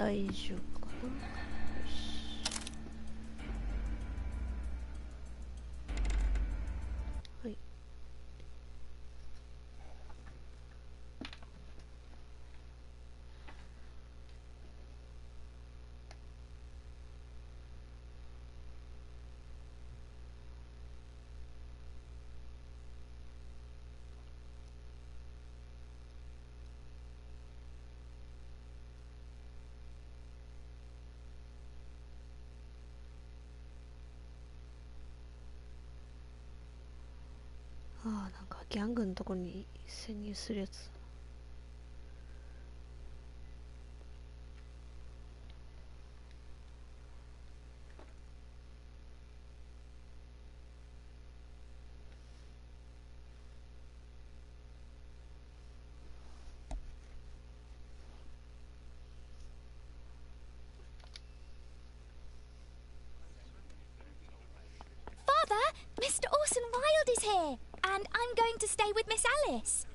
大丈夫かな。よし。はい。ああ、なんかギャングのところに潜入するやつ。Father, Mr. Orson Wilde is here, and I'm going to stay with Miss Alice.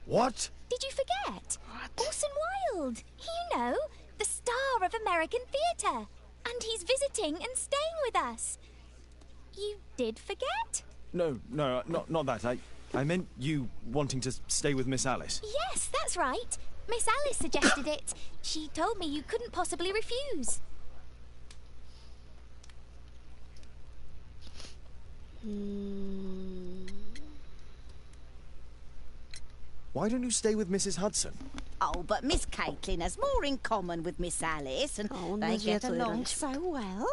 What? Did you forget? What? Orson Wilde, you know, the star of American theatre, and he's visiting and staying with us. You did forget? No, not that. I meant you wanting to stay with Miss Alice. Yes, that's right. Miss Alice suggested it. She told me you couldn't possibly refuse. Why don't you stay with Mrs. Hudson? Oh, but Miss Caitlin has more in common with Miss Alice, and they get along so well.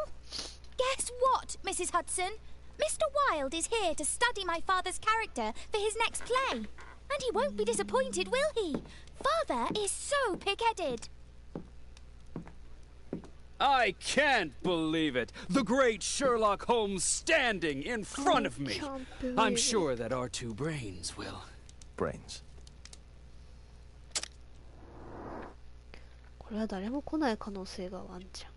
Guess what, Mrs. Hudson? Mr. Wilde is here to study my father's character for his next play. And he won't be disappointed, will he? Father is so pig-headed. I can't believe it! The great Sherlock Holmes standing in front of me! I'm sure that our two brains will... Brains. これは誰も来ない可能性がワンチャン。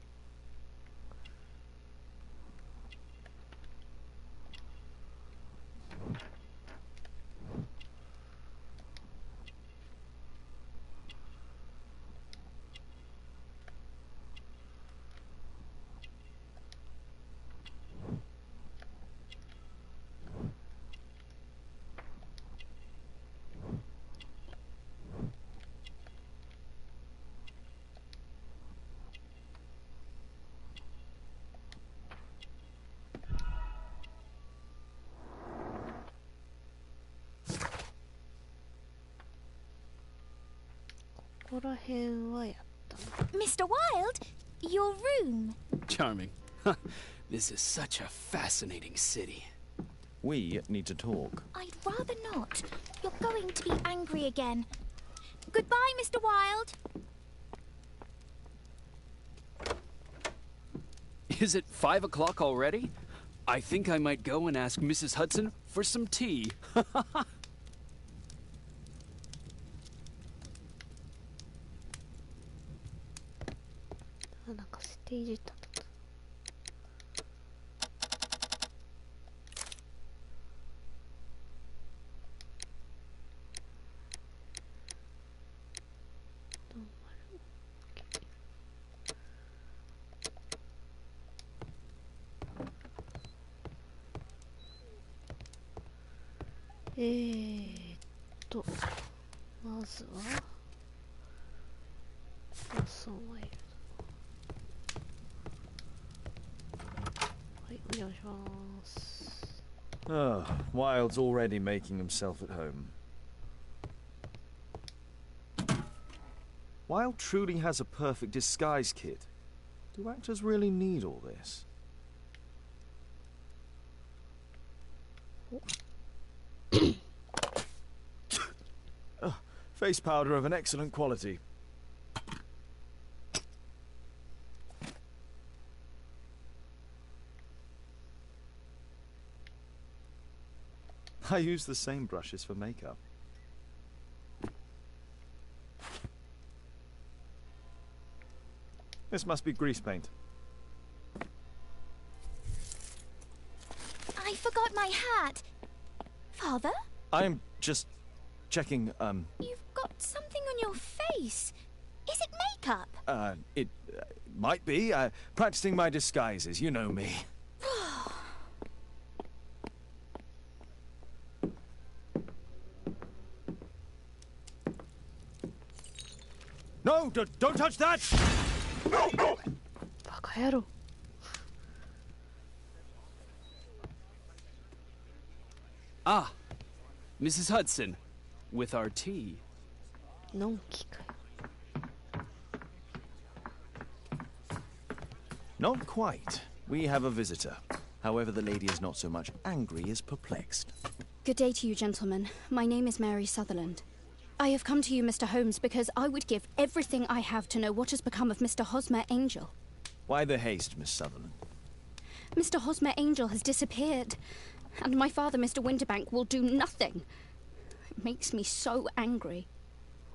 ここら辺はやったな。Mr. Wilde, your room. Charming. This is such a fascinating city. We need to talk. I'd rather not. You're going to be angry again. Goodbye, Mr. Wilde. Is it 5 o'clock already? I think I might go and ask Mrs. Hudson for some tea. なんか設定いじったと。まずはオーソンワイルド。はい、お願いします。Oh, Wilde's already making himself at home. Wilde truly has a perfect disguise kit. Do actors really need all this? Face powder of an excellent quality. I use the same brushes for makeup. This must be grease paint. I forgot my hat. Father? I'm just checking, You've got something on your face. Is it makeup? It might be. Practicing my disguises, you know me. No, don't touch that! バカ野郎。Ah, Mrs. Hudson, with our tea. のんきかよ。Not quite. We have a visitor. However, the lady is not so much angry as perplexed. Good day to you, gentlemen. My name is Mary Sutherland. I have come to you, Mr. Holmes, because I would give everything I have to know what has become of Mr. Hosmer Angel. Why the haste, Miss Sutherland? Mr. Hosmer Angel has disappeared, and my father, Mr. Winterbank, will do nothing. It makes me so angry.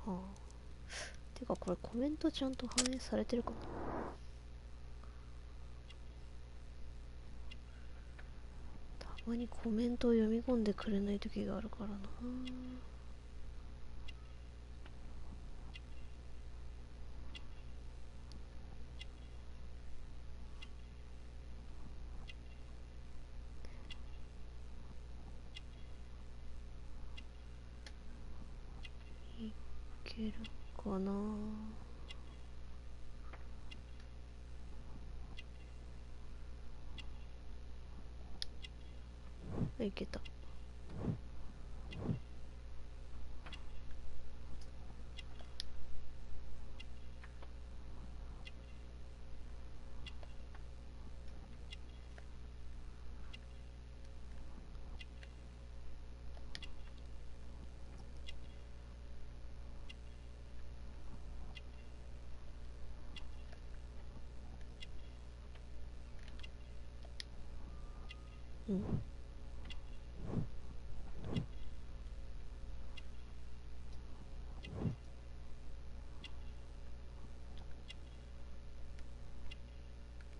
はあ。てかこれコメントちゃんと反映されてるかな。たまにコメントを読み込んでくれない時があるからな。いけるかな。いけた。うん。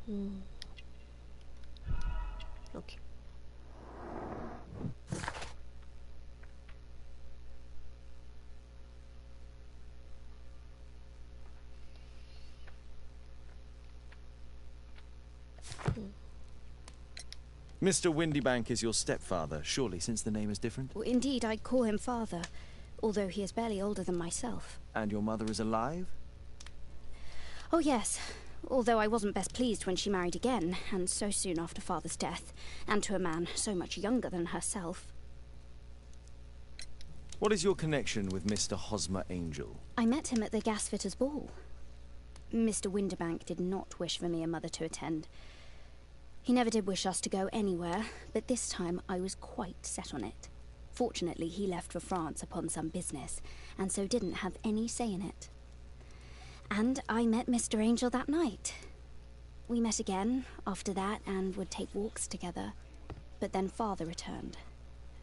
うん。OK。Mr. Windybank is your stepfather, surely, since the name is different? Well, indeed, I call him father, although he is barely older than myself. And your mother is alive? Oh, yes. Although I wasn't best pleased when she married again, and so soon after father's death, and to a man so much younger than herself. What is your connection with Mr. Hosmer Angel? I met him at the gasfitter's ball. Mr. Winterbank did not wish for me and mother to attend. He never did wish us to go anywhere, but this time I was quite set on it. Fortunately, he left for France upon some business, and so didn't have any say in it. And I met Mr. Angel that night. We met again after that and would take walks together. But then father returned,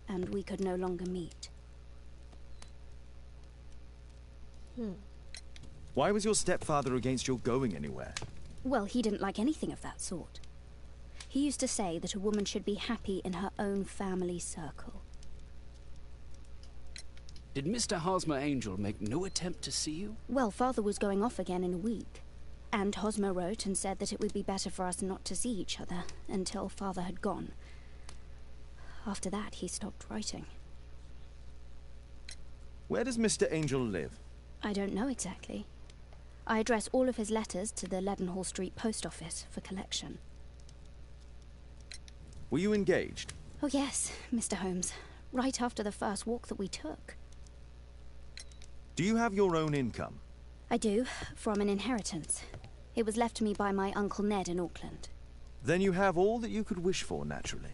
and we could no longer meet. Why was your stepfather against your going anywhere? Well, he didn't like anything of that sort. He used to say that a woman should be happy in her own family circle. Did Mr. Hosmer Angel make no attempt to see you? Well, father was going off again in a week. And Hosmer wrote and said that it would be better for us not to see each other until father had gone. After that, he stopped writing. Where does Mr. Angel live? I don't know exactly. I address all of his letters to the Leadenhall Street post office for collection. Were you engaged? Oh yes, Mr. Holmes. Right after the first walk that we took. Do you have your own income? I do, from an inheritance. It was left to me by my Uncle Ned in Auckland. Then you have all that you could wish for, naturally.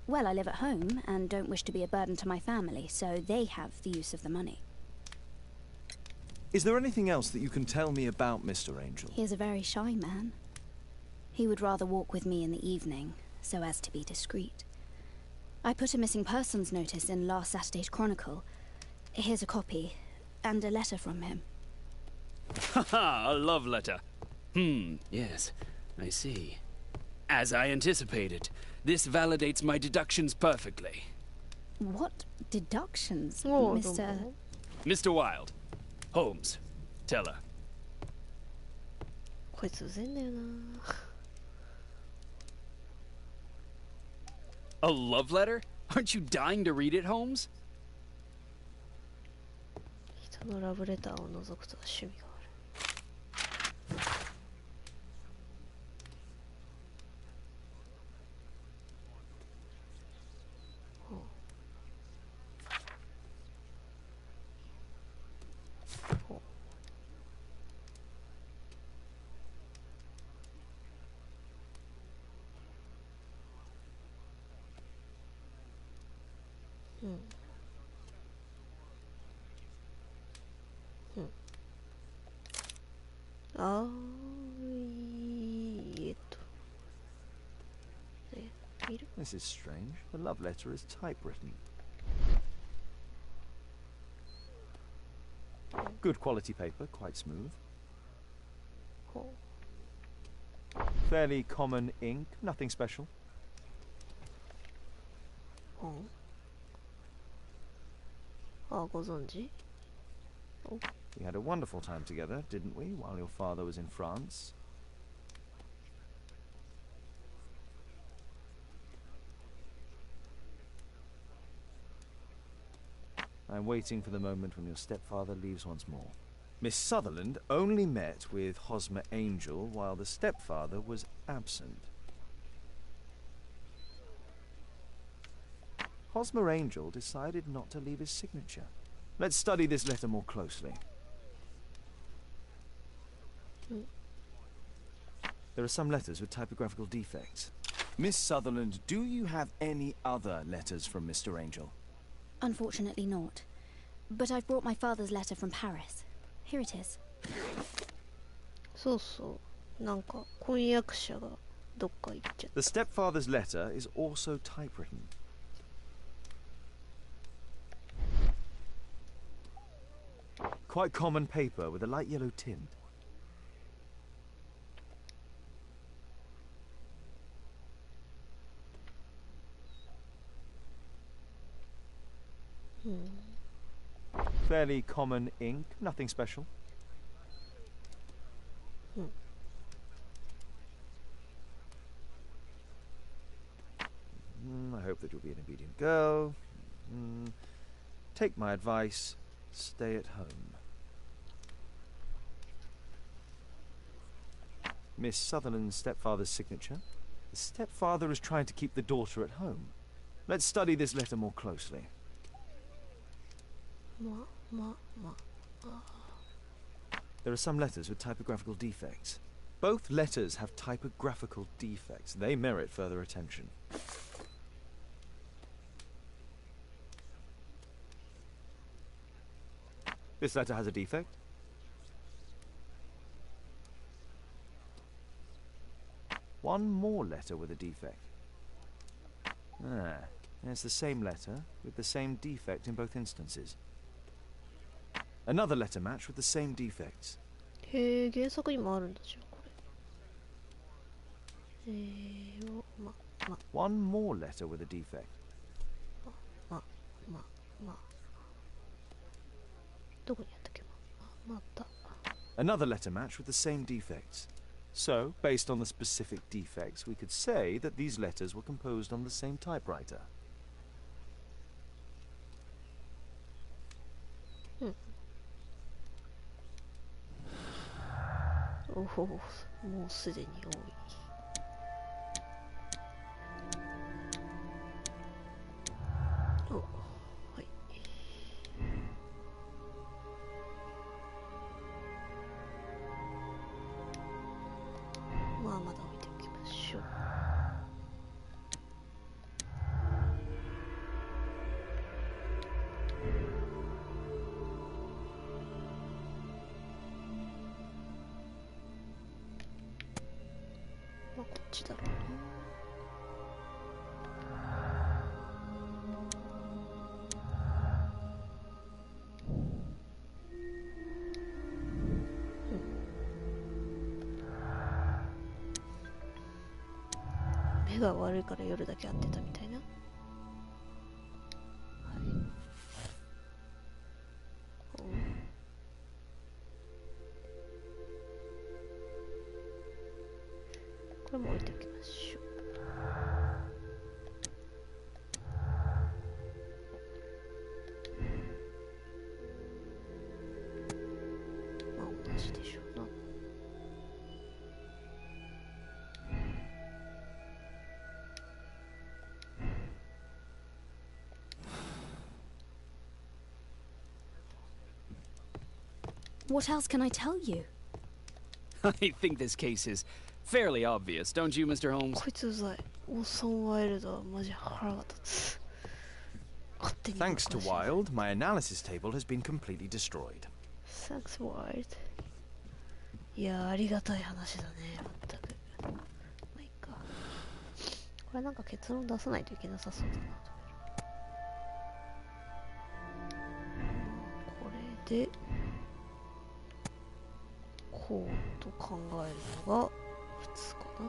Well, I live at home and don't wish to be a burden to my family, so they have the use of the money. Is there anything else that you can tell me about Mr. Angel? He is a very shy man. He would rather walk with me in the evening, so as to be discreet. I put a missing persons notice in last Saturday's Chronicle. Here's a copy, and a letter from him. Haha, a love letter. Yes, I see. As I anticipated, this validates my deductions perfectly. What deductions, Oh, Mr. Mr. Wilde, Holmes, tell her. こいつうぜえんだよな。 A love letter? Aren't you dying to read it, Holmes? 人のラブレターを覗くとは趣味が悪い。あー、見る？ This is strange. The love letter is typewritten. Good quality paper, quite smooth. Fairly common ink, nothing special. あ、ご存知？ We had a wonderful time together, didn't we, while your father was in France? I'm waiting for the moment when your stepfather leaves once more. Miss Sutherland only met with Hosmer Angel while the stepfather was absent. Hosmer Angel decided not to leave his signature. Let's study this letter more closely. There are some letters with typographical defects. Miss Sutherland, do you have any other letters from Mr. Angel? Unfortunately not. But I've brought my father's letter from Paris. Here it is. そうそう。なんか婚約者がどっか行っちゃった。 The stepfather's letter is also typewritten. Quite common paper with a light yellow tint. Fairly common ink, nothing special. I hope that you'll be an obedient girl. Take my advice, stay at home. Miss Sutherland's stepfather's signature. The stepfather is trying to keep the daughter at home. Let's study this letter more closely. There are some letters with typographical defects. Both letters have typographical defects. They merit further attention. This letter has a defect. One more letter with a defect. Ah, it's the same letter with the same defect in both instances. Another letter match with the same defects. へえ、原作にもあるんだじゃんこれ。One more letter with a defect. どこにあったっけ？また。 Another letter match with the same defects. So, based on the specific defects, we could say that these letters were composed on the same typewriter. おお、もうすでに多い。お、はい。まあまだ置いておきましょう。まあこっちだろうな。目が悪いから夜だけ会ってたみたいな。はい。これも置いておきましょう。まあ同じでしょうな。What else can I tell you? I think this case is fairly obvious, don't you, Mr. Holmes? こいつうざい。オーソンワイルドはマジ腹が立つ。勝手に Thanks to Wilde, my analysis table has been completely destroyed. Thanks Wild。いやありがたい話だね、まったく。まあいいか。これなんか結論出さないといけなさそうだな。これでこうと考えるのが普通かな。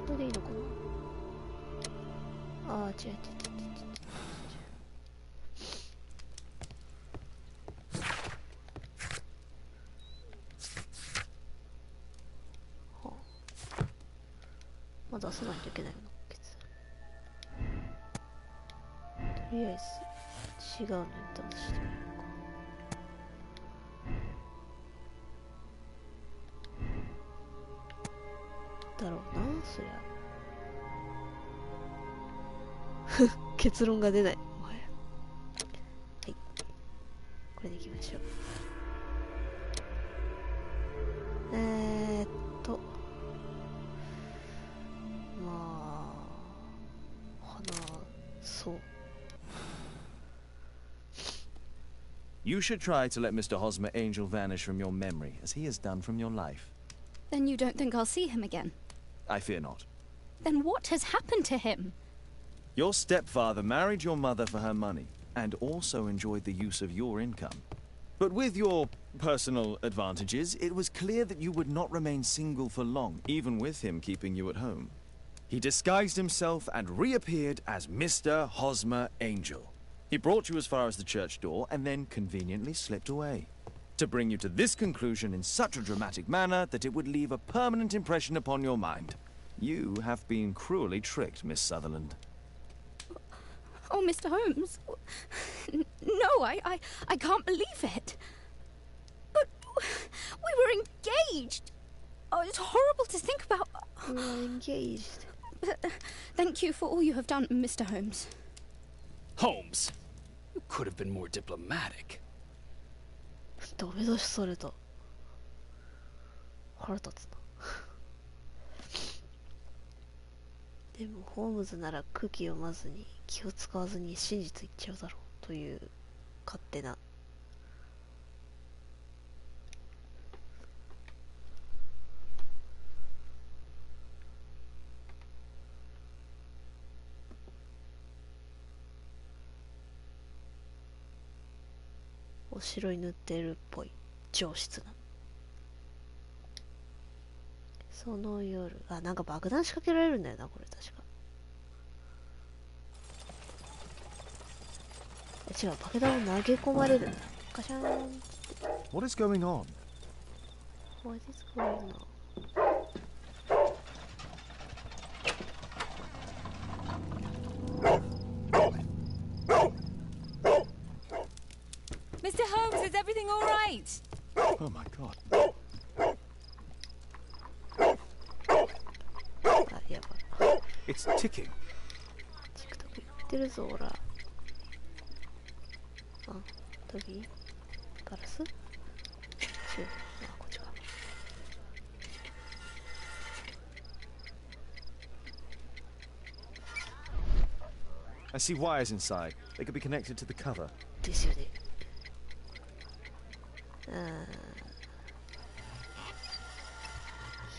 これでいいのかな。ああ、違う違う違う違う違う。はあ、まあ出さないといけないの。とりあえず違うのに出してみようか。だろうな、そりゃ。結論が出ない。もはや。はい。これでいきましょう。まあ、そう。You should try to let Mr. Hosmer Angel vanish from your memory, as he has done from your life. Then you don't think I'll see him again? I fear not. Then what has happened to him? Your stepfather married your mother for her money, and also enjoyed the use of your income. But with your personal advantages, it was clear that you would not remain single for long, even with him keeping you at home. He disguised himself and reappeared as Mr. Hosmer Angel. He brought you as far as the church door and then conveniently slipped away, to bring you to this conclusion in such a dramatic manner that it would leave a permanent impression upon your mind. You have been cruelly tricked, Miss Sutherland. Oh, Mr. Holmes. No, I can't believe it. But we were engaged. Oh, it's horrible to think about. We were engaged. But thank you for all you have done, Mr. Holmes. Holmes, you could have been more diplomatic. ダメ出しされた。腹立つな。でもホームズなら空気読まずに気を使わずに真実言っちゃうだろうという勝手な。お城に塗ってるっぽい上質な。その夜、あ、なんか爆弾仕掛けられるんだよな、これ確か。違う、爆弾を投げ込まれるんだ。ガシャーン。What is going on? What is going on? Mr. Holmes, is everything all right? Oh my god. あ、やばい。It's ticking. チクトク言ってるぞ、ほら。あ、トビーガラス違う。あ、こっちか。I see wires inside. They could be connected to the cover. ですよね。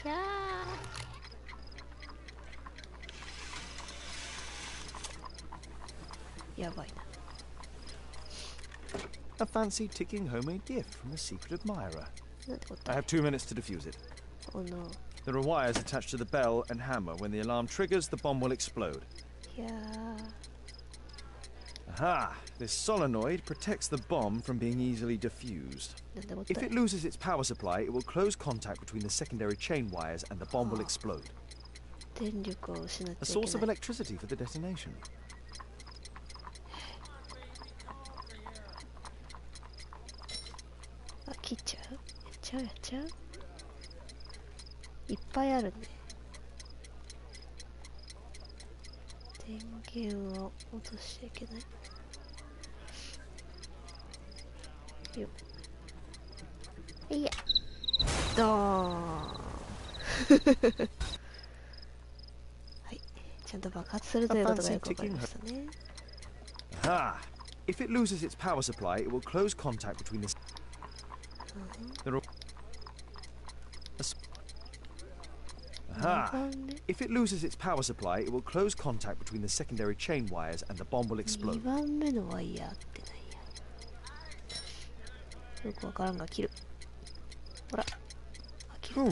ひゃー。やばいな。A fancy ticking homemade gift from a secret admirer. なんてこ I と have 2 minutes to defuse it. Oh no. There are wires attached to the bell and hammer. When the alarm triggers, the bomb will explode. いや Aha! This solenoid protects the bomb from being easily diffused. なんでもっ If たい it loses its power supply, it will close contact between the secondary chain wires and the bomb will explode. 電力を失っ A ちゃい source け of ない electricity for the detonation. あ、切っちゃう？やっちゃうやっちゃう？いっぱいあるね。電源を落としちゃいけない。よっ。いや。ドーン。はい。ちゃんと爆発するということがよくわかりましたね。Aha! If it loses its power supply, it will close contact between the... There are... Aha! If it loses its power supply, it will close contact between the secondary chain wires and the bomb will 2 explode. 番目のワイヤーってなんや。よくわからんが切る。ほら。あ、切る。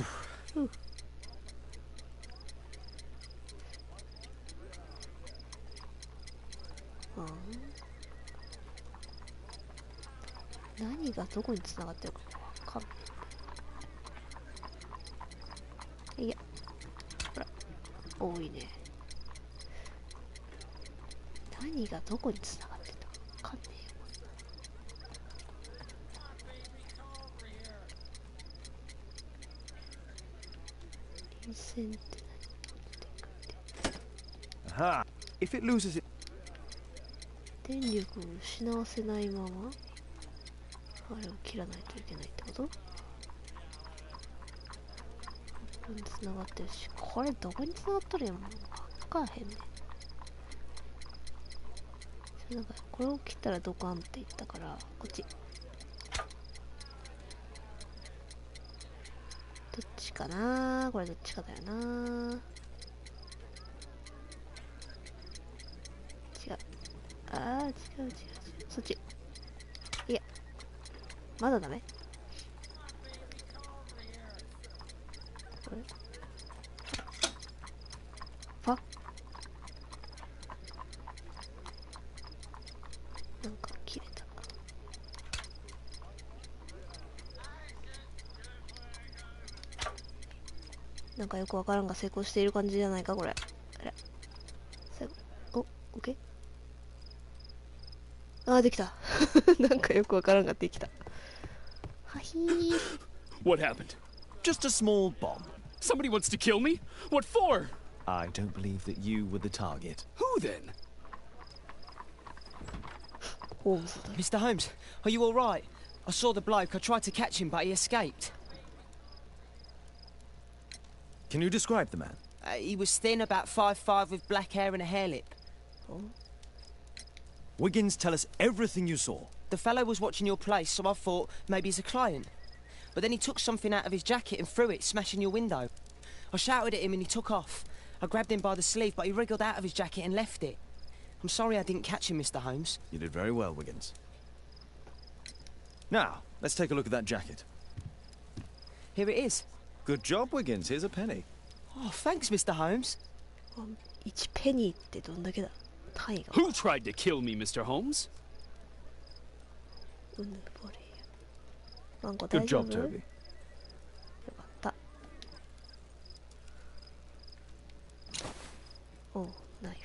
何がどこに繋がってるかわかんない。いや。ほら。多いね。何がどこに繋がってたかわかんねえよ。臨戦って何？ Aha! If it loses it... 電力を失わせないままあれを切らないといけないってこと？ここに繋がってるし、これどこに繋がっとるやん。もう分からへんね。なんかこれを切ったらドカンって言ったからこっち。どっちかな？これどっちかだよな。違う。ああ、違う。そっち。いや。まだダメ？これ。パッ。なんか切れた。なんかよくわからんが成功している感じじゃないかこれ。あら。最後。お、オッケー。あー、できた。なんかよくわからんができた。はひー。What happened? Just a small bomb. Somebody wants to kill me? What for? I don't believe that you were the target. Who then? ホームズだ。Mr. Holmes, are you all right? I saw the bloke. I tried to catch him, but he escaped. Can you describe the man? He was thin, about 5'5", with black hair and a hair lip. Wiggins, tell us everything you saw. The fellow was watching your place, so I thought maybe he's a client. But then he took something out of his jacket and threw it, smashing your window. I shouted at him and he took off. I grabbed him by the sleeve, but he wriggled out of his jacket and left it. I'm sorry I didn't catch him, Mr. Holmes. You did very well, Wiggins. Now, let's take a look at that jacket. Here it is. Good job, Wiggins. Here's a penny. Oh, thanks, Mr. Holmes. 1ペニーってどんだけだ？単位が。 Who tried to kill me, Mr. Holmes? ボレー。ワンコ大 Good 丈 job, 夫？よ Toby. かった。おう、ナイフ。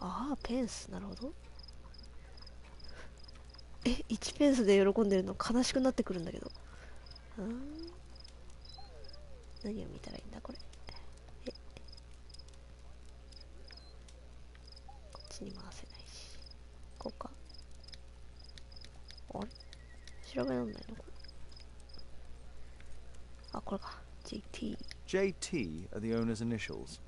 ああ、ペンス。なるほど。1ペンスで喜んでるの悲しくなってくるんだけど。何を見たらいいんだこれ。こっちに回せないし。こうか。あれ調べらんないのこれ。あ、これか。JT。JT are the owner's initials.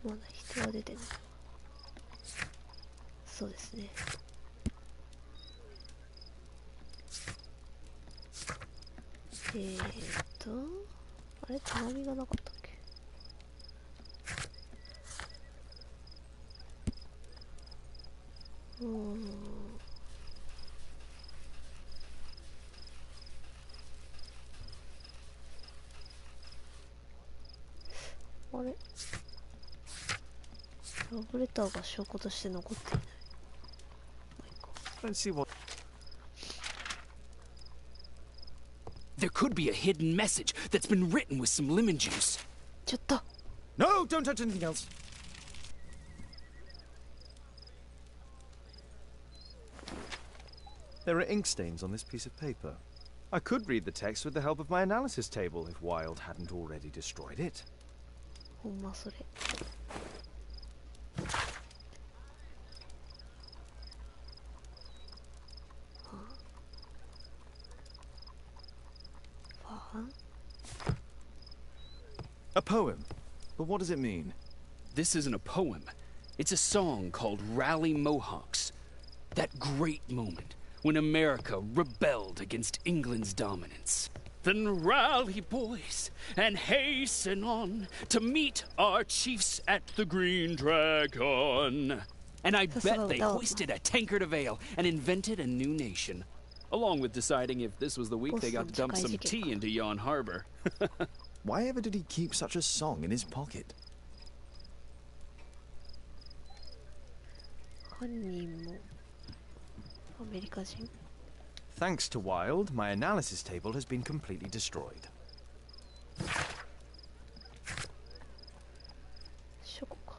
まだ人は出てない。そうですね。あれ手紙がなかったっけ？あれ、ラブレターが証拠として残っていない。Let's see what. There could be a hidden message that's been written with some lemon juice. ちょっと。 No, don't touch anything else. There are ink stains on this piece of paper. I could read the text with the help of my analysis table if Wilde hadn't already destroyed it. ほんまそれ。A poem? But what does it mean? This isn't a poem. It's a song called Rally Mohawks. That great moment when America rebelled against England's dominance. Then rally, boys, and hasten on to meet our chiefs at the Green Dragon. And I bet they hoisted a tankard of ale and invented a new nation. Along with deciding if this was the week they got to dump some tea into Yon Harbor. Why ever did he keep such a song in his pocket? 犯人もアメリカ人。 Thanks to Wilde, my analysis table has been completely destroyed. 書庫か。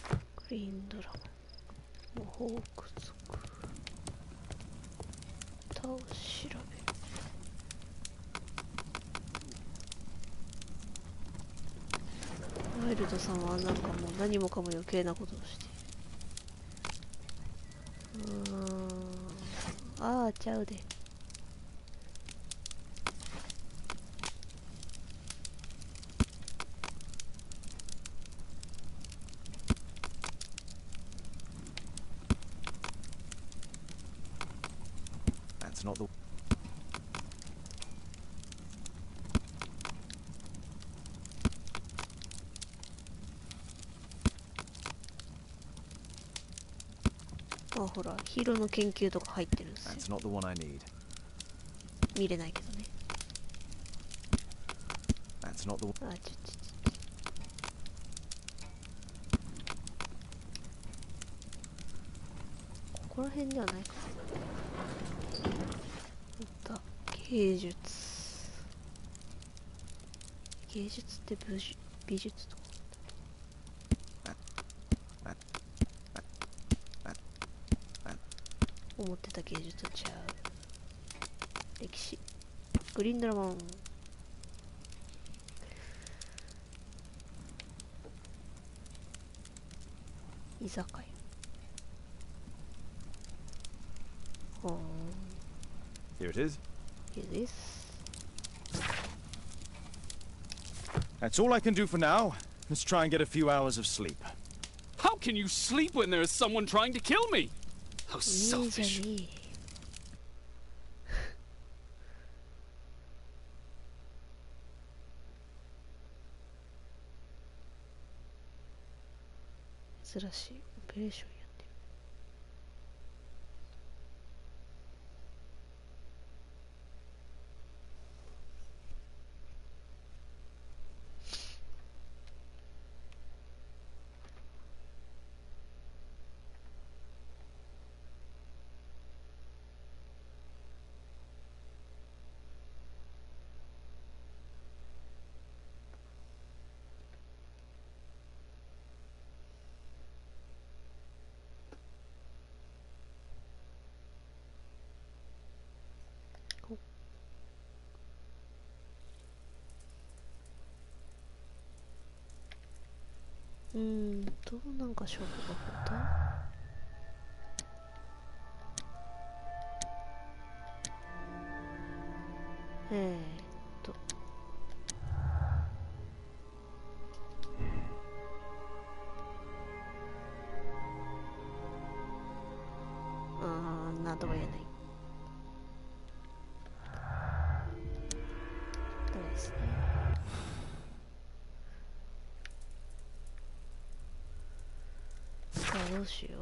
グリーンドラゴン。模倣区族。歌を調べる。ワイルドさんはなんかもう何もかも余計なことをしている。ああ、ちゃうで。That's not the. あ、ほら、ヒーローの研究とか入ってるんですよ。 That's not the one I need. 見れないけどね。That's not the one. あ、ここら辺ではないかな。芸術。芸術って美術とか。思ってた芸術とちゃう。歴史。グリーンドラゴン。居酒屋。Here it is. Here it is. That's all I can do for now. Let's try and get a few hours of sleep. How can you sleep when there is someone trying to kill me? How selfish. 珍しいオペレーションやってる。なんか証拠があった。なんとも言えない。ダメですね。どうしよう。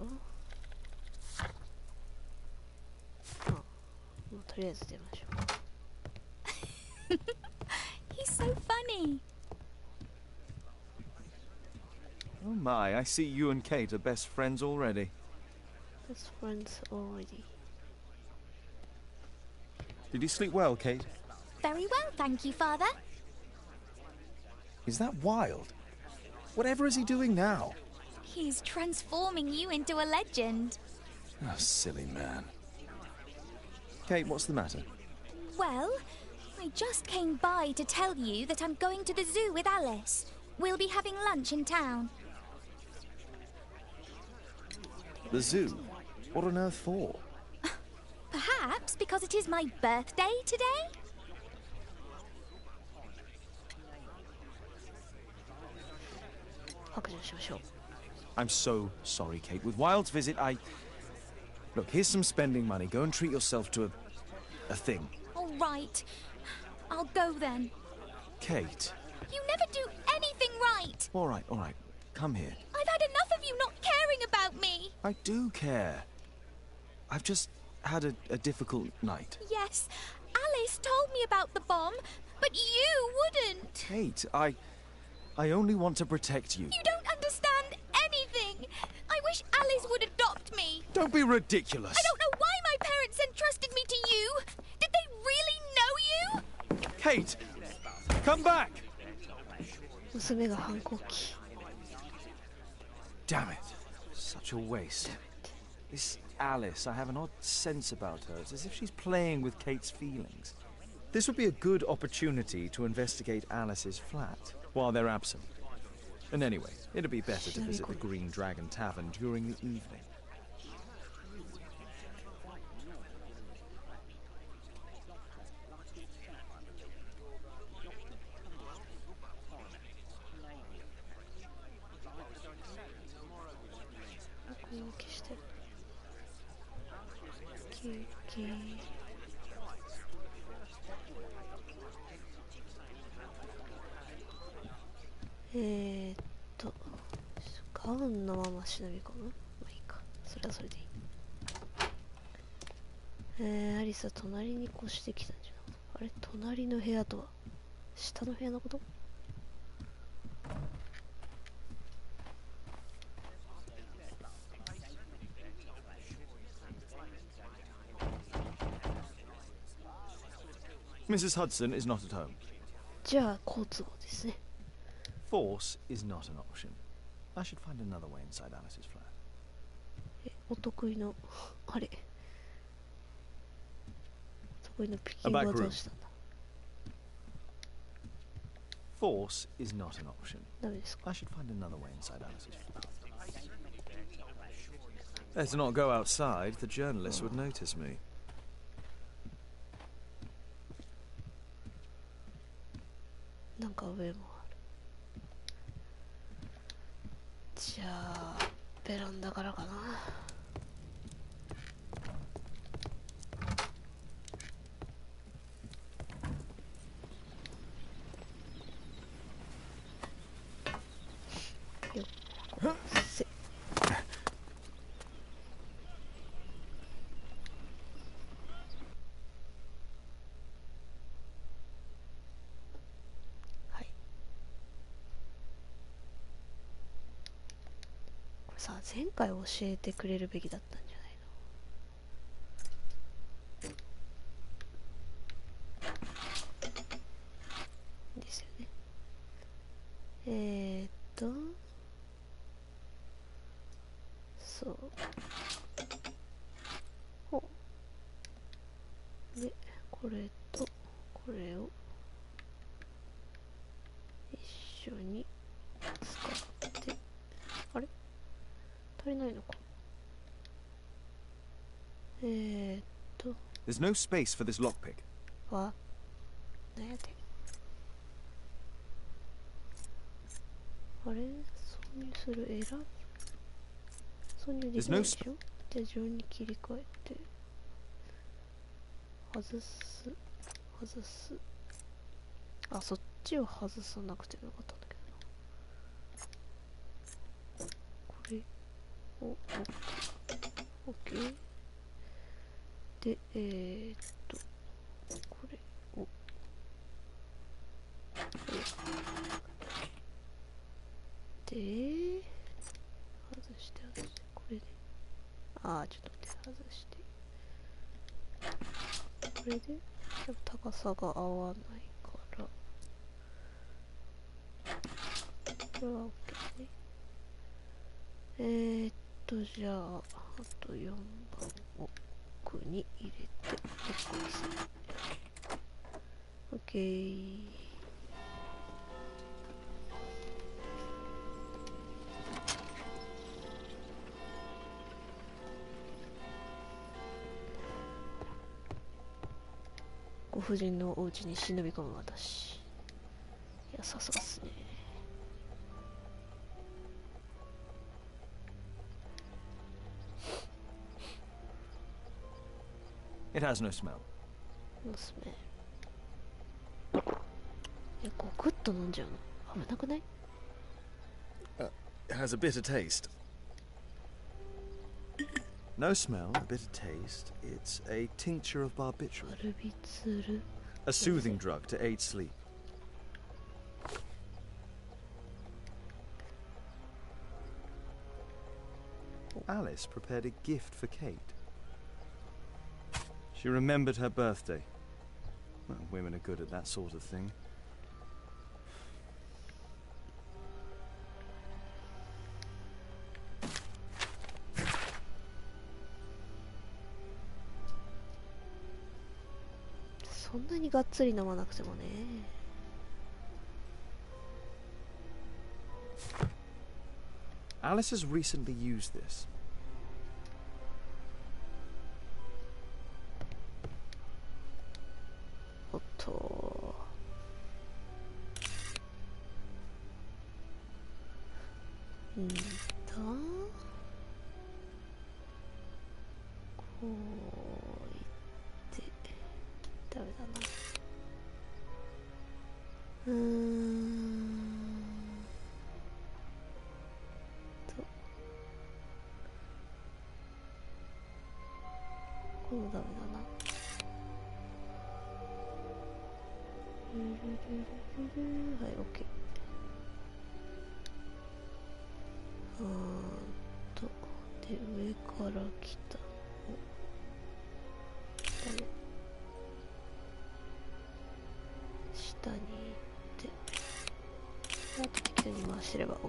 もうとりあえず出ましょう。He's so funny. Oh my, I see you and Kate are best friends already. Best friends already. Did you sleep well, Kate? Very well, thank you, Father. Is that Wild? Whatever is he doing now? He's transforming you into a legend. Oh, silly man. Kate, what's the matter? Well, I just came by to tell you that I'm going to the zoo with Alice. We'll be having lunch in town. The zoo? What on earth for? Perhaps because it is my birthday today? I'm so sorry, Kate. With Wild's visit, Look, here's some spending money. Go and treat yourself to a thing. All right. I'll go then. Kate. You never do anything right. All right. Come here. I've had enough of you not caring about me. I do care. I've just had a difficult night. Yes, Alice told me about the bomb, but you wouldn't. Kate, I only want to protect you. You don't understand anything. I wish Alice would adopt me. Don't be ridiculous. I don't know why my parents entrusted me to you. Did they really know you? Kate, come back. 娘が反抗期。 Damn it. Such a waste. This Alice, I have an odd sense about her. It's as if she's playing with Kate's feelings. This would be a good opportunity to investigate Alice's flat while they're absent. And anyway, it'd be better to visit the Green Dragon Tavern during the evening. Okay. ガウンのまま忍び込む？まあいいか。それはそれでいい。アリスは隣に越してきたんじゃなかった。あれ、隣の部屋とは下の部屋のこと？ Mrs. Hudson is not at home. じゃあ好都合ですね。 Force is not an option. I should find another way inside Alice's flat. お得意のあれ。得意のピッキングはどうしたんだ。 Force is not an option. ダメですか。 I should find another way inside Alice's flat. Let's not go outside. The journalists would notice me. なんか上もある。じゃあベランダからかな。よっせ。さあ前回教えてくれるべきだったんじゃないのですよね。そうほうでこれとこれを一緒に使ってあれ足りないのか。There's no space for this lockpick. は何やってあれ挿入する選ぶ挿入できないでしょ。じゃあ順に切り替えて外すあ、そっちを外さなくてもよかったんだけどな。これをOK でこれをでああ、ちょっと待って、外して。これで高さが合わないから、これは OK ね。じゃあ、あと4番を奥に入れて、OK。ご婦人のお家に忍び込む私。いや、さすがっすね。It has no smell. 娘。ゴクッと飲んじゃうの危なくない？ It has a bitter taste. No smell, a bitter taste. It's a tincture of barbiturate. バルビツル。A soothing drug to aid sleep. Alice prepared a gift for Kate. She remembered her birthday. Well, women are good at that sort of thing. So そんなにがっつり飲まなくてもね。Alice has recently used this.で、上から来た下に行ってあと適当に回してれば OK。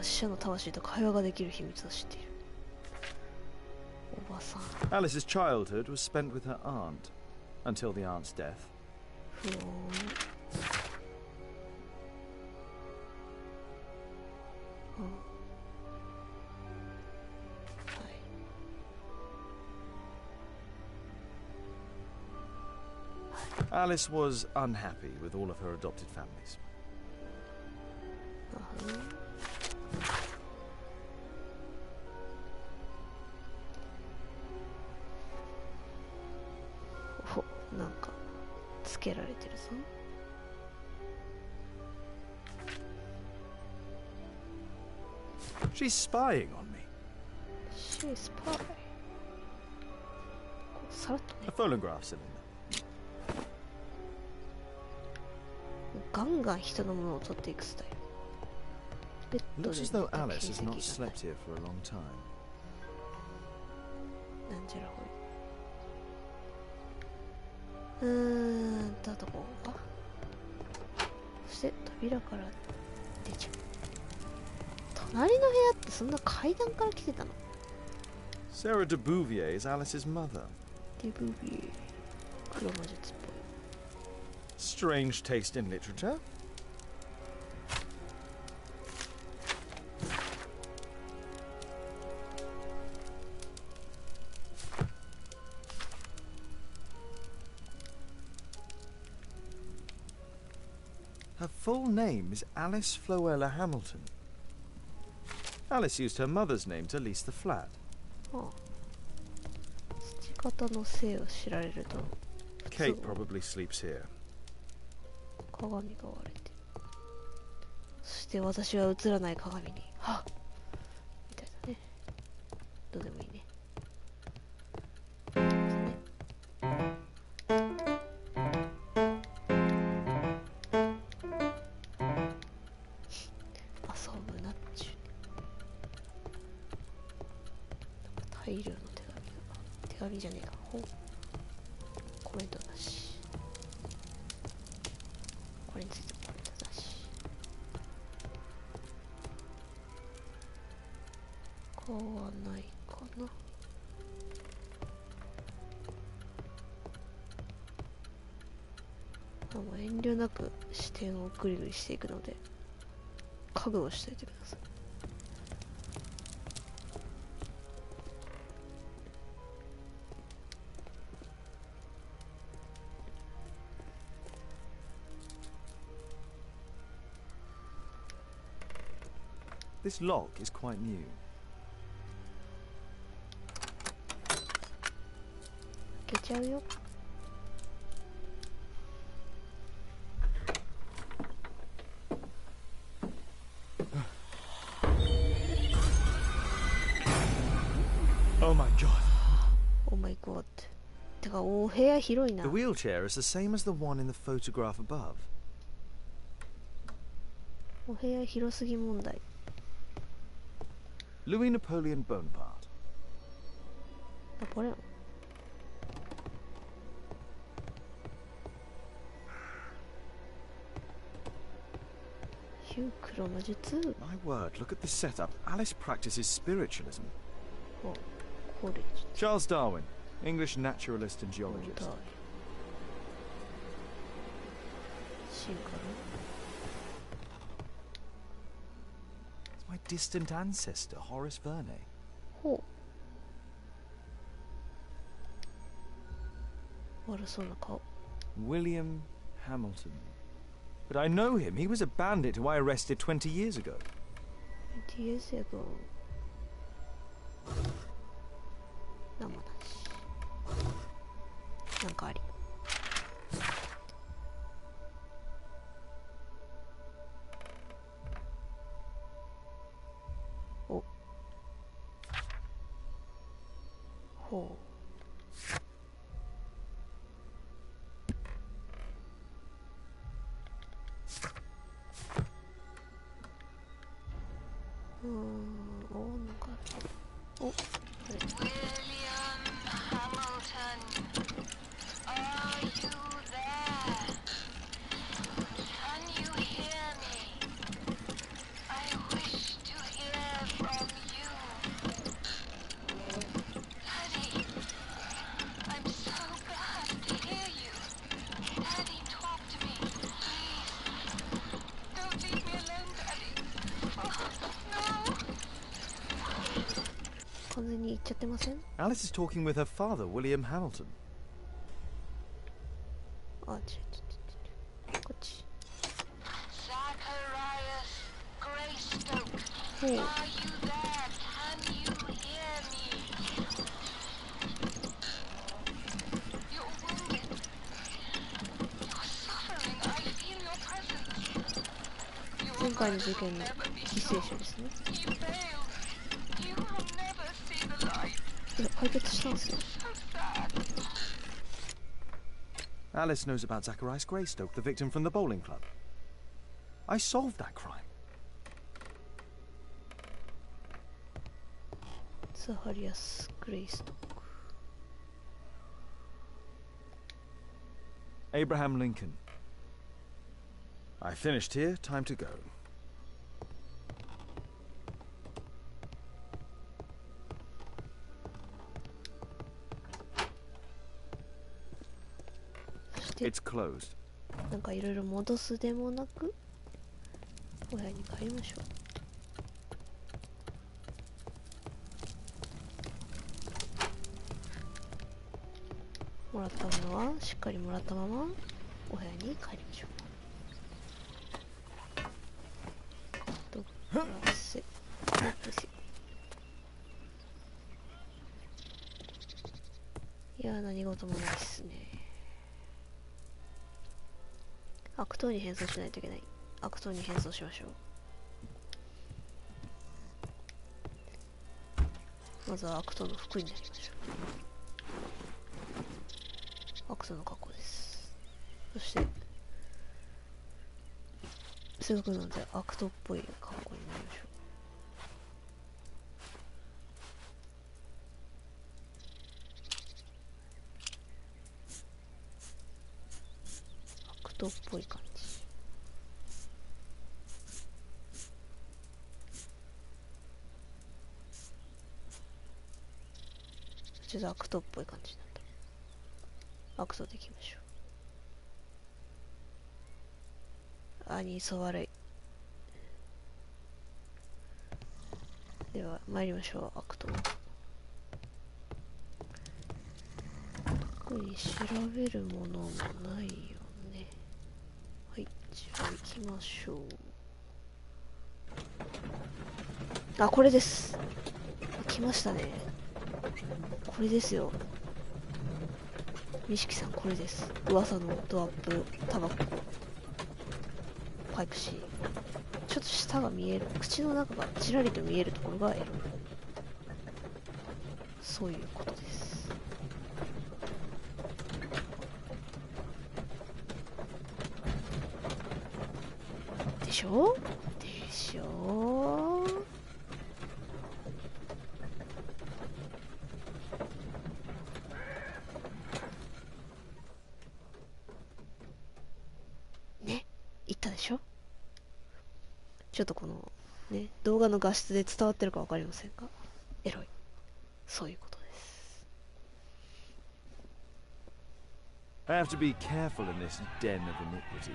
死者の魂と会話ができる秘密を知っている。おばさん。Alice's childhood was spent with her aunt until the aunt's death. ふーん。Alice was unhappy with all of her adopted families. なんかつけられてるぞ。She's spying on me. She's spying. さらっとね。A phonograph cylinder. ガンガン人のものを取っていくスタイル。Looks as though Alice has not slept here for a long time. なんじゃらほい。あとここか。そして扉から出ちゃう。隣の部屋ってそんな階段から来てたの？ Sarah de Bouvier is Alice's mother. デブビー、黒魔術っぽい。Strange taste in literature. Her full name is Alice Floella Hamilton. Alice used her mother's name to lease the flat. 父方の姓を知られると Kate probably sleeps here. 鏡が割れて、そして私は映らない鏡にはっみたいなね。どうでもいいね。大量の手紙じゃねえか、本、コメントだし、これについてもコメントだし、買わないかな。もう遠慮なく視点をグリグリしていくので覚悟しておいてください。This lock is quite new. 開けちゃうよ。Oh my god. Oh my god. てかお部屋広いな。 The wheelchair is the same as the one in the photograph above. お部屋広すぎ問題。Louis Napoleon Bonaparte. ナポレオン。ヒュークロ魔術。 My word, look at the setup. Alice practices spiritualism. お、コレージ。 Charles Darwin, English naturalist and 問 geologist. 題。進化の。 It's my distant ancestor, Horace Verne. ほう。悪そうな顔。 William Hamilton. But I know him. He was a bandit who I arrested 20 years ago. 20 years ago. なんもなし。なんかあり。お。ほう。お、なんかお、これ。 William Hamilton, are you there? Can you hear me? I wish to hear from you. Daddy, I'm so glad to hear you. Daddy, talk to me, please. Don't leave me alone, Daddy. Oh, no. 完全に行っちゃってません？ Alice is talking with her father, William Hamilton. あ、こっち。 Zacharias Greystoke, ほう。 are you there? Can you hear me? You're wounded. You're suffering. I feel your presence. 前 Your 回の life 事 will 件の never be 犠牲者ですね。 You failed. You will never see the light. いや、解決したんですよ。 So sad. Alice knows about Zacharias Greystoke, the victim from the bowling club. I solved that crime. ザハリアス・グレイストック。 Abraham Lincoln. I finished here. Time to go. そして It's closed. なんかいろいろ戻すでもなくお部屋に帰りましょう。もらったものはしっかりもらったままお部屋に帰りましょう。どっからせいやー、何事もないっすね。悪党に変装しないといけない。悪党に変装しましょう。まずは悪党の服になりましょう。悪党の格好です。そしてせっかくなので悪党っぽい格好になりましょトっぽい感じ。ちょっとアクトっぽい感じなんだ。アクトでいきましょう。兄そ悪い。では参りましょう。アクト。特に調べるものもないよね。はい、じゃあ行きましょう。あ、これです。来ましたね。これですよ。錦さん、これです。噂のドアップタバコパイプ C。 ちょっと舌が見える、口の中がちらりと見えるところがエロい。そういうことです。でしょでしょ。ね、言ったでしょ。ちょっとこのね、動画の画質で伝わってるか分かりませんが、エロい。そういうことです。 I have to be careful in this den of iniquity.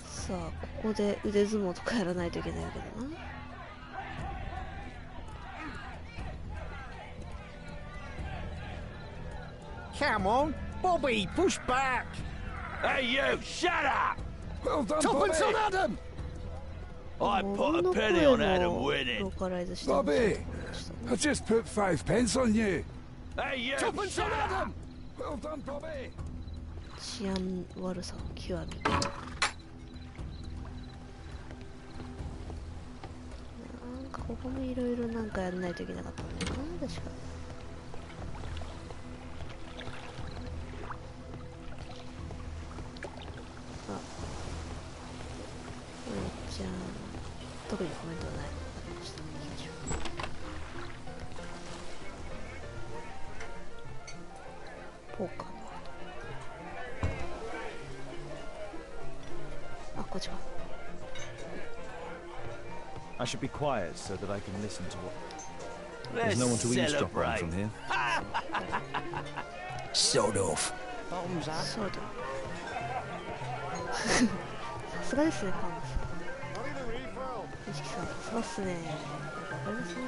さあ、ここで腕相撲とかやらないといけないわけだな。Come on, Bobby, push back! Hey you, shut up! Well done, Tuppence on Adam! I put a penny on Adam winning. Bobby, I just put 5 pence on you. Hey you, Tuppence on shut up! Adam! Well done, Bobby! 治安悪さの極み。なんかここもいろいろなんかやらないといけなかったんだよな、確か。あ、じゃあ特にコメントはない。ちょっと行きましょう。ポーカーのあ、こっちか。I should be quiet so that I can listen to what. There's no one to eavesdrop on from here. Sod off. そうだ。さすがですね、パンダさん。錦さん、さすがっすね。わかりますね。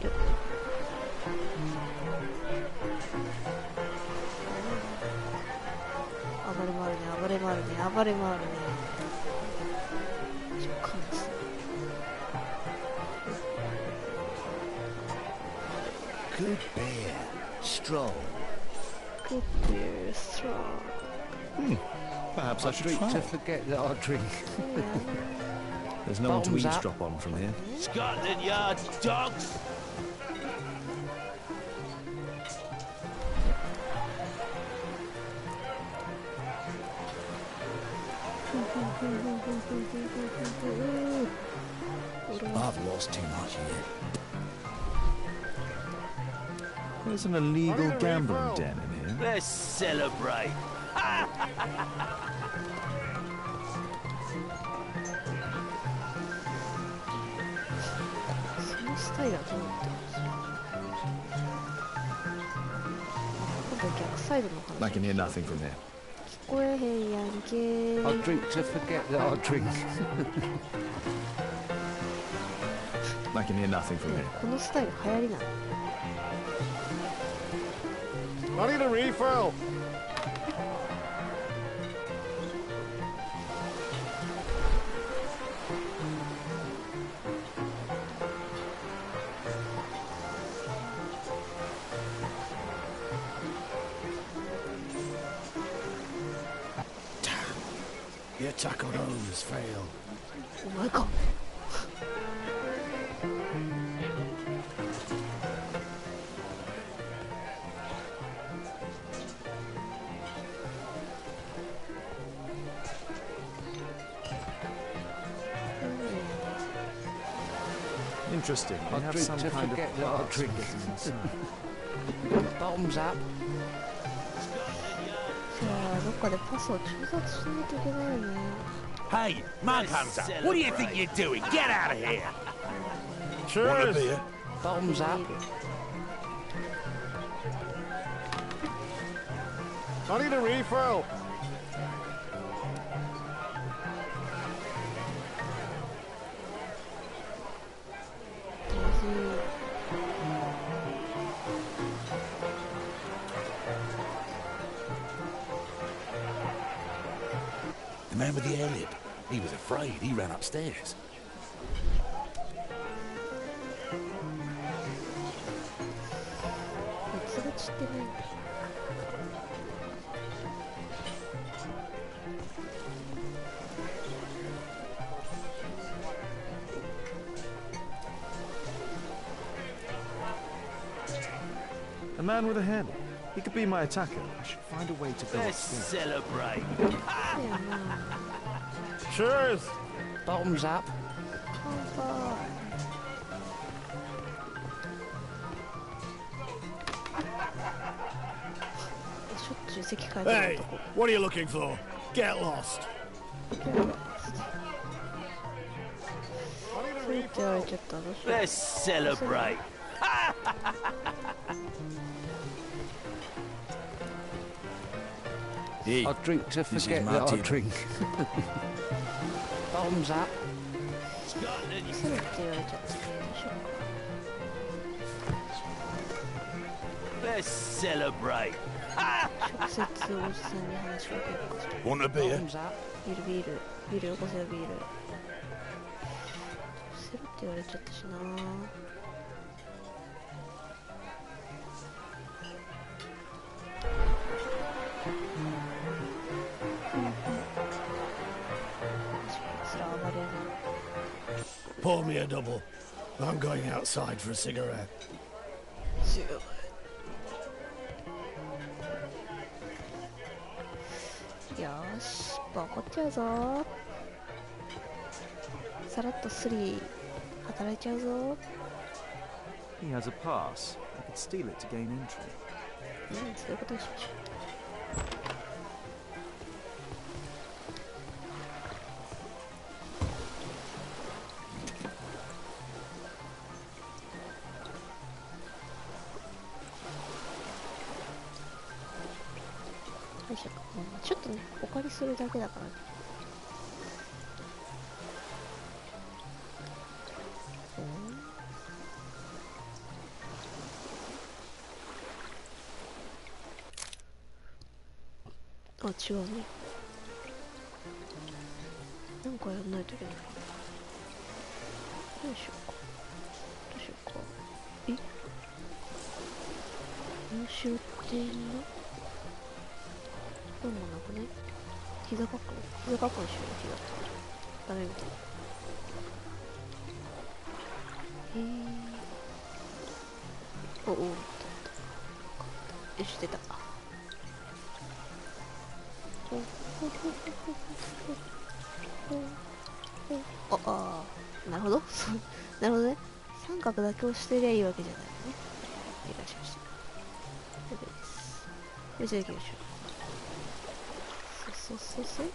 よっ。暴れ回るね、暴れ回るね、暴れ回るね。カンです。Good beer. Strong. Good beer, strong. Perhaps I should try. To forget that I drink. There's no one to eavesdrop on from here. Scotland Yard dogs! I've lost too much here. There's an illegal gambling den in here. Let's celebrate. そのスタイルはどうなってるんですか。今度逆サイドの話。 I can hear nothing from here. 聞こえへんやんけ。 I drink to forget that I drink. I can hear nothing from here. このスタイル流行りなの。 I need a refill. Your tackle home has failed. お前か。interesting. They I'll have drink some to kind of forget that I'll pass drink. getting inside. Bottoms up. じゃあどっかでパスを調達しないといけないよね。Hey, Mug Hunter, what do you think you're doing? Get out of here! Cheers! Want a beer? Bottoms up. I need a refill. The man with the air lip. He was afraid. He ran upstairs. 水が散ってないんだ。A man with a hairnet. He could be my attacker. I should find a way to go Let's upstairs. celebrate. Cheers! Bottoms up. 乾杯。しょっちゅう席変えてる Hey, 男。 what are you looking for? Get lost. そう言って言われちゃった。どうしよう。 Let's celebrate. I'll drink to forget that I'll drink. Bottoms up. そう言って言われちゃった。どうしようか。 Let's celebrate. 直接おじさんに話しかけるかしら。 Want a beer? Bottoms up. ビールビールビールよこせよビール。セロって言われちゃったしな。それは暴れるな。 Pour me a double. I'm going outside for a cigarette. よーし、ボコっちゃうぞ。さらっとスリー働いちゃうぞ。 He has a pass. I could steal it to gain entry. そういうことにしましょう。よいしょ。ちょっとね、お借りするだけだからね。あ、違うね。なんかやんないといけない。どうしようか。どうしようか。え？優秀っていいの？どうもなくね。膝かっこにしよう。膝。ダメみたい。おお。よし、出た。ああ、なるほど。なるほどね。三角だけ押してりゃいいわけじゃないのね。理解しました。了解です。よし、行きましょう。そうそうそうそう。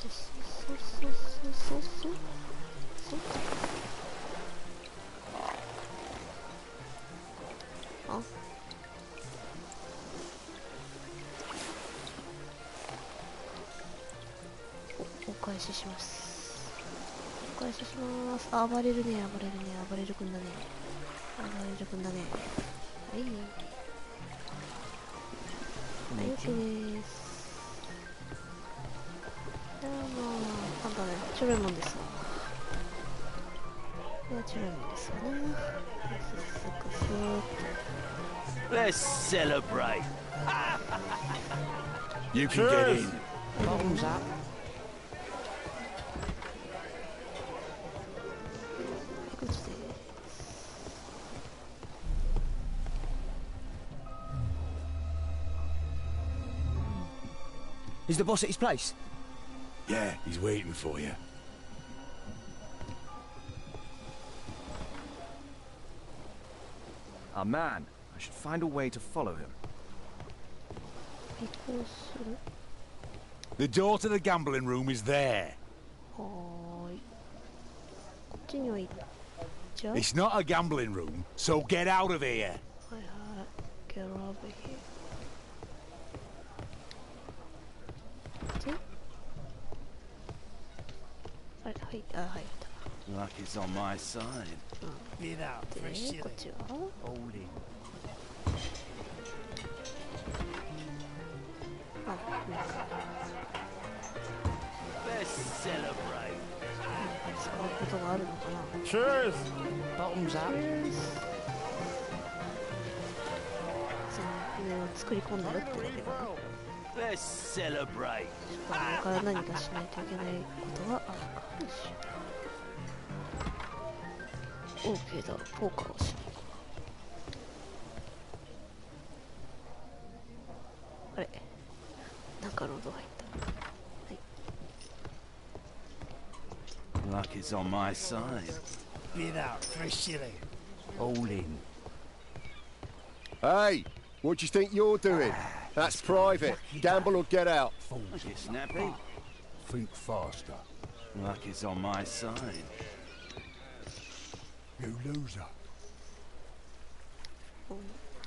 そうそうそうそうそう。あ。お返しします。お返しします。あ、暴れるね、暴れる君だね。暴れる君だね。はい。はい、OK です。いや、なんだね、チョロいもんですわ。いや、チョロいもんですわね。Let's celebrate. You can get in. Bottoms up. Is the boss at his place? Yeah, he's waiting for you. A man. I should find a way to follow him. 尾行する。 The door to the gambling room is there. はーい。こっちには行っちゃう。 It's not a gambling room, so get out of here. はいはい。Get out of here. で、あれ、はい、あ、はい。 Luck is on my side. Get out for a で、 shilling. こっちは Holding. あ、なんか Let's celebrate. 使うことがあるのかな。 Cheers! Bottoms up. その上を作り込んでるってだけかな。 Let's celebrate. これから何かしないといけないことがあるかもしれない。OK だ、ポーカーをしないか。あれ、なんかロード入った。はい。 Luck is on my side. Get out for a shilling. Holding. Hey, what do you think you're doing? That's private. Gamble or get out. Get snappy. Think faster. Luck is on my side. You loser.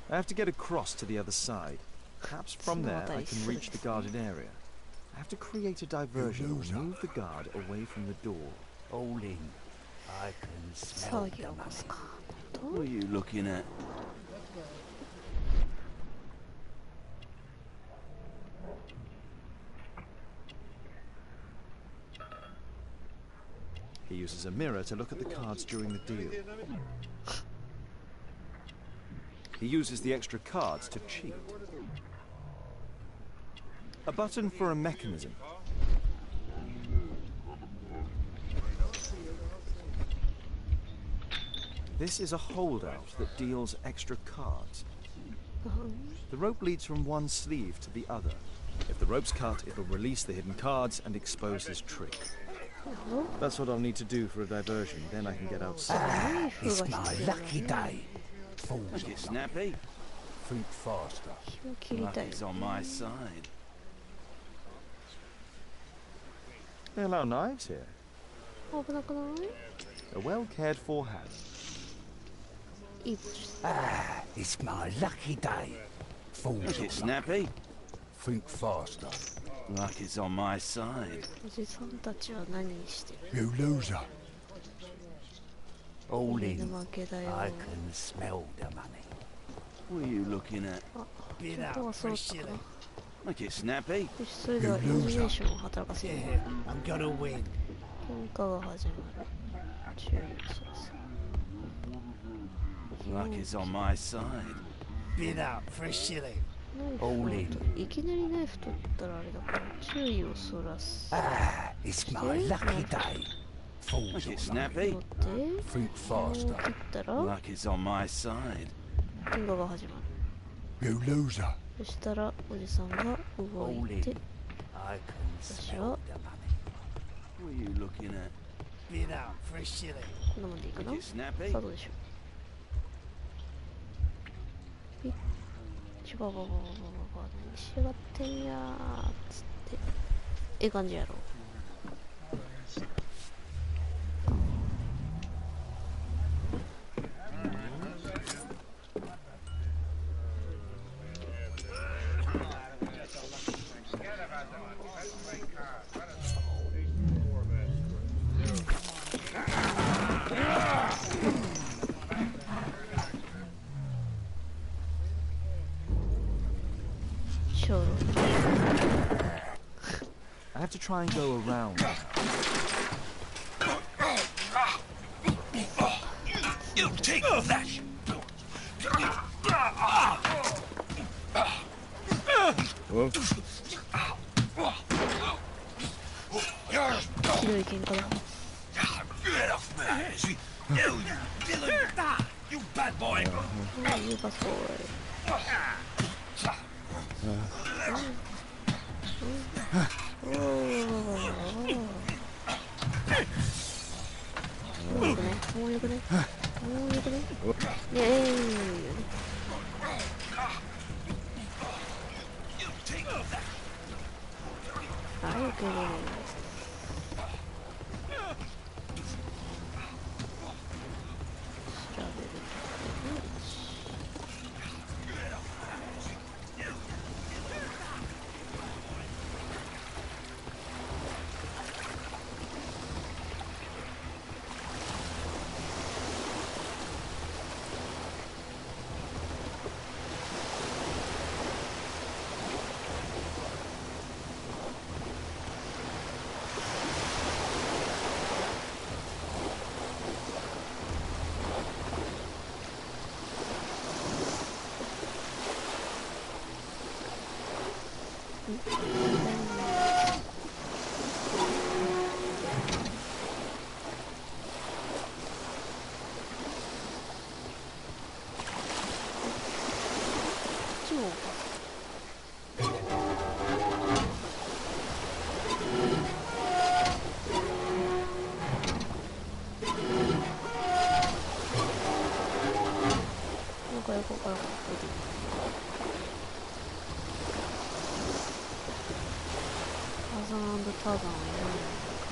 I have to get across to the other side. Perhaps from there I can reach the guarded area. I have to create a diversion and move the guard away from the door. Holding. I can smell 騒ぎを起こすか。 What are you looking at? He uses a mirror to look at the cards during the deal. He uses the extra cards to cheat. A button for a mechanism. This is a holdout that deals extra cards. The rope leads from one sleeve to the other. If the rope's cut, it'll release the hidden cards and expose his trick. That's what I'll need to do for a diversion, then I can get outside. It's my lucky day. Get snappy. Think faster. Luck is on my side. They allow knives here. 危なくない？ A well cared for hand. いいポジ。 It's my lucky day. Get snappy. Think faster. Luck is on my side. おじさんたちは何してる？ You loser. Holding. 負けだよ。 I can smell the money. What are you looking at? あ、情報が揃ったかな。 Make it snappy. よし、それではイルミネーションを働かせよう。 I'm gonna win. 喧嘩が始まる。注意をそらせる。 Luck is on my side. Get out for a shilling. いきなりナイフ取ったらあれだから注意をそらす。 It's my lucky day. Make it snappy. 切ったら Luck is on my side. 喧嘩が始まる。 You loser. そしたらおじさんが動いて、 I can 私は What are you looking at? Get out for a shilling. こんなもんでいいかな。 Make it snappy. さあどうでしょう。ピッチバババババババ何しやがってんやーっつってええ感じやろ。I have to try and go around. You take that! ひどい喧嘩だ。 Get off me! You villain! You bad boy! You bad boy. あるけどターザンはいないのか。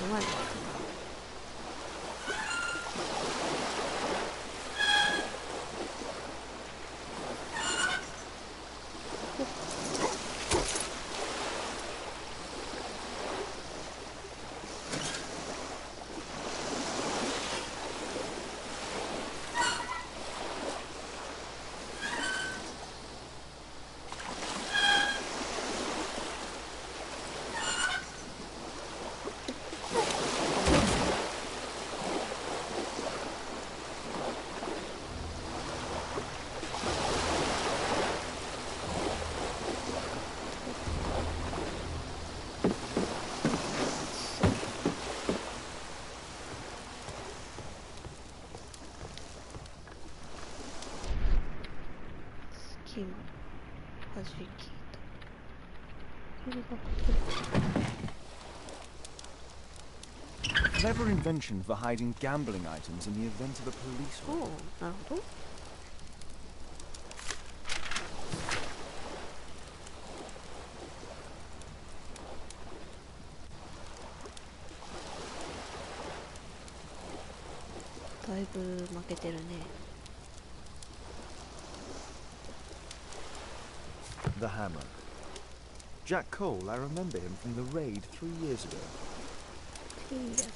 うまいな。初め聞いた。Clever invention for hiding gambling items in the event of a police raid. なるほど。だいぶ負けてるね。The hammer. Jack Cole, I remember him from the raid 3 years ago. 3 years.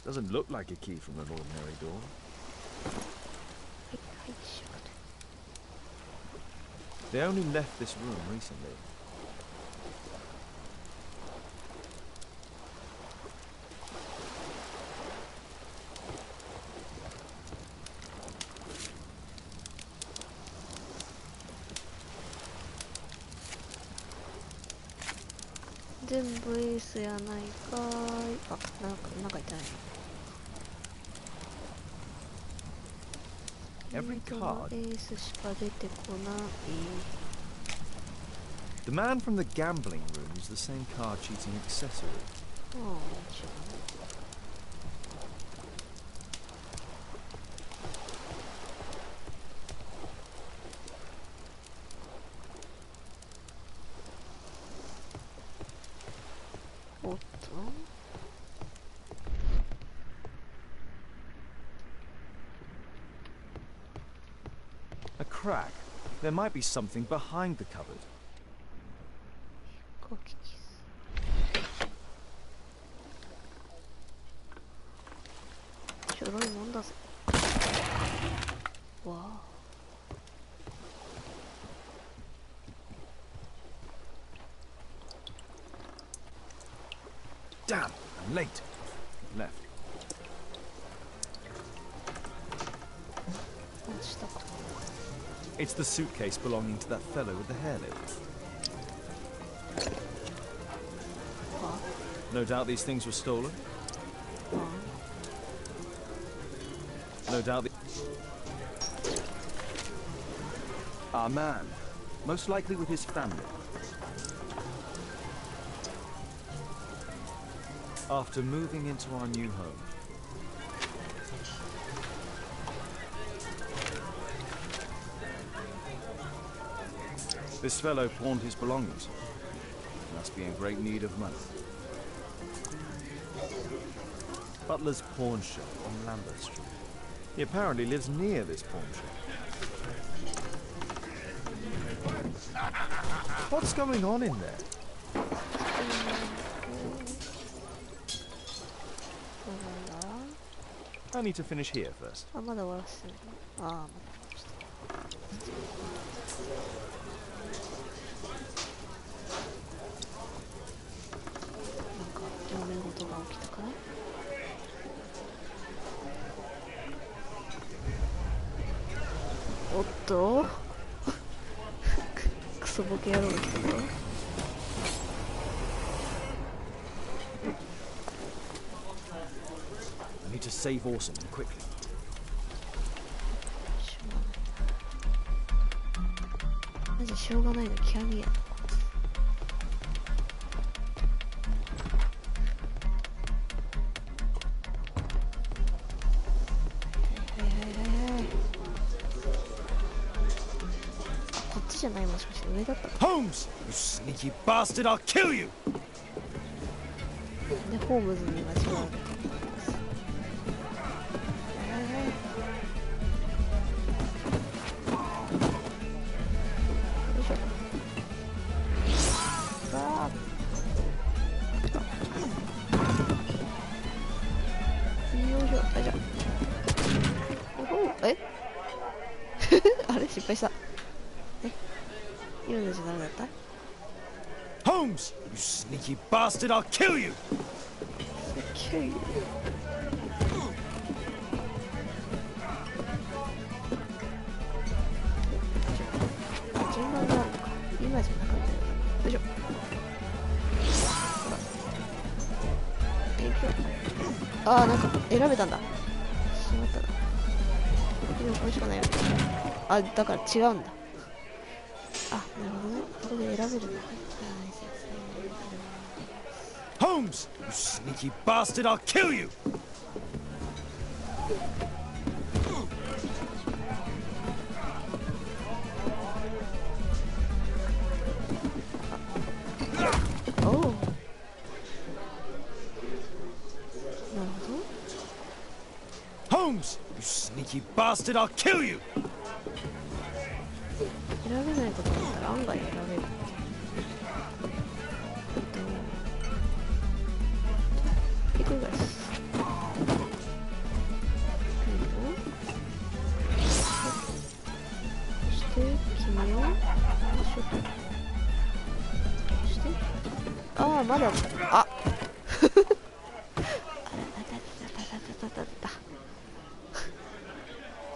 Doesn't look like a key from an ordinary door. They only left this room recently.全部エースやないかーい。あ、なんかいたね。Every card. エースしか出てこない。The man from the gambling room is the same card cheating accessory. ああ、もちろん。A crack. There might be something behind the cupboard. ちょろいもんだぜ。わあ。Damn, I'm late. Left. 落ちたか。It's the suitcase belonging to that fellow with the hairlip. No doubt these things were stolen. No doubt our man, most likely with his family. After moving into our new home, this fellow pawned his belongings. He must be in great need of money. Butler's pawn shop on Lambert Street. He apparently lives near this pawn shop. What's going on in there? I need to finish here first. あ、まだ終わらせてる。ああ、まだ終わらせてる。なんか、揉め事が起きたかな。おっとクソボケ野郎だったぞ。I need to save Orson quickly. マジしょうがないの極みやな。こっちじゃない、もしかして上だった。 Holmes, you sneaky bastard! I'll kill you. でホームズに間違われた。あれ失敗した。え、今のじゃダメだった？ Holmes, you sneaky bastard! I'll kill you. kill you. 順番があるのか。今じゃなかったよ。よいしょ。ああ、なんか選べたんだ。しまったな。でもこれしかないよ。あ、だから違うんだ。あ、なるほどね。ここで選べるんだ。Holmes, you sneaky bastard! I'll kill you. Oh. なるほど。 Holmes, you sneaky bastard! I'll kill you. 選べないことだったら案外選べる。いくらです。そして君をそしてああ、まだあ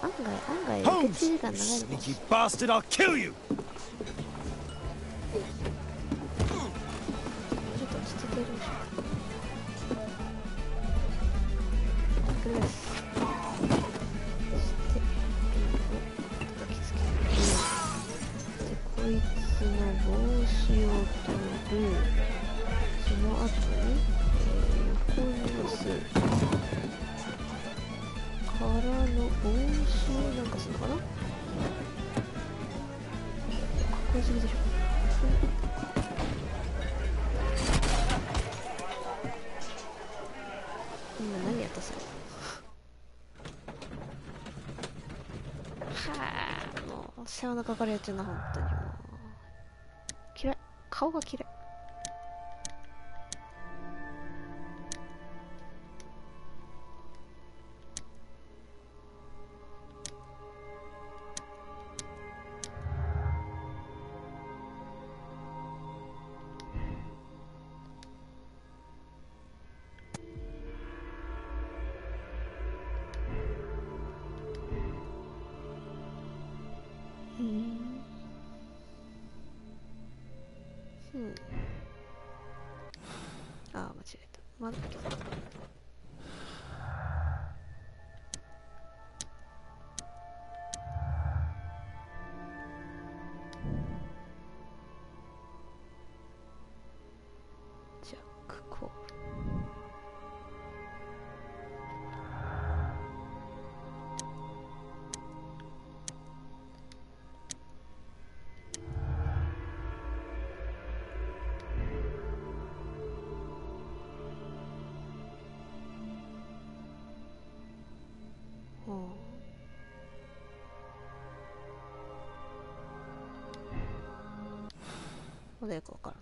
案外受付時間長いのかも。 Sneaky bastard! I'll kill you. ちょっと落ち着いてやりましょう。これです。そして叩きつける。でこいつの帽子を取る。その後に、横に押すからの帽子をなんかするのかな。かっこよすぎでしょ。今何やったそれ。はあ、もう世話のかかるやつな、本当にもう嫌い、顔が嫌い。ああ、間違えた。まだまだよくわからん。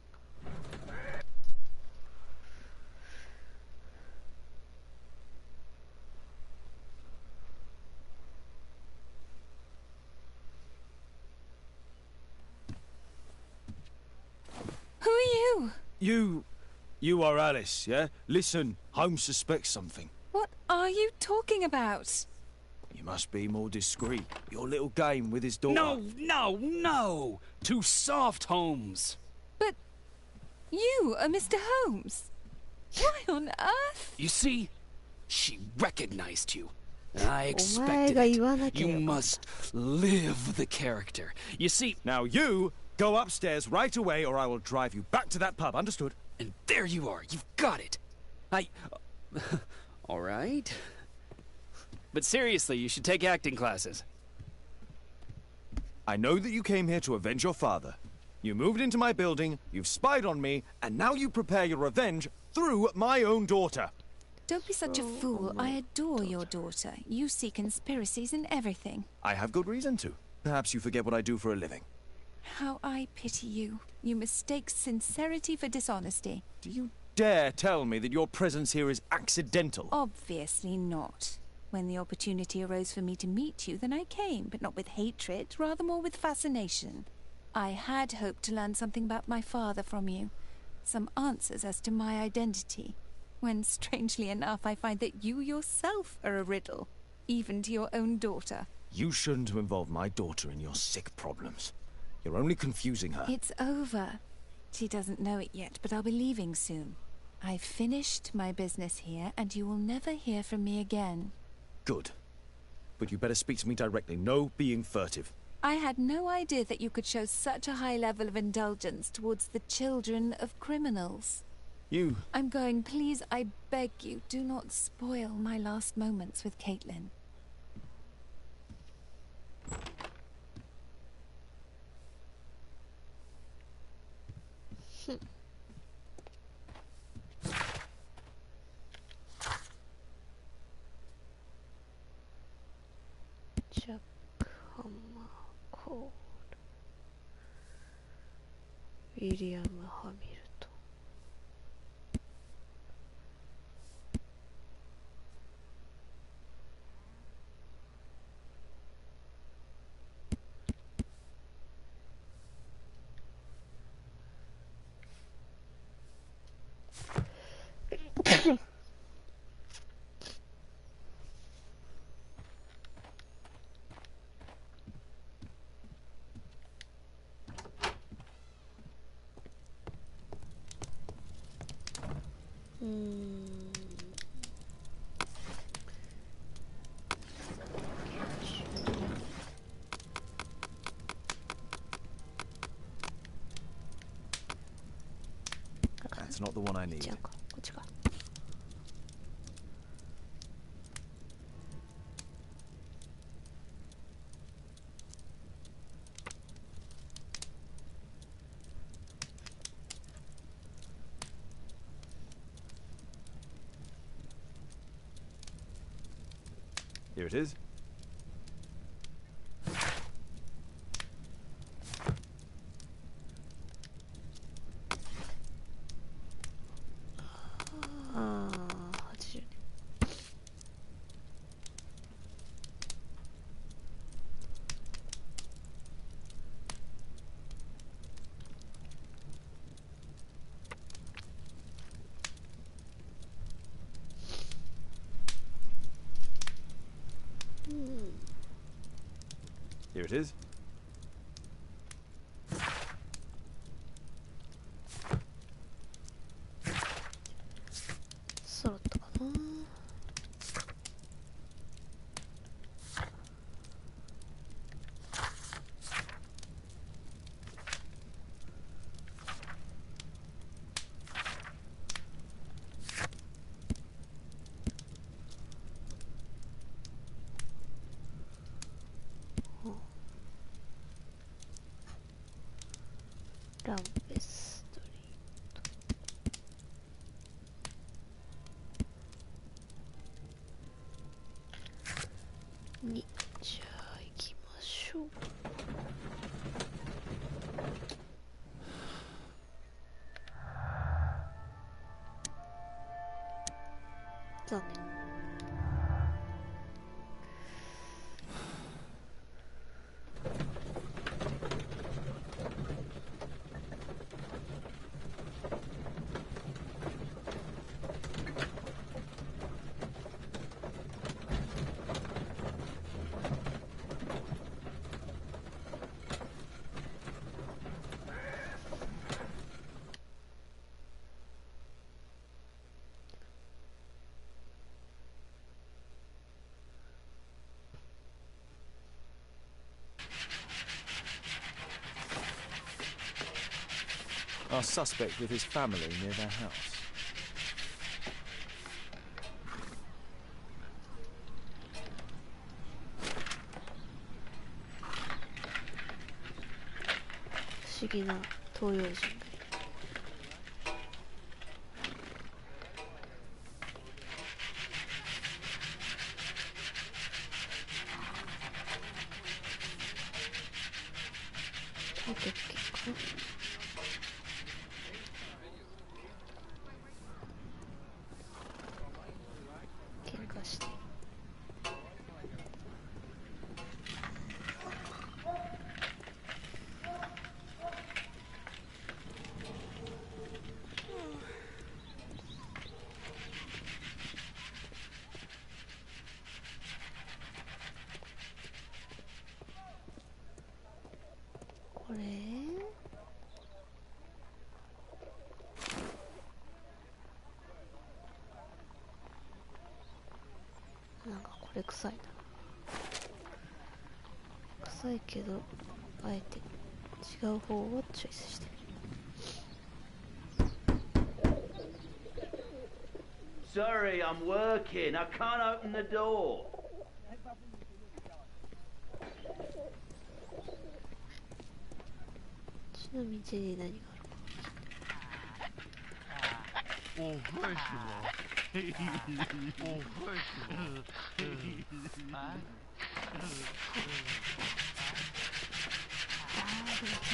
Who are you? You are Alice, yeah? Listen, Holmes suspects something. What are you talking about? You must be more discreet. Your little game with his daughter. No! Too soft, Holmes. But you are Mr. Holmes. Why on earth? You see, she recognized you. I expected it. You must live the character. You see... Now you go upstairs right away or I will drive you back to that pub, understood? And there you are, you've got it. All right. But seriously, you should take acting classes. I know that you came here to avenge your father. You moved into my building, you've spied on me, and now you prepare your revenge through my own daughter. Don't be such a fool. I adore your daughter. You see conspiracies in everything. I have good reason to. Perhaps you forget what I do for a living. How I pity you. You mistake sincerity for dishonesty. Do you dare tell me that your presence here is accidental? Obviously not. When the opportunity arose for me to meet you, then I came, but not with hatred, rather more with fascination. I had hoped to learn something about my father from you. Some answers as to my identity. When, strangely enough, I find that you yourself are a riddle, even to your own daughter. You shouldn't have involved my daughter in your sick problems. You're only confusing her. It's over. She doesn't know it yet, but I'll be leaving soon. I've finished my business here, and you will never hear from me again. Good. But you better speak to me directly. No being furtive. I had no idea that you could show such a high level of indulgence towards the children of criminals. You... I'm going. Please, I beg you, do not spoil my last moments with Caitlin. Jack Hammer Cole William Hamilton. That's not the one I need. Here it is. Here it is. にじゃあ行きましょう。残念。Our suspect with his family near their house. 不思議な東洋人がいる。見てっけかな。喧嘩してる。これなんかこれ臭いな。臭いけどあえて違う方をチョイスしてる。Sorry, I'm working. I can't open the door. ちの道に何があるか。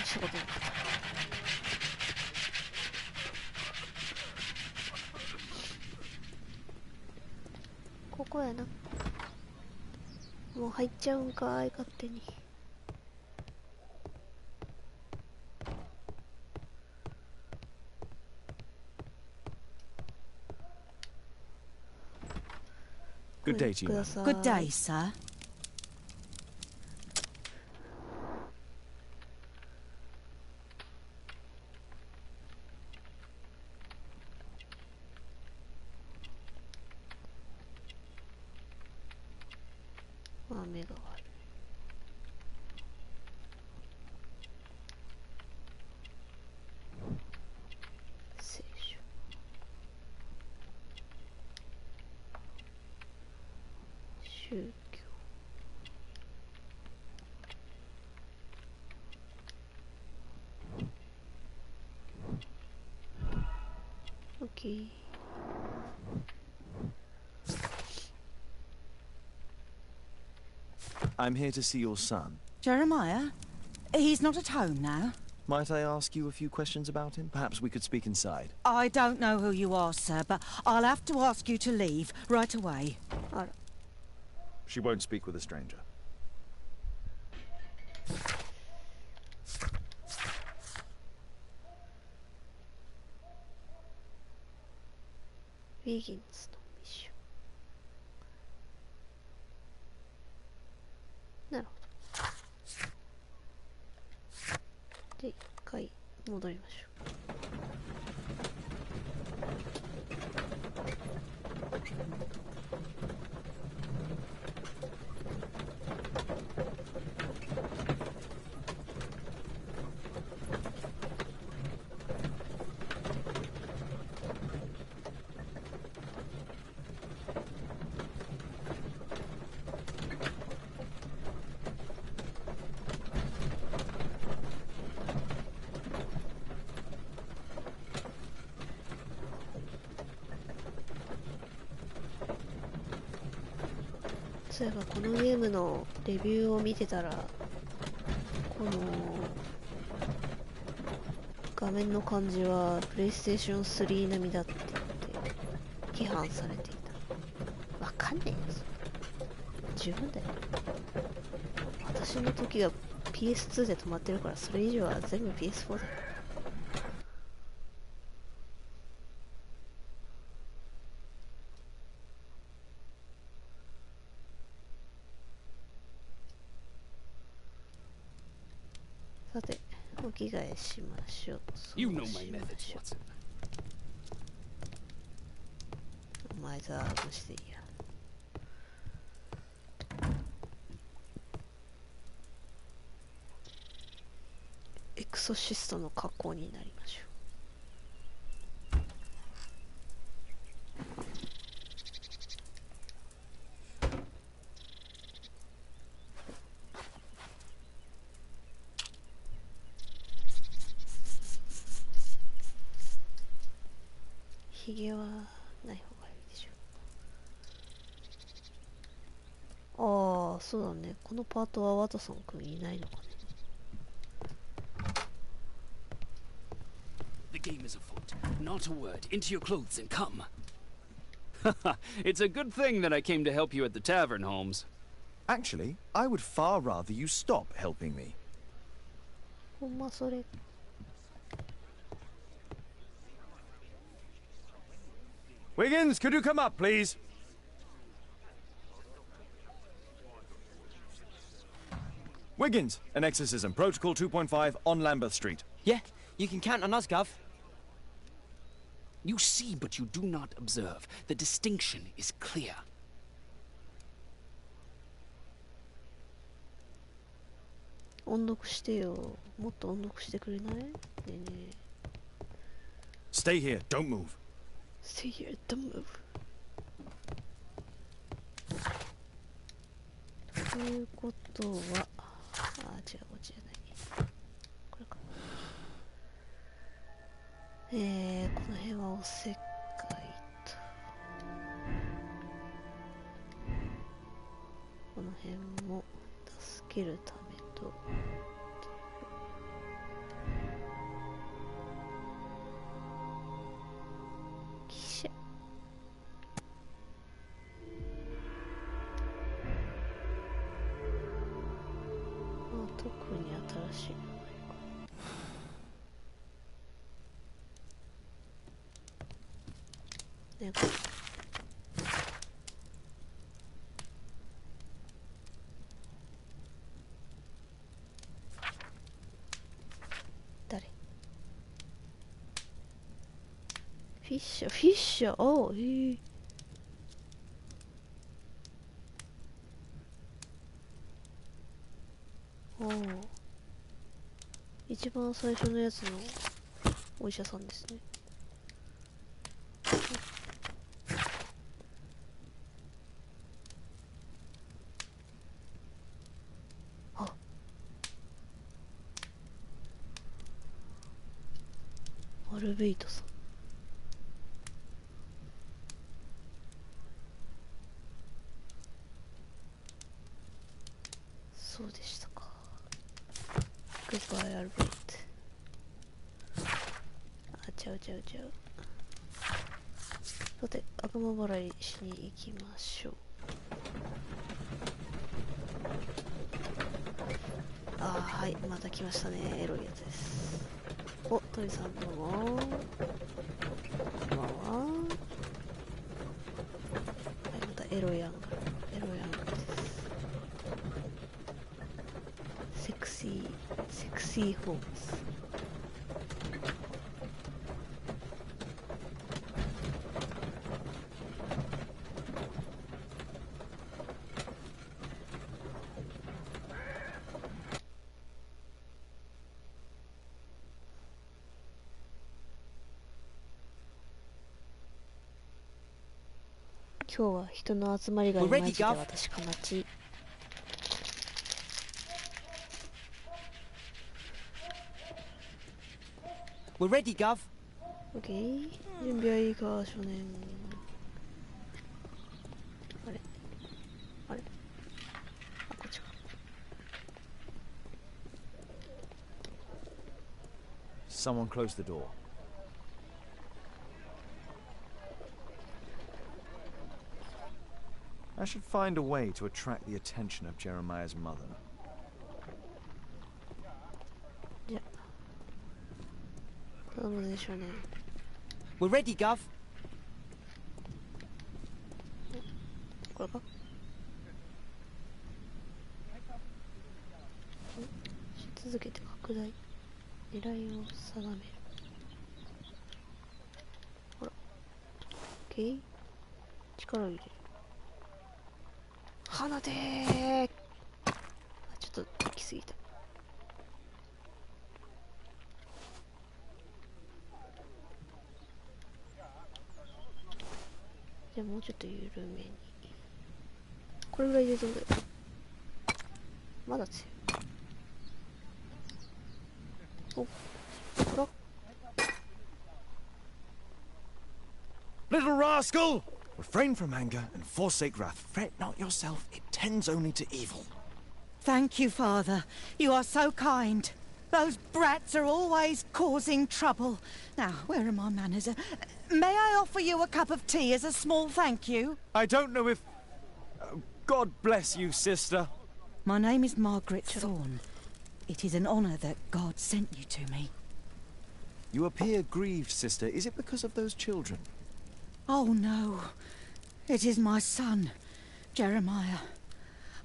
したことなかった。ここやな。もう入っちゃうんかい、勝手に。Good day to you. Good day, sir. 雨が悪い。聖書。宗教。オッケー。I'm here to see your son. Jeremiah? He's not at home now. Might I ask you a few questions about him? Perhaps we could speak inside. I don't know who you are, sir, but I'll have to ask you to leave right away. She won't speak with a stranger. Begins のミッション。なるほど。で、一回戻りましょう。そういえばこのゲームのレビューを見てたら、この画面の感じはプレイステーション3並みだって言って批判されていた。わかんねえよ、十分だよ。私の時が PS2 で止まってるから、それ以上は全部 PS4 だよ。さて、お着替えしましょう。You know my methods, Watson. お前とは無視でいいや。エクソシストの格好になりましょう。ひげはない方がいいでしょう。ああ、そうだね。このパートはワトソンくんいないのかね。The game is afoot. Not a word. Into your clothes and come. It's a good thing that I came to help you at the tavern, Holmes. Actually, I would far rather you stop helping me. ほんまそれ。Wiggins, could you come up, please? Wiggins, an exorcism. Protocol 2.5 on Lambeth Street. Yeah, you can count on us, Gov. You see, but you do not observe. The distinction is clear. 音読してよ。もっと音読してくれない？ねえねえ。 Stay here, don't move. Stay here, don't move. ということは、違う、こっちじゃない。これか。この辺はおせっかいと。この辺も助けるためと。特に新しいのね、これ誰？フィッシャー、フィッシャー、おー、おお、一番最初のやつのお医者さんですね。あ、アルベイトさん。そうでしたか。グッバイアルベイト。あ、ちゃう。さて、悪魔払いしに行きましょう。はい、また来ましたね。エロいやつです。お、鳥さんどうも。こんばんは。はい、またエロいアングルです。セクシーホームズ。今日は人の集まりがいまじで私かなち。We're ready, Gov. OK。準備はいいか、少年。あれ Someone close the door. I should find a way to attract the attention of Jeremiah's mother. Yeah. We're ready, Gov. これか？し続けて拡大。狙いを定める。ほら。OK。力を入れる。鼻でー。ちょっと行き過ぎた。じゃあもうちょっと緩めに。これぐらいでどうだよ。まだ強い。お、ほら。Little rascal! Refrain from anger and forsake wrath. Fret not yourself, it tends only to evil. Thank you, Father. You are so kind. Those brats are always causing trouble. Now, where are my manners? May I offer you a cup of tea as a small thank you? I don't know if... God bless you, sister. My name is Margaret Thorne. It is an honour that God sent you to me. You appear grieved, sister. Is it because of those children? Oh, no. It is my son, Jeremiah.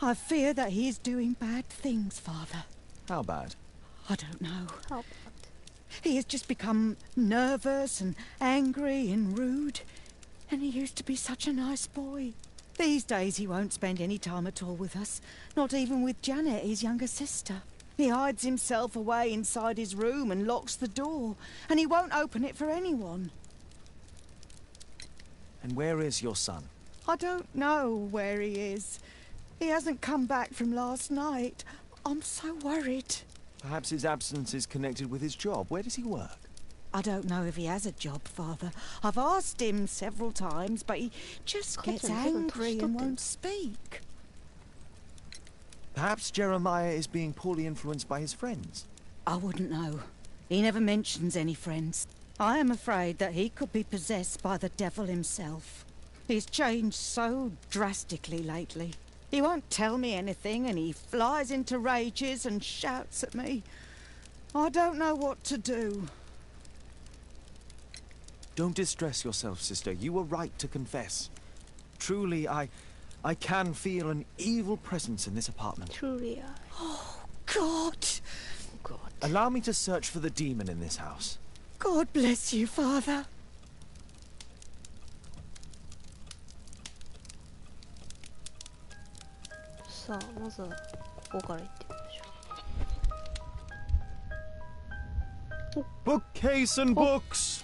I fear that he is doing bad things, Father. How bad? I don't know. How bad? He has just become nervous and angry and rude. And he used to be such a nice boy. These days he won't spend any time at all with us. Not even with Janet, his younger sister. He hides himself away inside his room and locks the door. And he won't open it for anyone. And where is your son? I don't know where he is. He hasn't come back from last night. I'm so worried. Perhaps his absence is connected with his job. Where does he work? I don't know if he has a job, Father. I've asked him several times, but he just gets angry and won't speak. Perhaps Jeremiah is being poorly influenced by his friends. I wouldn't know. He never mentions any friends. I am afraid that he could be possessed by the devil himself. He's changed so drastically lately. He won't tell me anything and he flies into rages and shouts at me. I don't know what to do. Don't distress yourself, sister. You were right to confess. Truly, I can feel an evil presence in this apartment. Truly, Oh, God! Oh, God. Allow me to search for the demon in this house. God bless you, Father. さあ、まずはここから行ってみましょう。 Bookcase and books,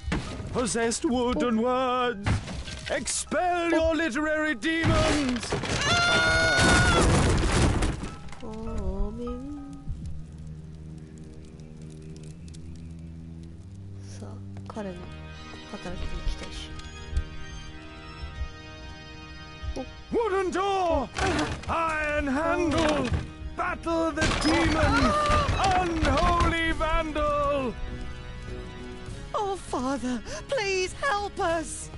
possessed wood and words, expel your literary demons! さあ、彼の働きに期待し。 Wooden door! Iron handle! Battle the demon! Unholy vandal! Oh, Father, please help us!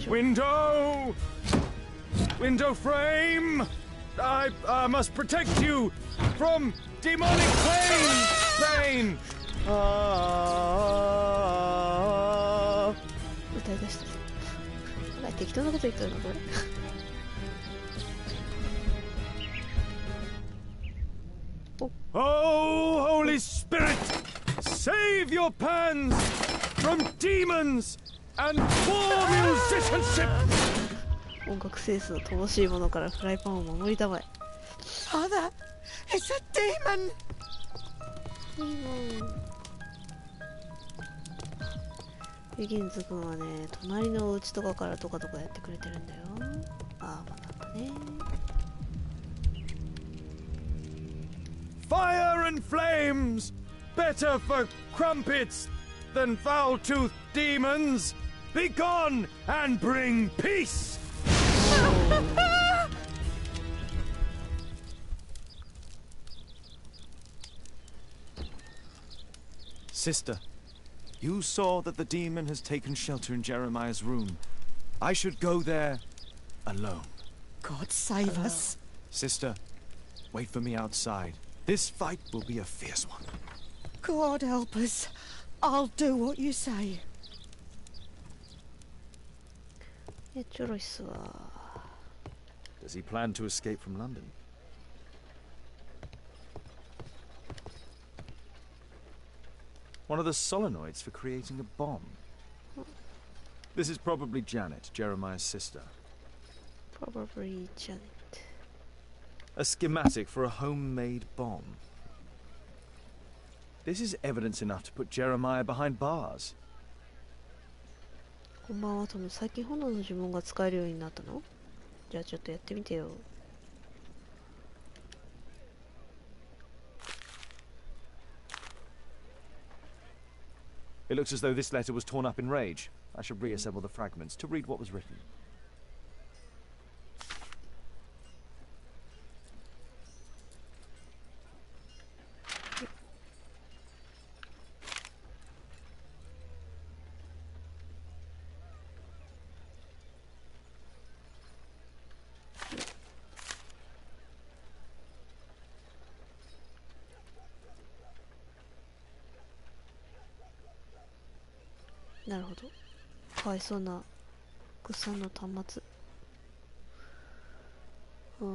Window! Window frame! I must protect you from demonic pain! 歌い出したぞ。適当なこと言ったのこれ。Oh, Holy Spirit! Save your pans from demons and poor musicianship! 音楽センスの乏しいものからフライパンを守りたまえ。Father, it's a demon! ビギンズ君はね、隣のお家とかからとかとかやってくれてるんだよ。ああ、まだあったね。Fire and flames! Better for crumpets than foul-toothed demons! Be gone and bring peace! Sister, you saw that the demon has taken shelter in Jeremiah's room. I should go there alone. God save us. Sister, wait for me outside. This fight will be a fierce one. God help us. I'll do what you say. ちょろいっすわ。 Does he plan to escape from London? One of the solenoids for creating a bomb. This is probably Janet, Jeremiah's sister. Probably Janet. A schematic for a homemade bomb. This is evidence enough to put Jeremiah behind bars. こんばんは、トム。最近炎の呪文が使えるようになったの？じゃあちょっとやってみてよ。It looks as though this letter was torn up in rage. I should reassemble the fragments to read what was written. .なるほど。かわいそうなグッさんの端末。例え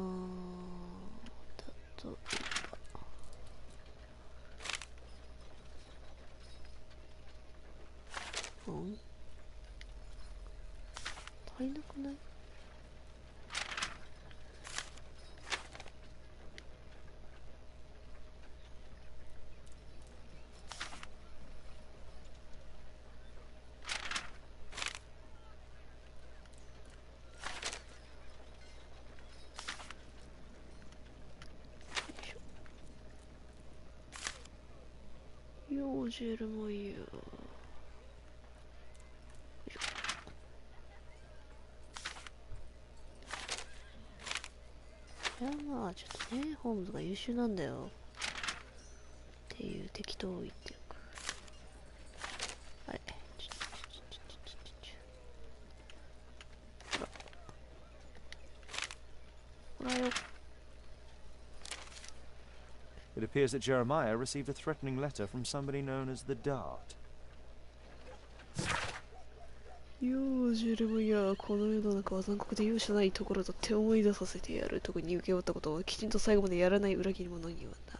ば。足りなくない？ヨージェルもいいよ。いやまあちょっとね、ホームズが優秀なんだよっていう適当を言ってるか。あれほらよ。It appears that Jeremiah received a threatening letter from somebody known as the Dart. ヨージェルもいや、この世の中は残酷で容赦ないところだって思い出させてやる。特に受け負ったことをきちんと最後までやらない裏切り者にはな。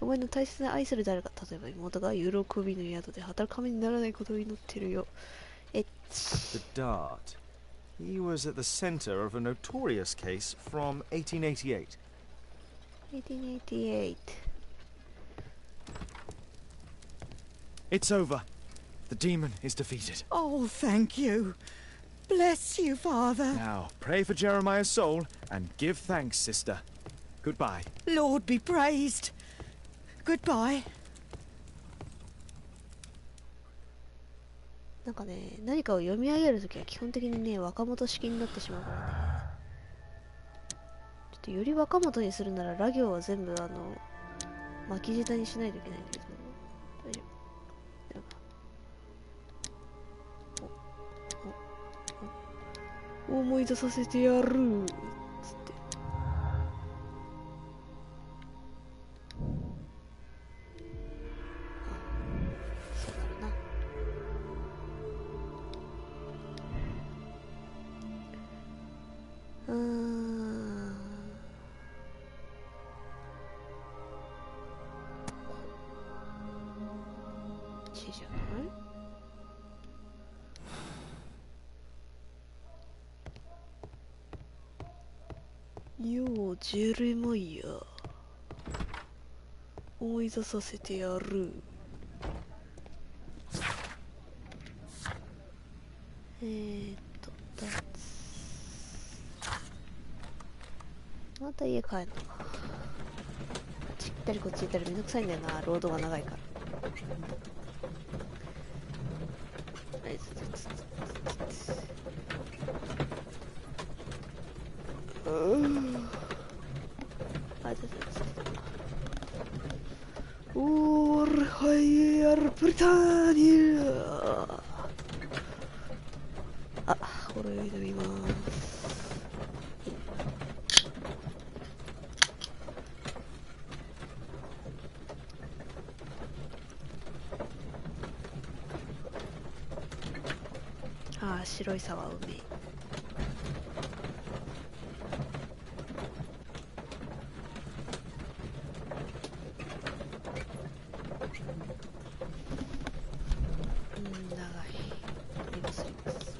お前の大切な愛する誰か、例えば妹が喜びの宿で働く羽目にならないことを祈ってるよ。The Dart. He was at the center of a notorious case from 1888. 1888. It's over. The demon is defeated. Oh, thank you. Bless you, Father. Now, pray for Jeremiah's soul and give thanks, sister. Goodbye. Lord be praised. Goodbye. なんかね、何かを読み上げるときは基本的にね、若元式になってしまうからね。ちょっとより若元にするなら、ラ行は全部巻き舌にしないといけないんだけど。大丈夫。思い出させてやるつって。そうだな。ちじゃない？ようジェレマイヤ思い出させてやる。また家帰るのか。こっち行ったりこっち行ったりめんどくさいんだよな、ロードが長いから。おー、はいやルブリターニュあ、ほろ酔い飲みます。ああ、白いさはうめえ。長い。ありますあります。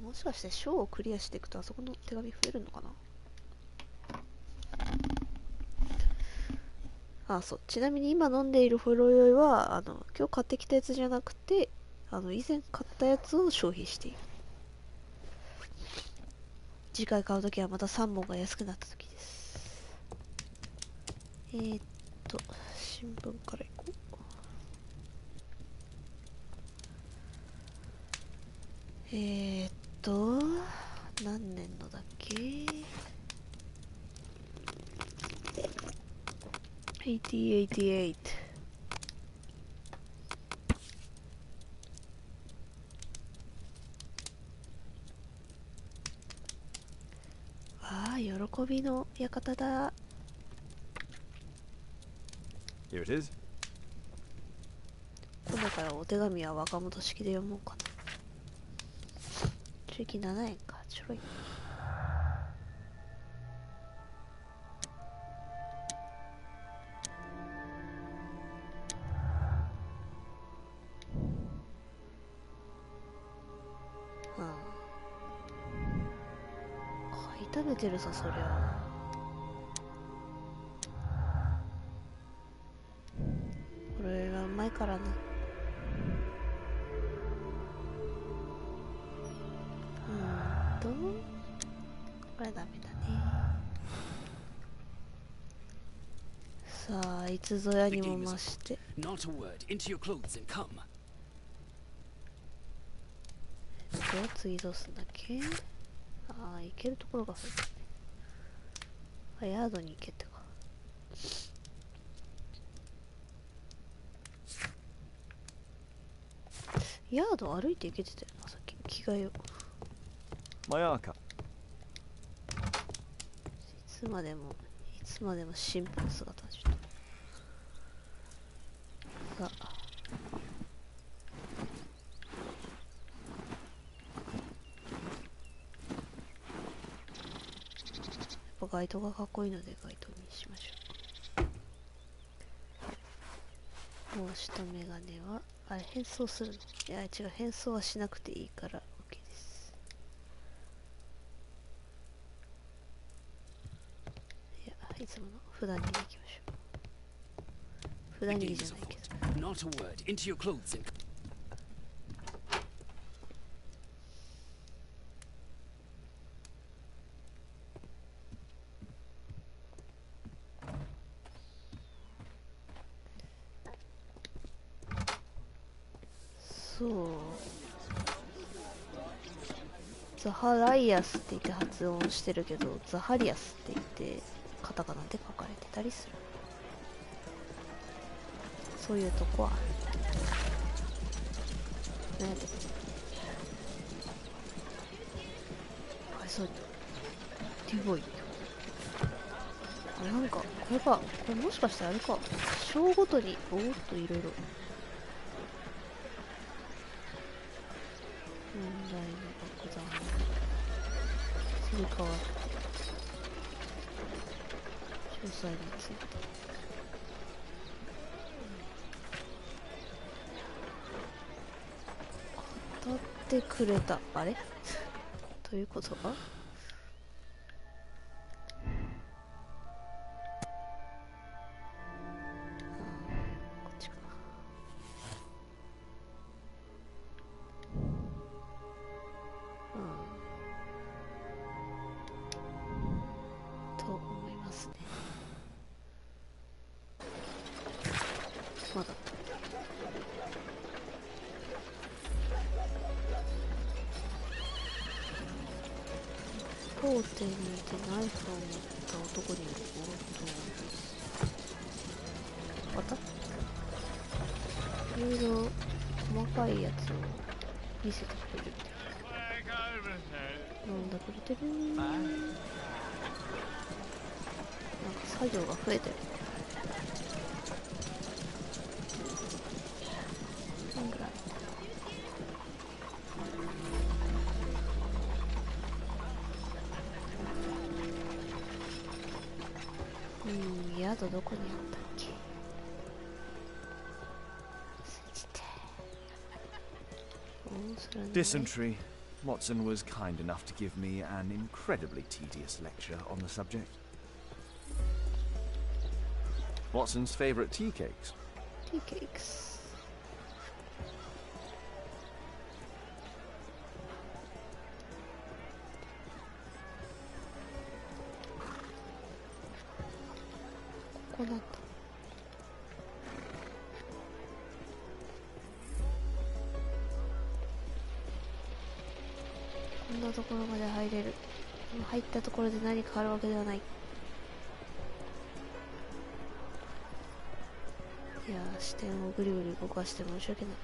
もしかしてショーをクリアしていくとあそこの手紙増えるのかな。そう。ちなみに今飲んでいるほろ酔いは今日買ってきたやつじゃなくて以前買ったやつを消費している。次回買うときはまた3本が安くなったときです。新聞からいこう。何年のだっけ。8088。喜びの館だ。Here it is. 今度からお手紙は若者式で読もうかな。中期7円か、ちょろい。買い食べてるさ、そりゃ。これがうまいからな。これダメだね。さあ、いつぞやにも増して。次どうすんだっけ。行けるところがそうだね。ヤードに行けってか。ヤード歩いて行けてたよな、さっき。着替えよう。My arca. いつまでも神父の姿はちょっと。さあ。やっぱ街灯がかっこいいので街灯にしましょう。帽子とメガネは、あれ変装するの？いや違う、変装はしなくていいから OK です。いや、いつもの普段着でいきましょう。普段着じゃないけど。そう。ザハライアスって言って発音してるけど、ザハリアスって言ってカタカナで書かれてたりする。そういうとこはある。ね。かわいそうに。デュボイ。あれなんか、これもしかしてあれか。章ごとに、おーっといろいろ。問題の爆弾切り替わって詳細について当たってくれた。あれということはこっちか。と思いますね。まだ商店にてナイフを持った男による強盗です。またいろいろ細かいやつを見せてくれるって。なんだくれてる。なんか作業が増えてる。ぐらい。宿どこにあったっけ。Dysentery. Watson was kind enough to give me an incredibly tedious lecture on the subject. Watson's favorite tea cakes. Tea cakes. Coconut.こんなところまで入れる。入ったところで何かあるわけではない。いやー、視点をぐりぐり動かして申し訳ない。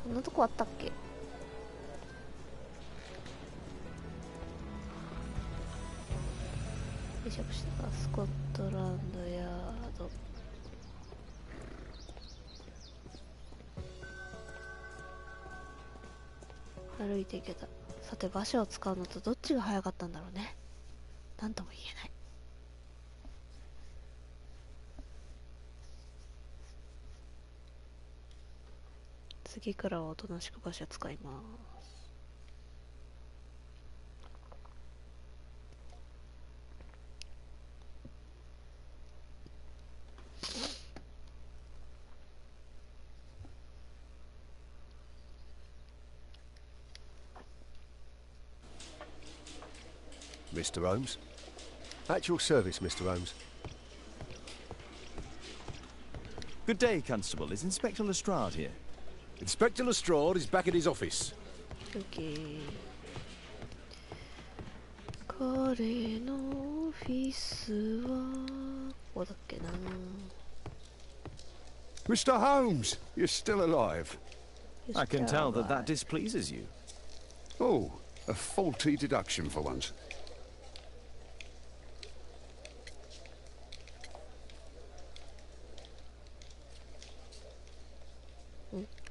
こんなとこあったっけ。定着したスコットランドヤード。歩いていけた。さて馬車を使うのとどっちが早かったんだろうね。なんとも言えない。次からはおとなしく馬車使います。Mr. Holmes? At your service, Mr. Holmes. Good day, Constable. Is Inspector Lestrade here? Inspector Lestrade is back at his office. Okay. 彼のオフィスはここだっけな。Mr. Holmes, you're still alive. I can tell that that displeases you. Oh, a faulty deduction for once.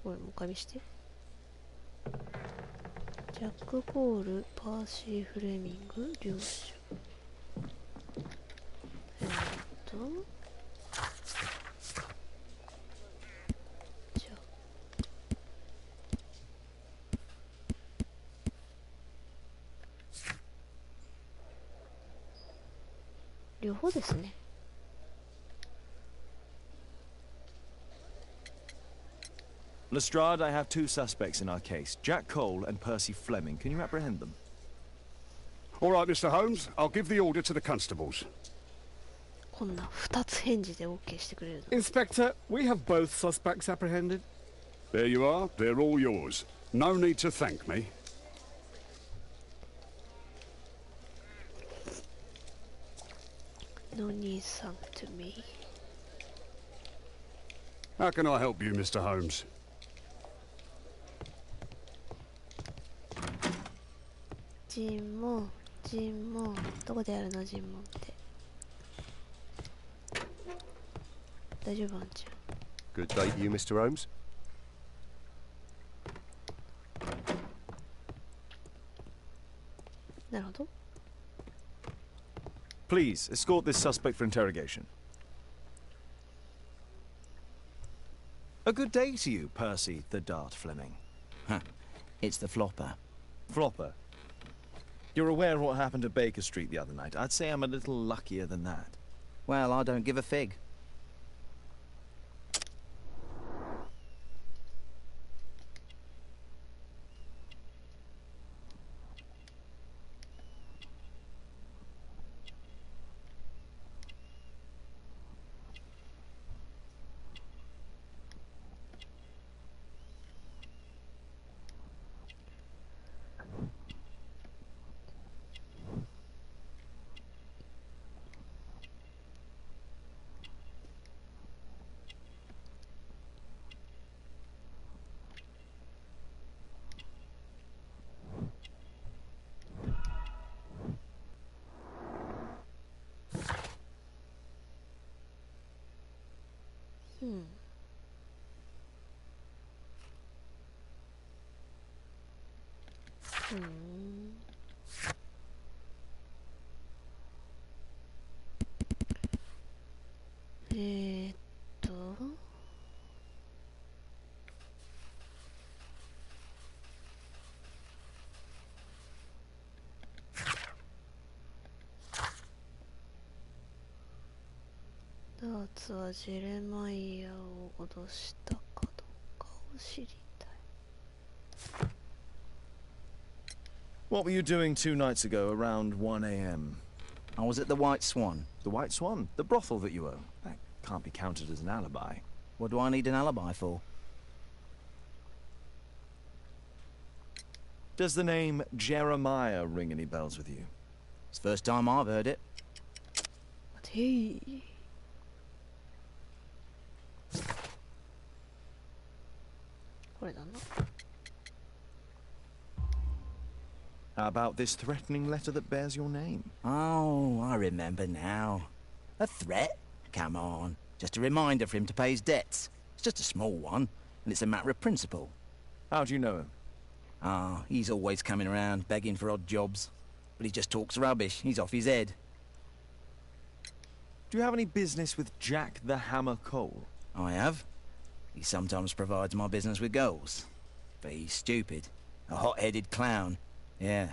これもう一回見して。ジャック・コール、パーシー・フレミング、両者。じゃあ両方ですね。Lestrade, I have two suspects in our case, Jack Cole and Percy Fleming. Can you apprehend them? All right, Mr. Holmes. I'll give the order to the constables. こんな2つ返事で OK してくれるの。 Inspector, we have both suspects apprehended. There you are. They're all yours. No need to thank me. No need thank to me. How can I help you, Mr. Holmes? 尋問、尋問。どこでやるの尋問って。大丈夫あんちゃん。 Good day to you, Mr. Holmes. なるほど。Please, escort this suspect for interrogation. A good day to you, Percy the Dart Fleming. Huh. It's the flopper. Flopper? You're aware of what happened at Baker Street the other night. I'd say I'm a little luckier than that. Well, I don't give a fig. えーっとダーツはジェレマイヤを脅したかどうかを知りたい。 What were you doing 2 nights ago around 1 a.m.? I was at the White Swan. The White Swan? The brothel that you own? That can't be counted as an alibi. What do I need an alibi for? Does the name Jeremiah ring any bells with you? It's the first time I've heard it. てい。これだな。 How about this threatening letter that bears your name? Oh, I remember now. A threat? Come on. Just a reminder for him to pay his debts. It's just a small one, and it's a matter of principle. How do you know him? Ah, he's always coming around, begging for odd jobs. But he just talks rubbish. He's off his head. Do you have any business with Jack the Hammer Cole? I have. He sometimes provides my business with girls. But he's stupid. A hot-headed clown. Yeah,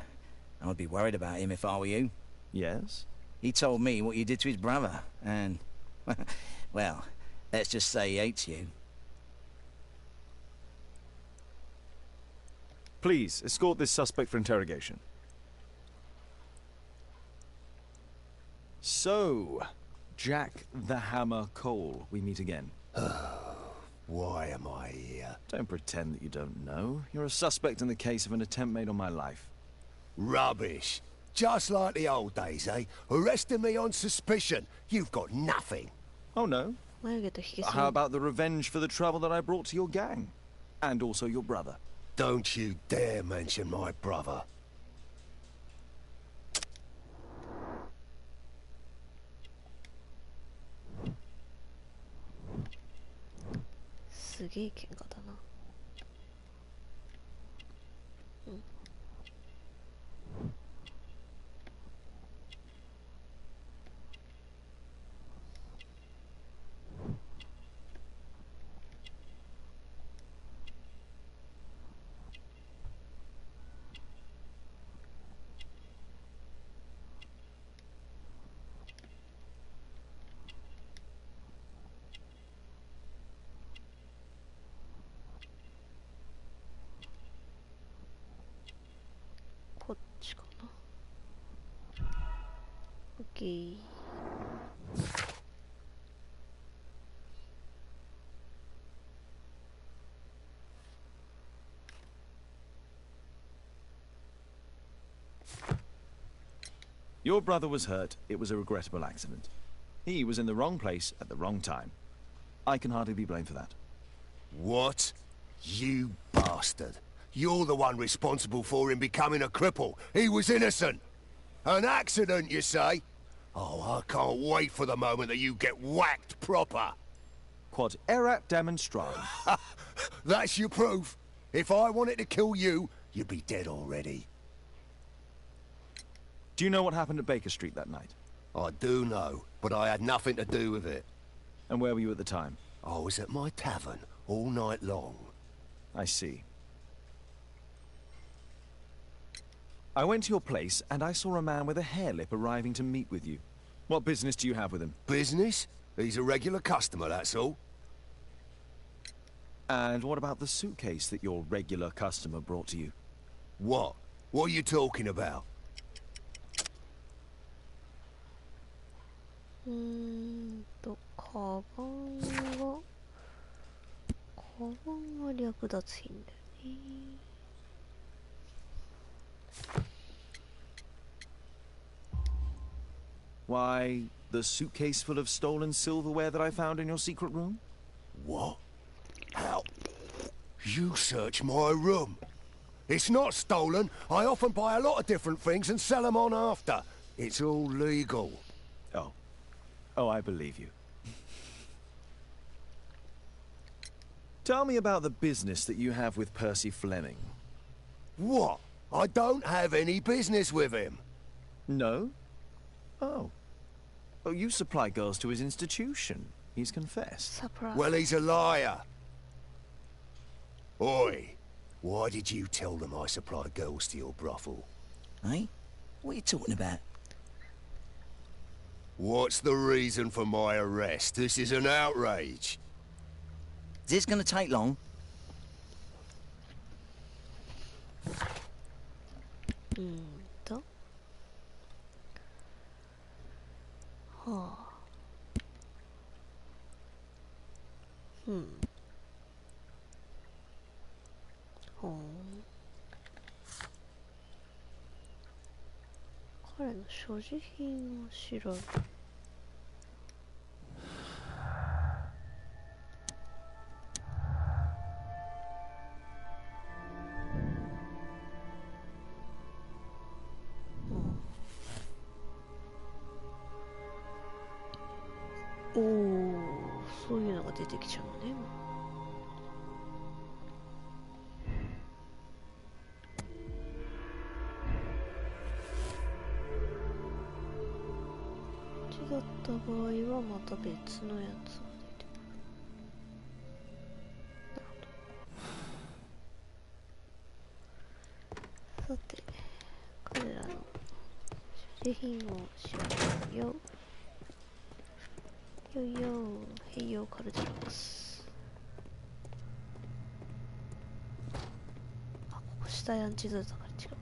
I'd be worried about him if I were you. Yes? He told me what you did to his brother, and... well, let's just say he hates you. Please, escort this suspect for interrogation. So, Jack the Hammer Cole, we meet again. Why am I here? Don't pretend that you don't know. You're a suspect in the case of an attempt made on my life. Rubbish. Just like the old days, eh? Arresting me on suspicion. You've got nothing. Oh, no. How about the revenge for the trouble that I brought to your gang? And also your brother. Don't you dare mention my brother. Okay. Your brother was hurt. It was a regrettable accident. He was in the wrong place at the wrong time. I can hardly be blamed for that. What? You bastard. You're the one responsible for him becoming a cripple. He was innocent. An accident, you say? Oh, I can't wait for the moment that you get whacked proper. Quod erat demonstrandum. That's your proof. If I wanted to kill you, you'd be dead already. Do you know what happened at Baker Street that night? I do know, but I had nothing to do with it. And where were you at the time? I was at my tavern all night long. I see. I went to your place, and I saw a man with a hair lip arriving to meet with you. What business do you have with him? Business? He's a regular customer, that's all. And what about the suitcase that your regular customer brought to you? What? What are you talking about? Why, the suitcase full of stolen silverware that I found in your secret room? What? How? You searched my room. It's not stolen. I often buy a lot of different things and sell them on after. It's all legal. Oh. Oh, I believe you. Tell me about the business that you have with Percy Fleming. What? I don't have any business with him. No? Oh. Oh, you supply girls to his institution. He's confessed. Surprise. Well, he's a liar. Oi, why did you tell them I supply girls to your brothel? Eh? What are you talking about? What's the reason for my arrest? This is an outrage. Is this gonna take long? Hmm. 彼の所持品を調べる。おお、そういうのが出てきちゃうのね。だった場合はまた別のやつが出てくる。なるほど。さて、彼らの所持品を調べるよ。よいよ、へいよ、カルチャーです。あ、ここ下アンチドルだから違うか。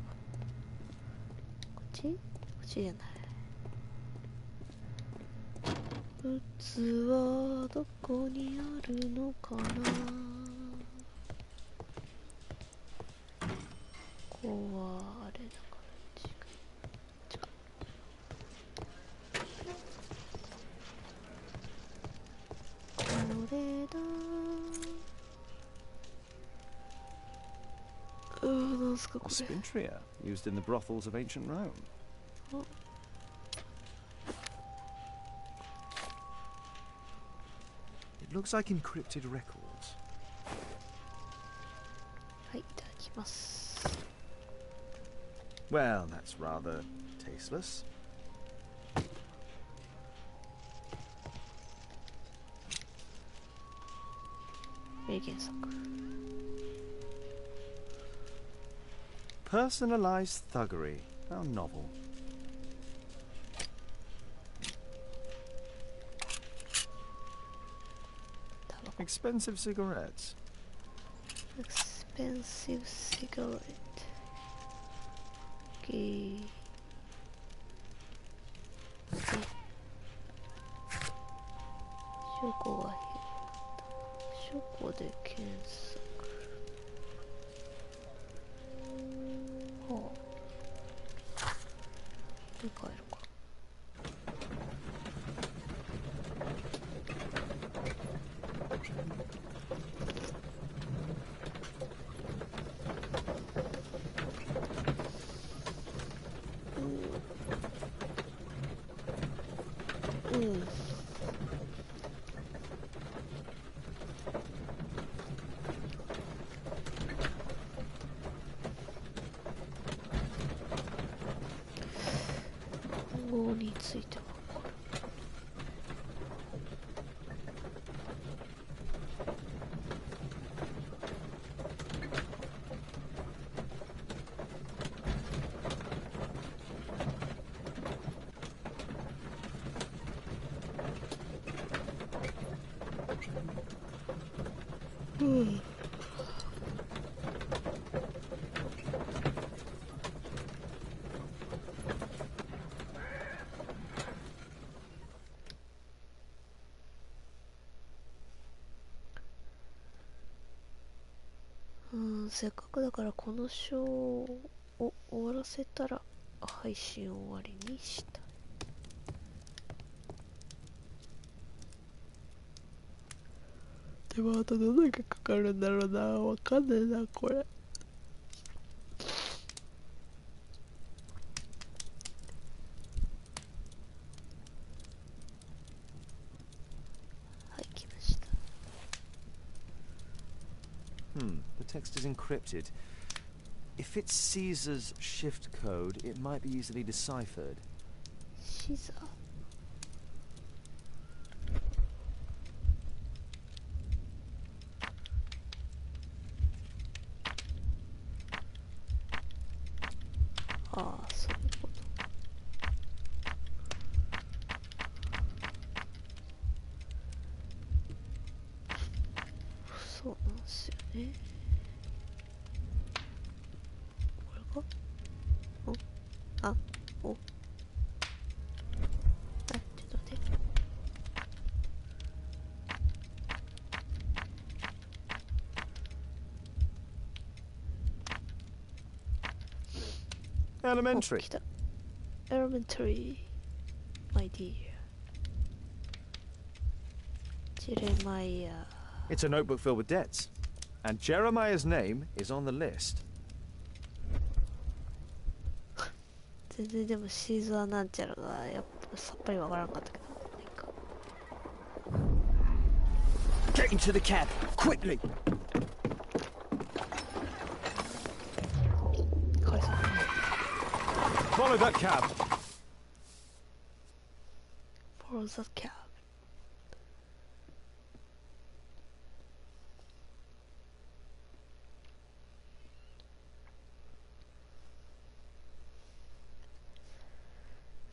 こっち？こっちじゃない。靴はどこにあるのかな。ここはあれだから違う。これだ。なんすかこれ。Spintria, used in the brothels of ancient Rome. Looks like encrypted records. はい、いただきます。Well, that's rather tasteless. 名言作。Personalized thuggery. How novel. Expensive cigarettes. Expensive cigarette. Okay. 書庫が開いた。書庫で検索。はあ。で帰るか。番号については分かる。せっかくだからこのショーを終わらせたら配信終わりにした。でもあとどれがかかるんだろうな。わかんないなこれ。はい、来ました。text is encrypted. If it's Caesar's shift code, it might be easily deciphered. Caesar? Ah, そういうこと。そうなんですよね。これが？あ、お。ちょっと待って。Elementary. Elementary, my dear. Jeremiah. It's a notebook filled with debts. And Jeremiah's name is on the list. 全然でもシーズンなんちゃらがやっぱさっぱりわからんかったけど。Get into the cab, quickly! Follow that cab. Follow that cab.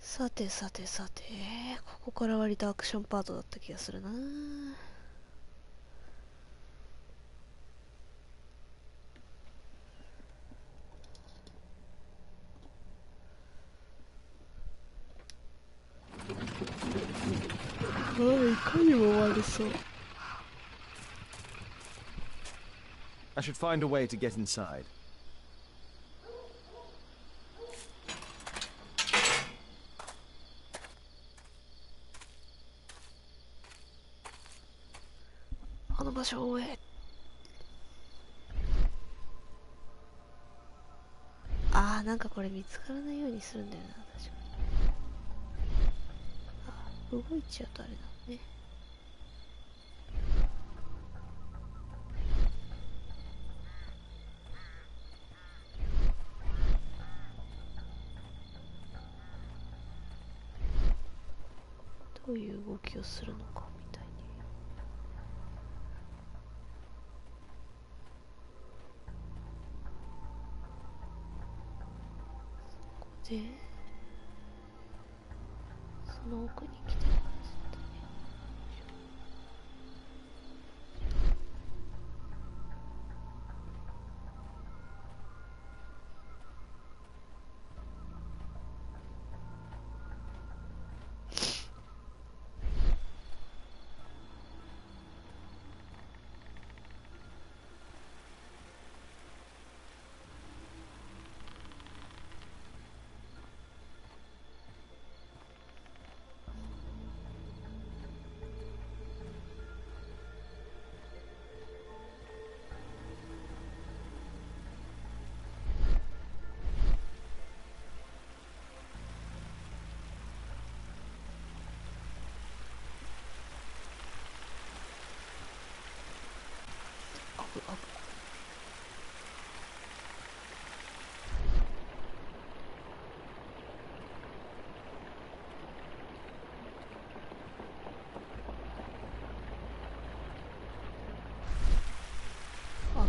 さてさてさて、ここから割とアクションパートだった気がするな。いかにも悪そう。I should find a way to get inside. あの場所へ。ああ、なんかこれ見つからないようにするんだよな、確かに。動いちゃうとあれだね。どういう動きをするのかみたいに。ここでその奥に来てます。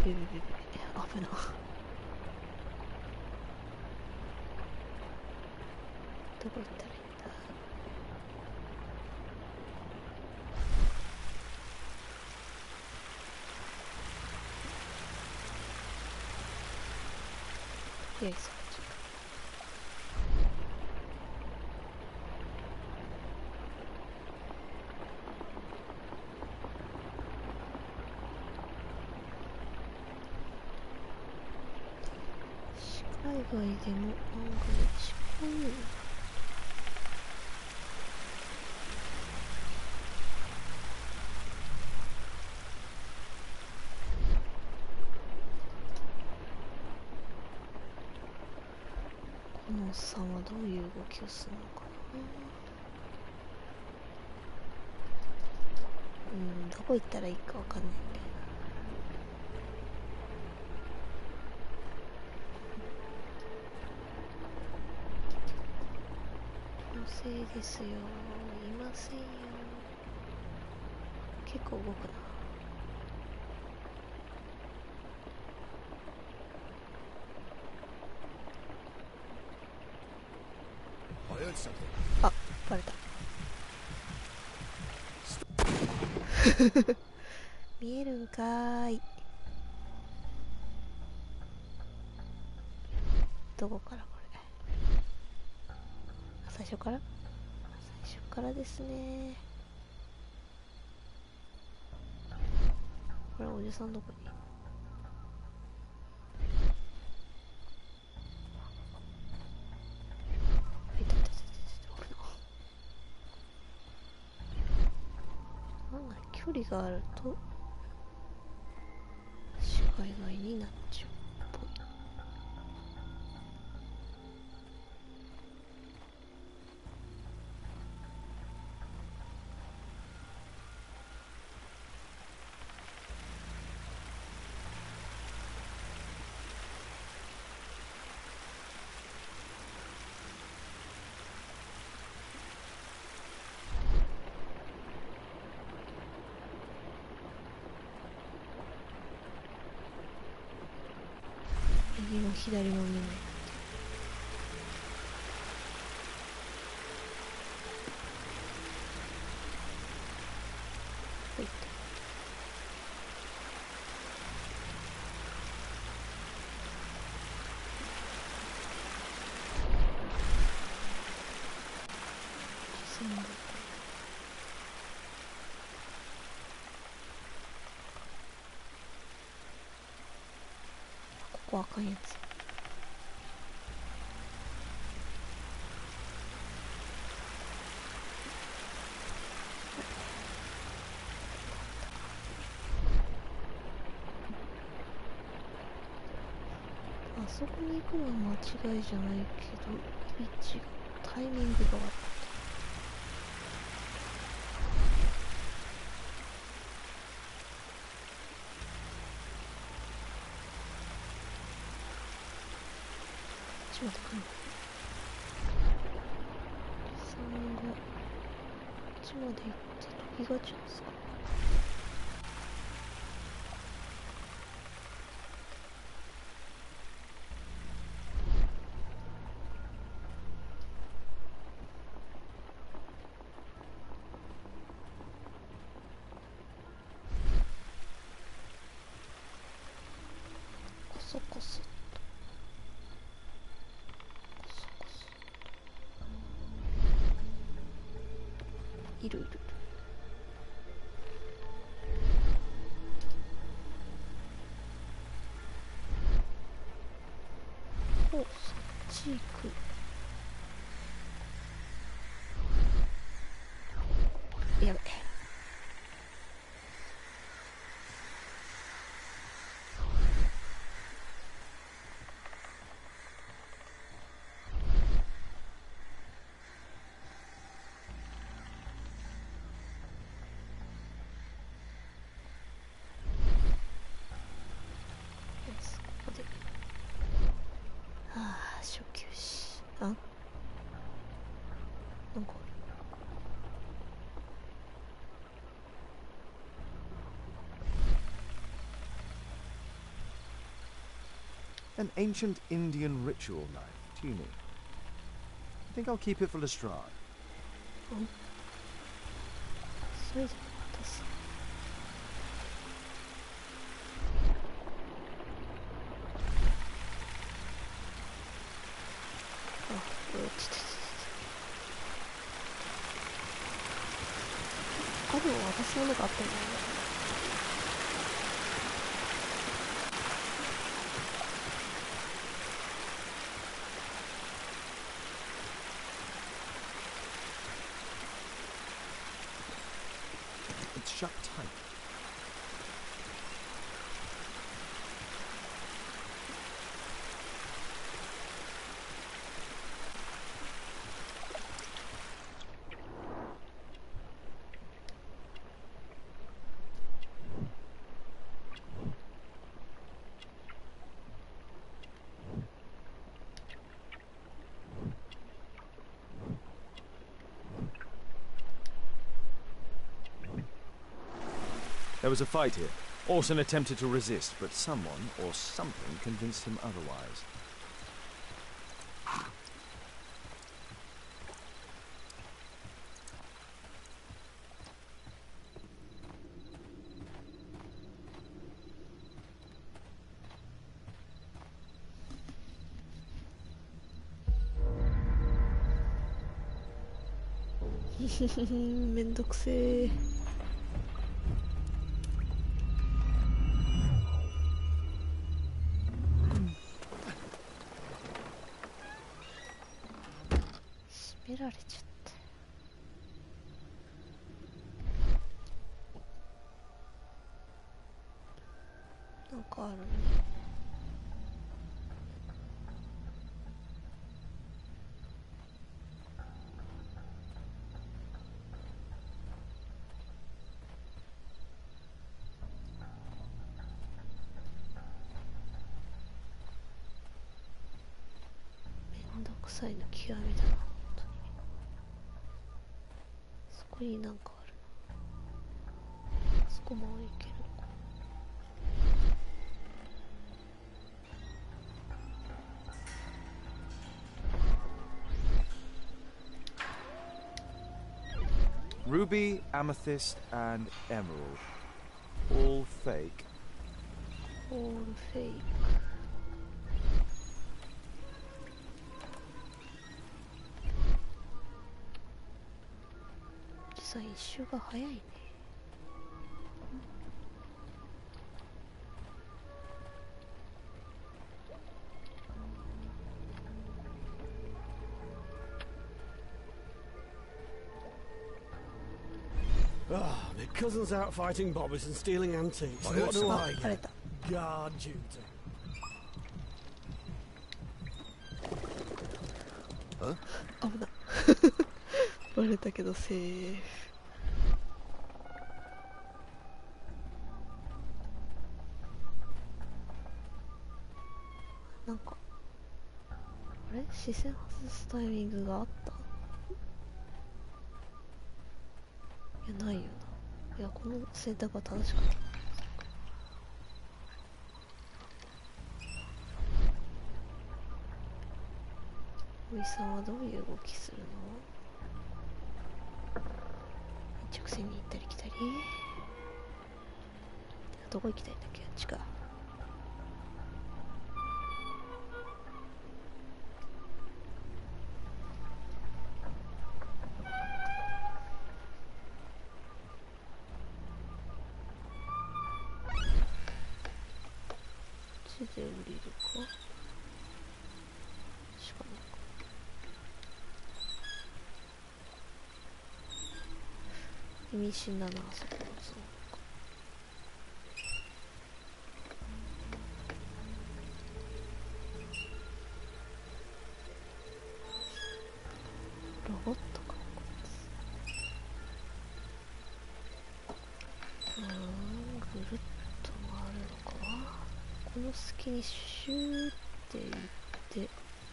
危な。どこ行ったらいいんだ。よいしょ。海外でも案外近い。このおっさんはどういう動きをするのかな。どこ行ったらいいかわかんないんだよな。せいですよ。いませんよ。結構動くな。あ、バレた。見えるんかーい。どこからこれ。最初から最初からですね。これおじさんどこに。距離があると視界外になっちゃうっぽい。右も左も見ない。ほいっと。ここあかんやつ。あそこに行くのは間違いじゃないけど、位置がタイミングが悪かった。ちょっと待ってくれ。3がこっちまで行って時がチャンスか。コソコソいるいる。お、そっち行く。やべ。初級士。あ、なんかAn ancient Indian ritual knife, tuning. I think I'll keep it for Lestrade. それじゃ渡す。あ、でも渡すものがあったんだよね。It's shut tight. There was a fight here. Orson attempted to resist, but someone or something convinced him otherwise. "めんどくせえ." 閉められちゃった。なんかあるね。めんどくさいの極みだな、本当に。そこになんかあるな。そこもいけるのか。Ruby, amethyst, and emerald. All fake. All fake. 実際一周が早いね。Ah, my cousin's out fighting bobbies and stealing antiques. What do I get? Guard duty. Huh? 危ない。バレたけどセーフ。なんかあれ、視線外すタイミングがあった？いや、ないよな。いや、この選択は正しかった。おいさんはどういう動きするの？一直線に行ったり来たり。どこ行きたいんだっけ？あっちか。こっちで降りるか？しかないか。意味深だな、そこは。ロボットか。ぐるっと回るのか。この隙にシューっていって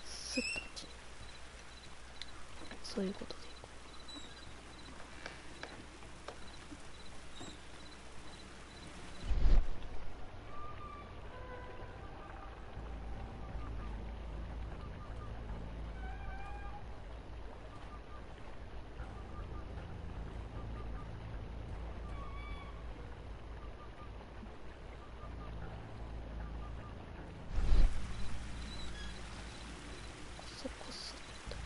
スッとあっち。そういうことでいこう。そこそっと。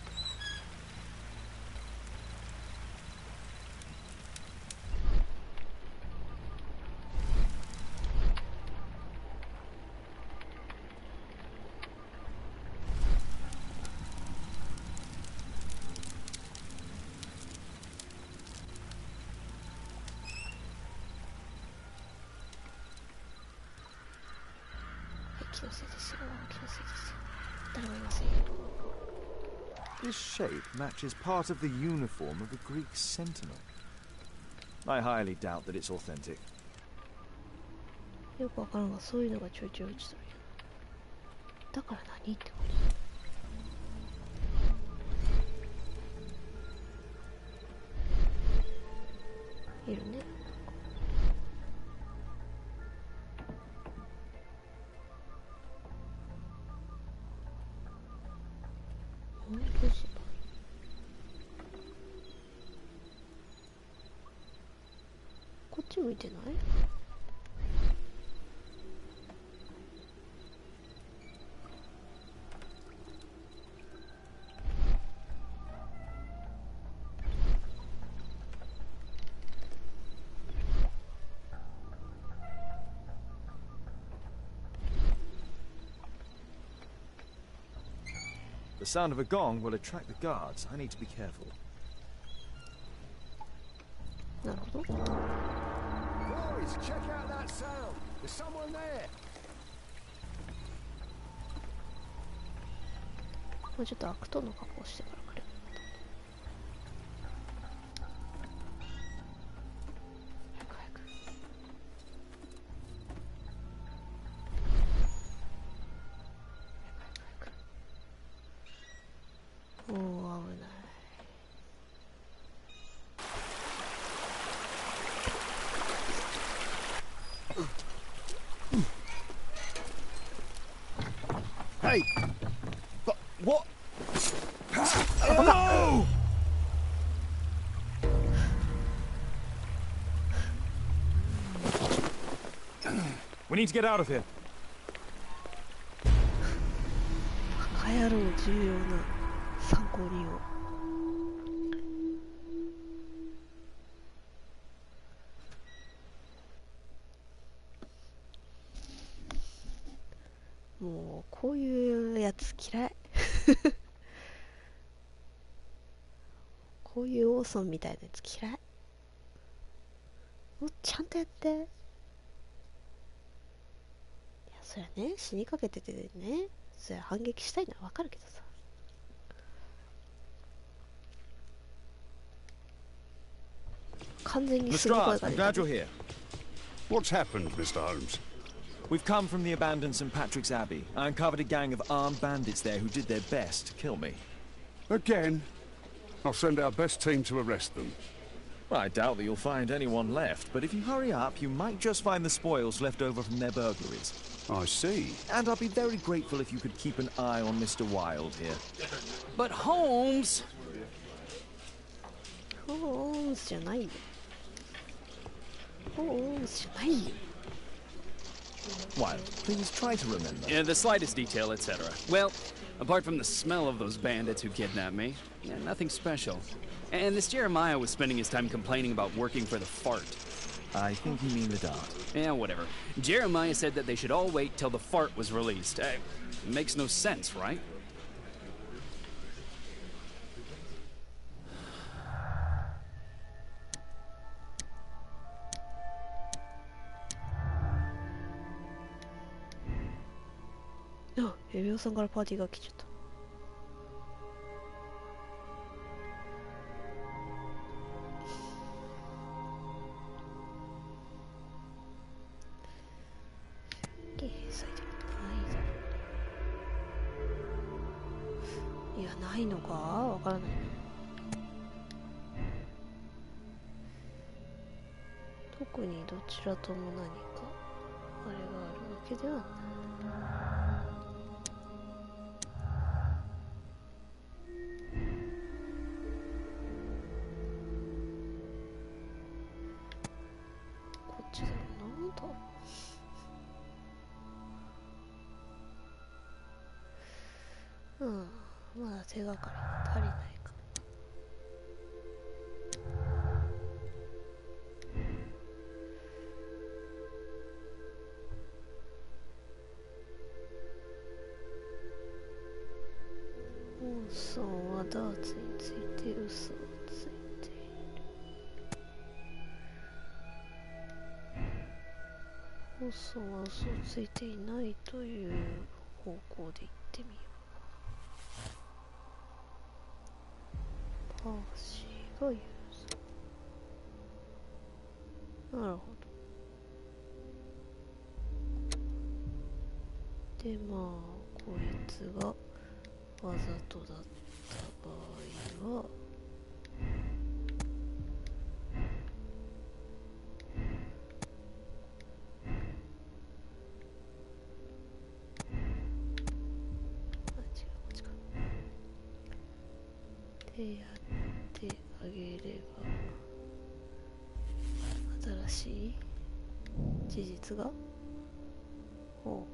気のせいですよ、気のせいですよ。誰もいませんよ。This shape matches part of the uniform of a Greek sentinel. I highly doubt that it's authentic. よくわからんが、そういうのがちょいちょい落ちてるよ。だから何ってこと？いるね。こっち向いてない？The sound of a gong will attract the guards. I need to be careful. なるほど。 Boys, check out that sound. There's someone there. もうちょっと悪党の格好してから来ればよかった。早く。おお、危ない。Hey! But what? No! We need to get out of here. バカ野郎、重要な参考人を。もうこういうやつ嫌い。こういうオーソンみたいなやつ嫌い。もうちゃんとやって。いや、そりゃね、死にかけててね、そりゃ反撃したいのはわかるけどさ。完全にすごい声が出た。I'm glad you're here. What's happened, Mr. Holmes? We've come from the abandoned St. Patrick's Abbey. I uncovered a gang of armed bandits there who did their best to kill me. Again? I'll send our best team to arrest them. Well, I doubt that you'll find anyone left, but if you hurry up, you might just find the spoils left over from their burglaries. I see. And I'll be very grateful if you could keep an eye on Mr. Wilde here. But Holmes! Holmes じゃないよ。Holmes じゃないよ。Wilde, please try to remember. Yeah, the slightest detail, etc. Well, apart from the smell of those bandits who kidnapped me, yeah, nothing special. And this Jeremiah was spending his time complaining about working for the fart. I think you mean the dart. Yeah, whatever. Jeremiah said that they should all wait till the fart was released. It makes no sense, right? Oh, エビオさんからパーティーが来ちゃった。いや、ないのかわからない。特にどちらとも何かあれがあるわけではない。こっちだろう、なんだ。うん、まだ手がかりが足りないか。オーソンはダーツについて嘘をついている。オーソンは嘘をついていないという方向で言ってみよう。パーシーが言うぞ。なるほど。で、まあこいつがわざとだった場合はでやってあげれば新ししい事実がほ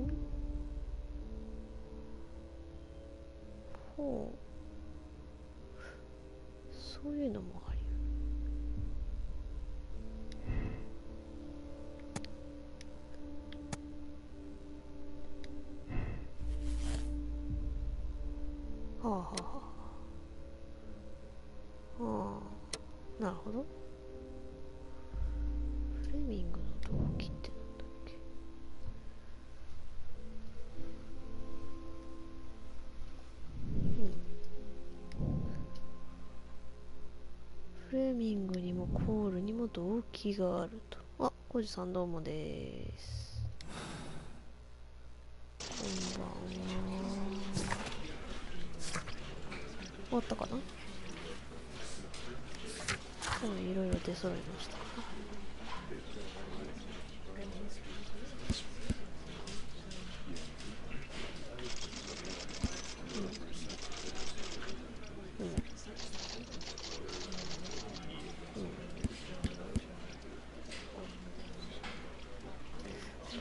うそういうのもありはあはあはあ、なるほど。フレミングの動機ってなんだっけ。フレミングにもコールにも動機があると。あ、コジさんどうもです。こんばんは。終わったかな。多分いろいろ出揃いました。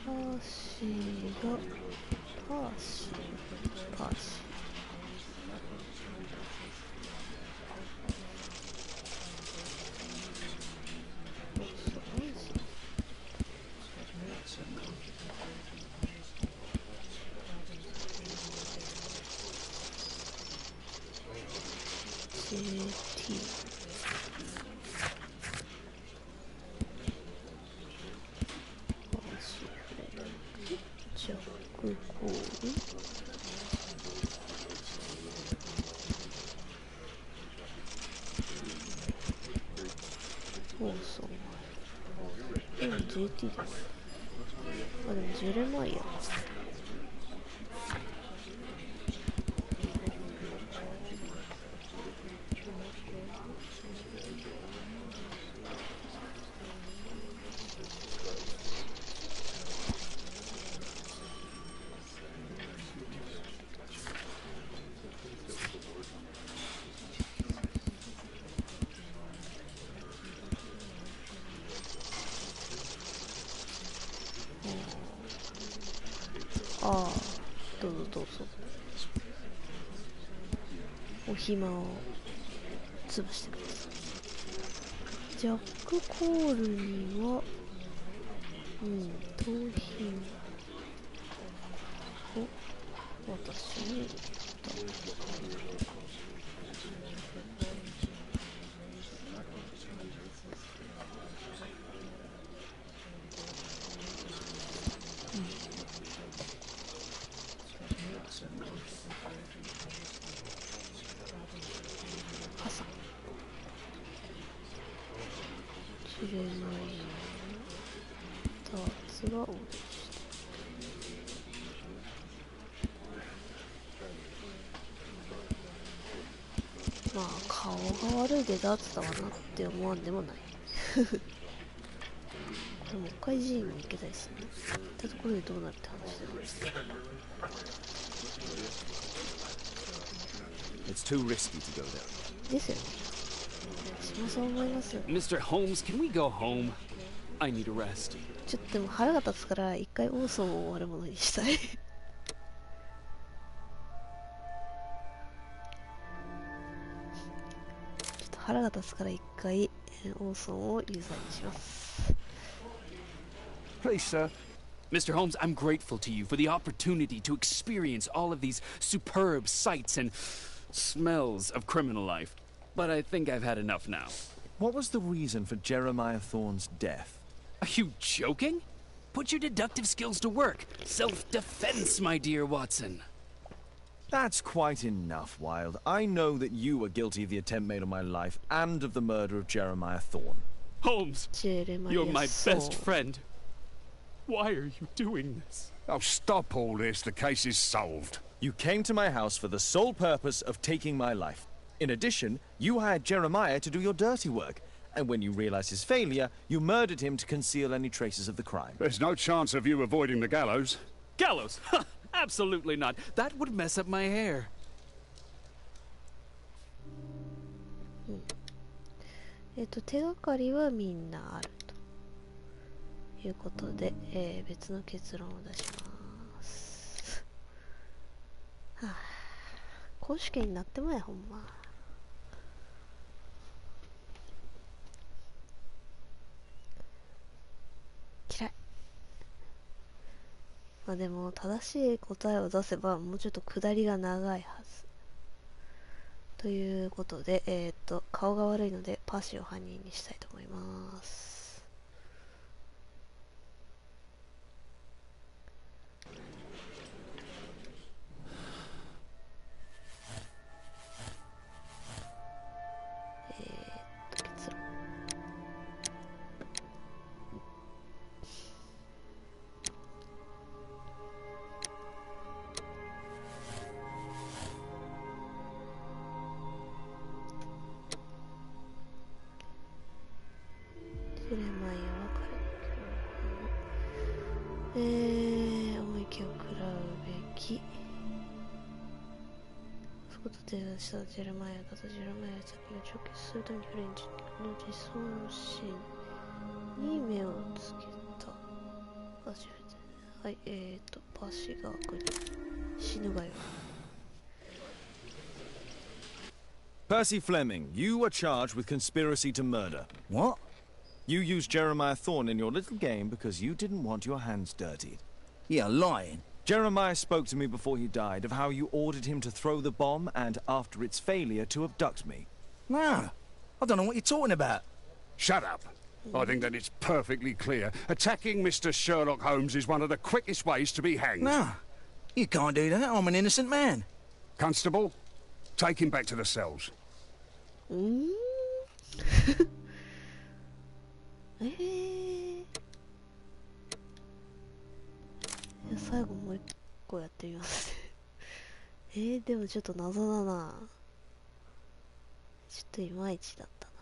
パーシJT だ。あ、でもジェレマイヤー。ああ、どうぞどうぞ。お暇を潰してください。ジャックコールには、盗品を私にジレマイヤーダーツが落ちた。まあ顔が悪いでダーツだわなって思わんでもない。これもう一回寺院に行けたいですね。行ったところでどうなるって話だよね。It's too risky to go there. ですよね。私もそう思います。 Mr. Holmes, can we go home? I need a rest. ちょっとでも腹が立つから一回オーソンを悪者にしたい。ちょっと腹が立つから一回オーソンを有罪にします。 Please, sir. Mr. Holmes, I'm grateful to you for the opportunity to experience all of these superb sights and smells of criminal life. But I think I've had enough now. What was the reason for Jeremiah Thorne's death? Are you joking? Put your deductive skills to work. Self-defense, my dear Watson. That's quite enough, Wilde. I know that you were guilty of the attempt made on my life and of the murder of Jeremiah Thorne. Holmes, you're my best friend. Why are you doing this? Oh, stop all this. The case is solved. You came to my house for the sole purpose of taking my life. In addition, you hired Jeremiah to do your dirty work. And when you realized his failure, you murdered him to conceal any traces of the crime. There's no chance of you avoiding the gallows. Gallows? Absolutely not. That would mess up my hair. 手がかりはみんなあるということで、別の結論を出します。はあ、公主権になってもや、ほんま。嫌い。まあでも、正しい答えを出せば、もうちょっと下りが長いはず。ということで、顔が悪いので、パーシーを犯人にしたいと思います。結論。ジェレマイアは彼の重い気を食らうべき。そこと提案したジェレマイアだとジェレマイア先を直結するためにフレンチの自尊心に目をつけた。はい、パシが悪に死ぬがよ。Percy Fleming, you are charged with conspiracy to murder. What? You used Jeremiah Thorne in your little game because you didn't want your hands dirtied. You're lying. Jeremiah spoke to me before he died of how you ordered him to throw the bomb and, after its failure, to abduct me. No, I don't know what you're talking about. Shut up. I think that it's perfectly clear. Attacking Mr. Sherlock Holmes is one of the quickest ways to be hanged. No, you can't do that. I'm an innocent man. Constable, take him back to the cells. いや、最後もう一個やってみますねでもちょっと謎だな。ちょっといまいちだったな。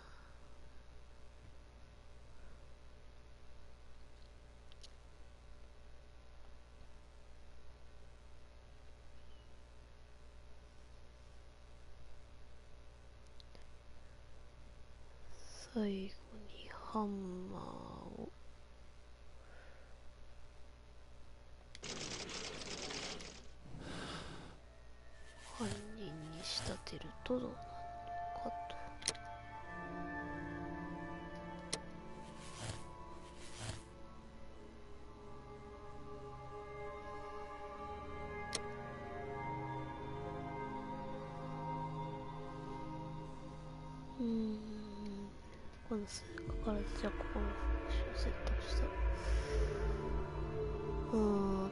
最後にハンマーを犯人に仕立てるとどうなるのかと。この数かからずじゃあここの話を選択した。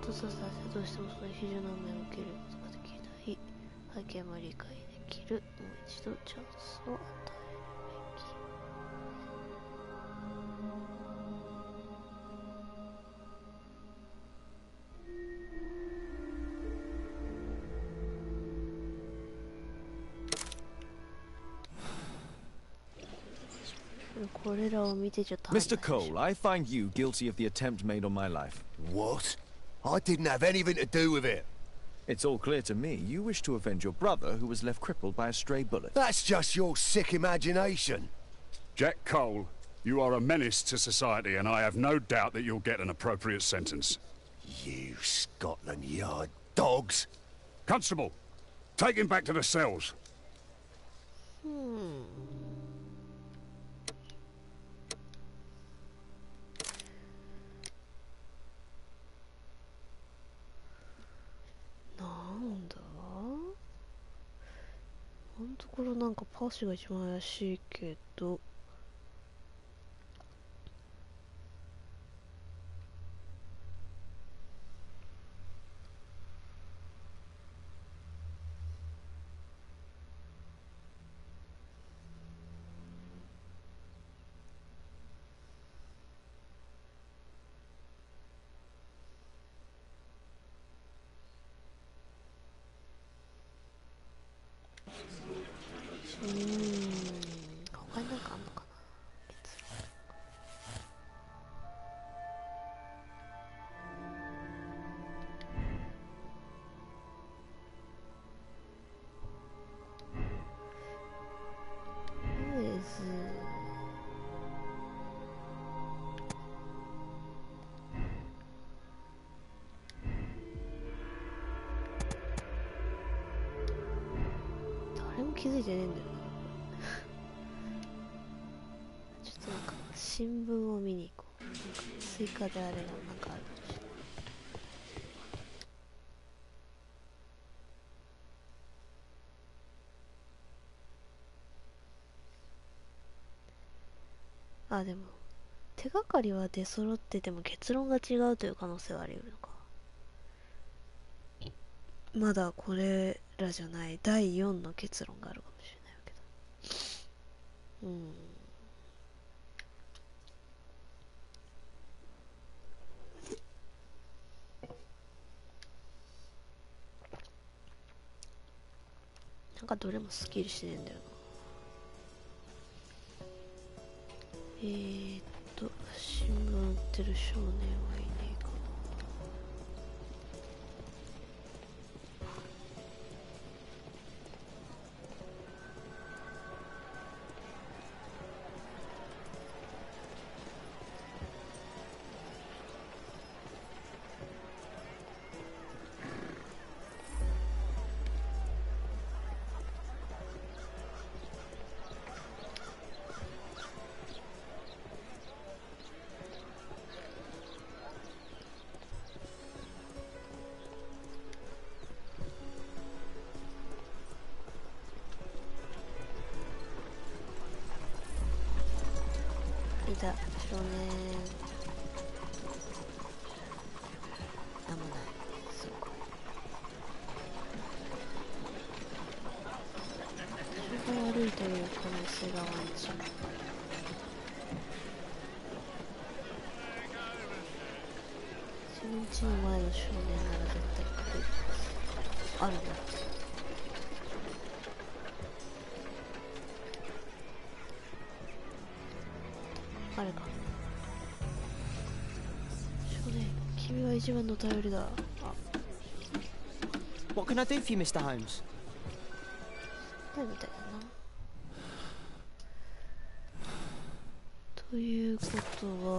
とさせどうしてもその非常な目を受けることができない背景も理解できる。もう一度チャンスを与えるべき。これらを見てちょっと Mr. Cole, I find you guilty of the attempt made on my life. What? I didn't have anything to do with it. It's all clear to me. You wish to avenge your brother who was left crippled by a stray bullet. That's just your sick imagination. Jack Cole, you are a menace to society, and I have no doubt that you'll get an appropriate sentence. You Scotland Yard dogs. Constable, take him back to the cells. なんだ？今のところなんかパーシが一番怪しいけど。他になんかあんのかな。とりあえず気づいてねえんだよちょっとなんか新聞を見に行こう。なんか追加であれがなんかあるかもしれない。あ、でも手がかりは出揃ってても結論が違うという可能性はあり得るのか。まだこれらじゃない第4の結論があるかもしれないわけだ。なんかどれもスッキリしてねえんだよな。新聞売ってる少年はいねえかな。いた、少年。なんもない。そうか。人が悪いという可能性がワンチャン。自分家の前の少年なら絶対来る。あるな。あれか。少年、君は一番の頼りだ。What can I do for you, Mr. Holmes? だみたいだな。ということは、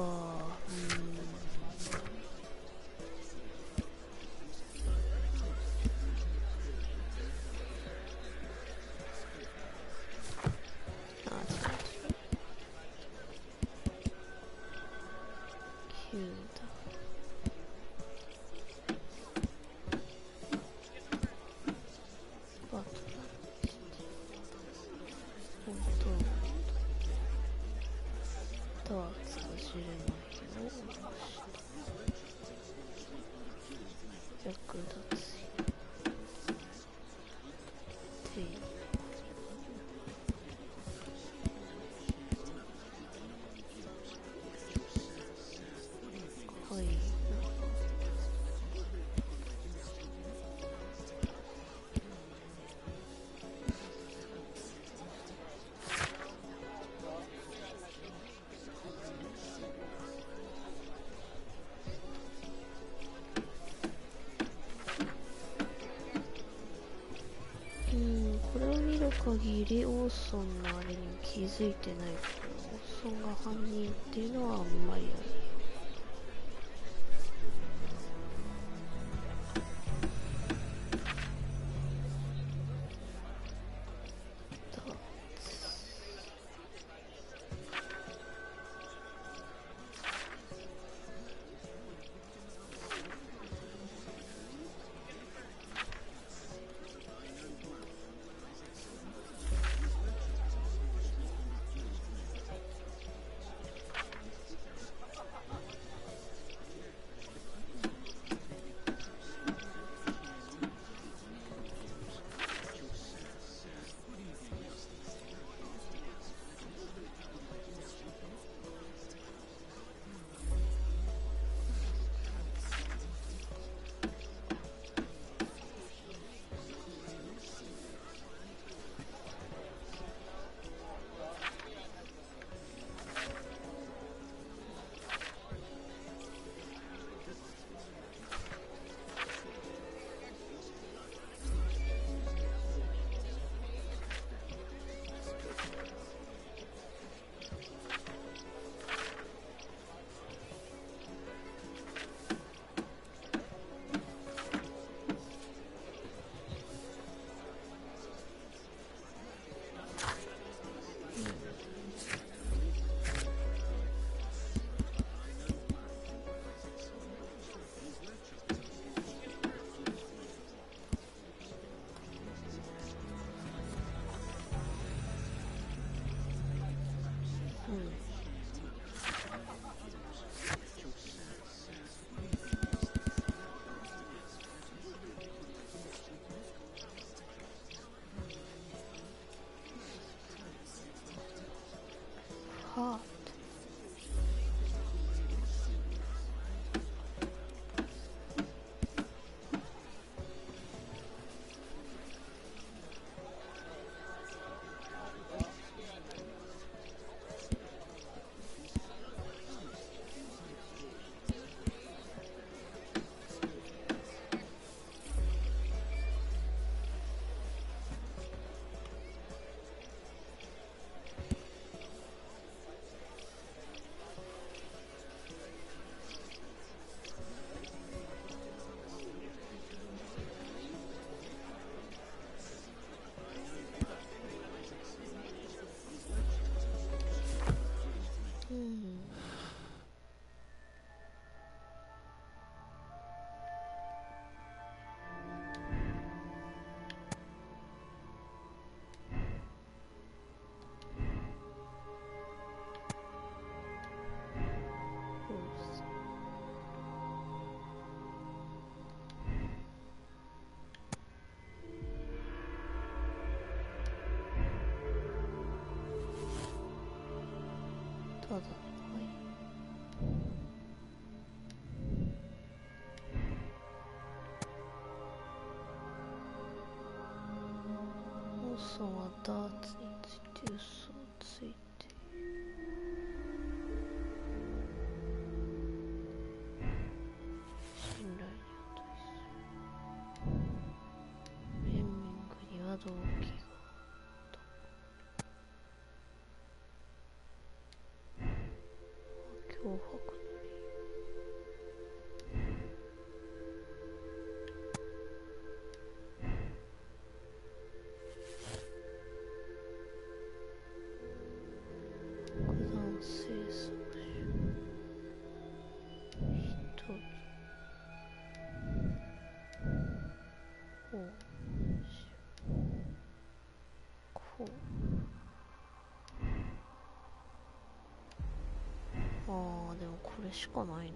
これを見る限りオーソンのあれに気づいてないから、オーソンが犯人っていうのはあんまりない。ただ、はい。王さんはダーツについて嘘をついている。信頼に値する。メンミングには動機があった。脅迫の生息者一つこうああでもこれしかないのか。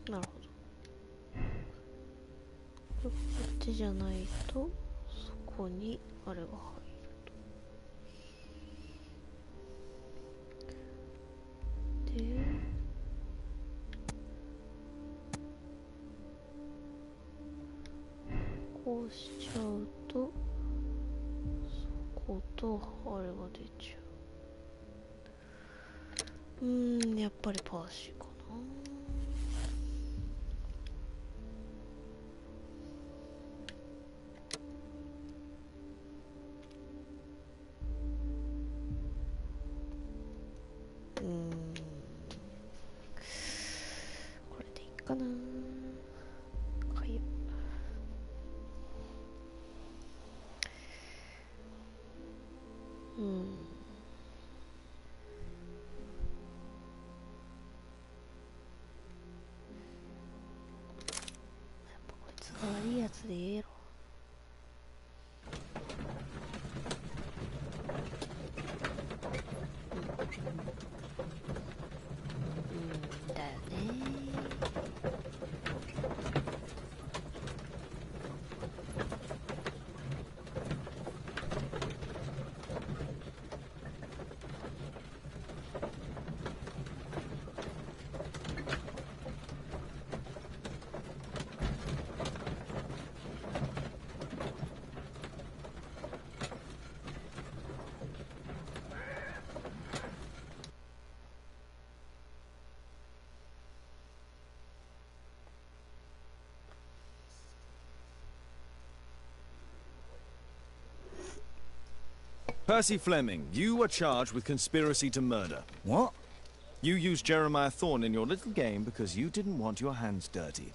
なるほど。こっちじゃないとそこにあれが入ると。でこうしちゃうとそことあれが出ちゃう。やっぱりパーシーかな。これでいいかな。かゆ。やっぱこいつが悪いやつでええろ。だよね。Percy Fleming, you are charged with conspiracy to murder. What? You used Jeremiah Thorne in your little game because you didn't want your hands dirtied.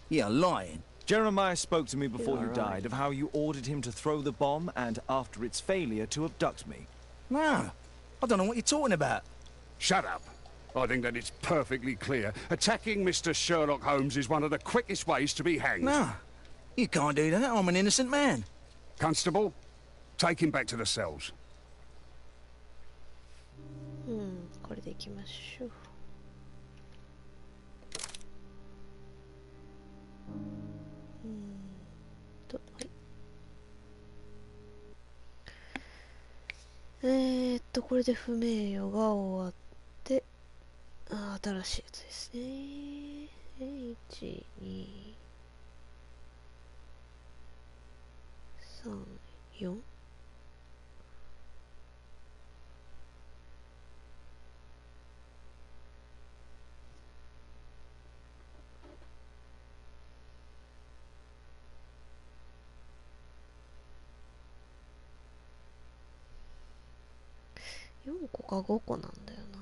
You're lying. Jeremiah spoke to me before you died of how you ordered him to throw the bomb and, after its failure, to abduct me. No, I don't know what you're talking about. Shut up. I think that it's perfectly clear. Attacking Mr. Sherlock Holmes is one of the quickest ways to be hanged. No, you can't do that. I'm an innocent man. Constable, take him back to the cells. これでいきましょう。はい。これで不名誉が終わって、新しいやつですね。1、2、3、4。4個か5個なんだよな。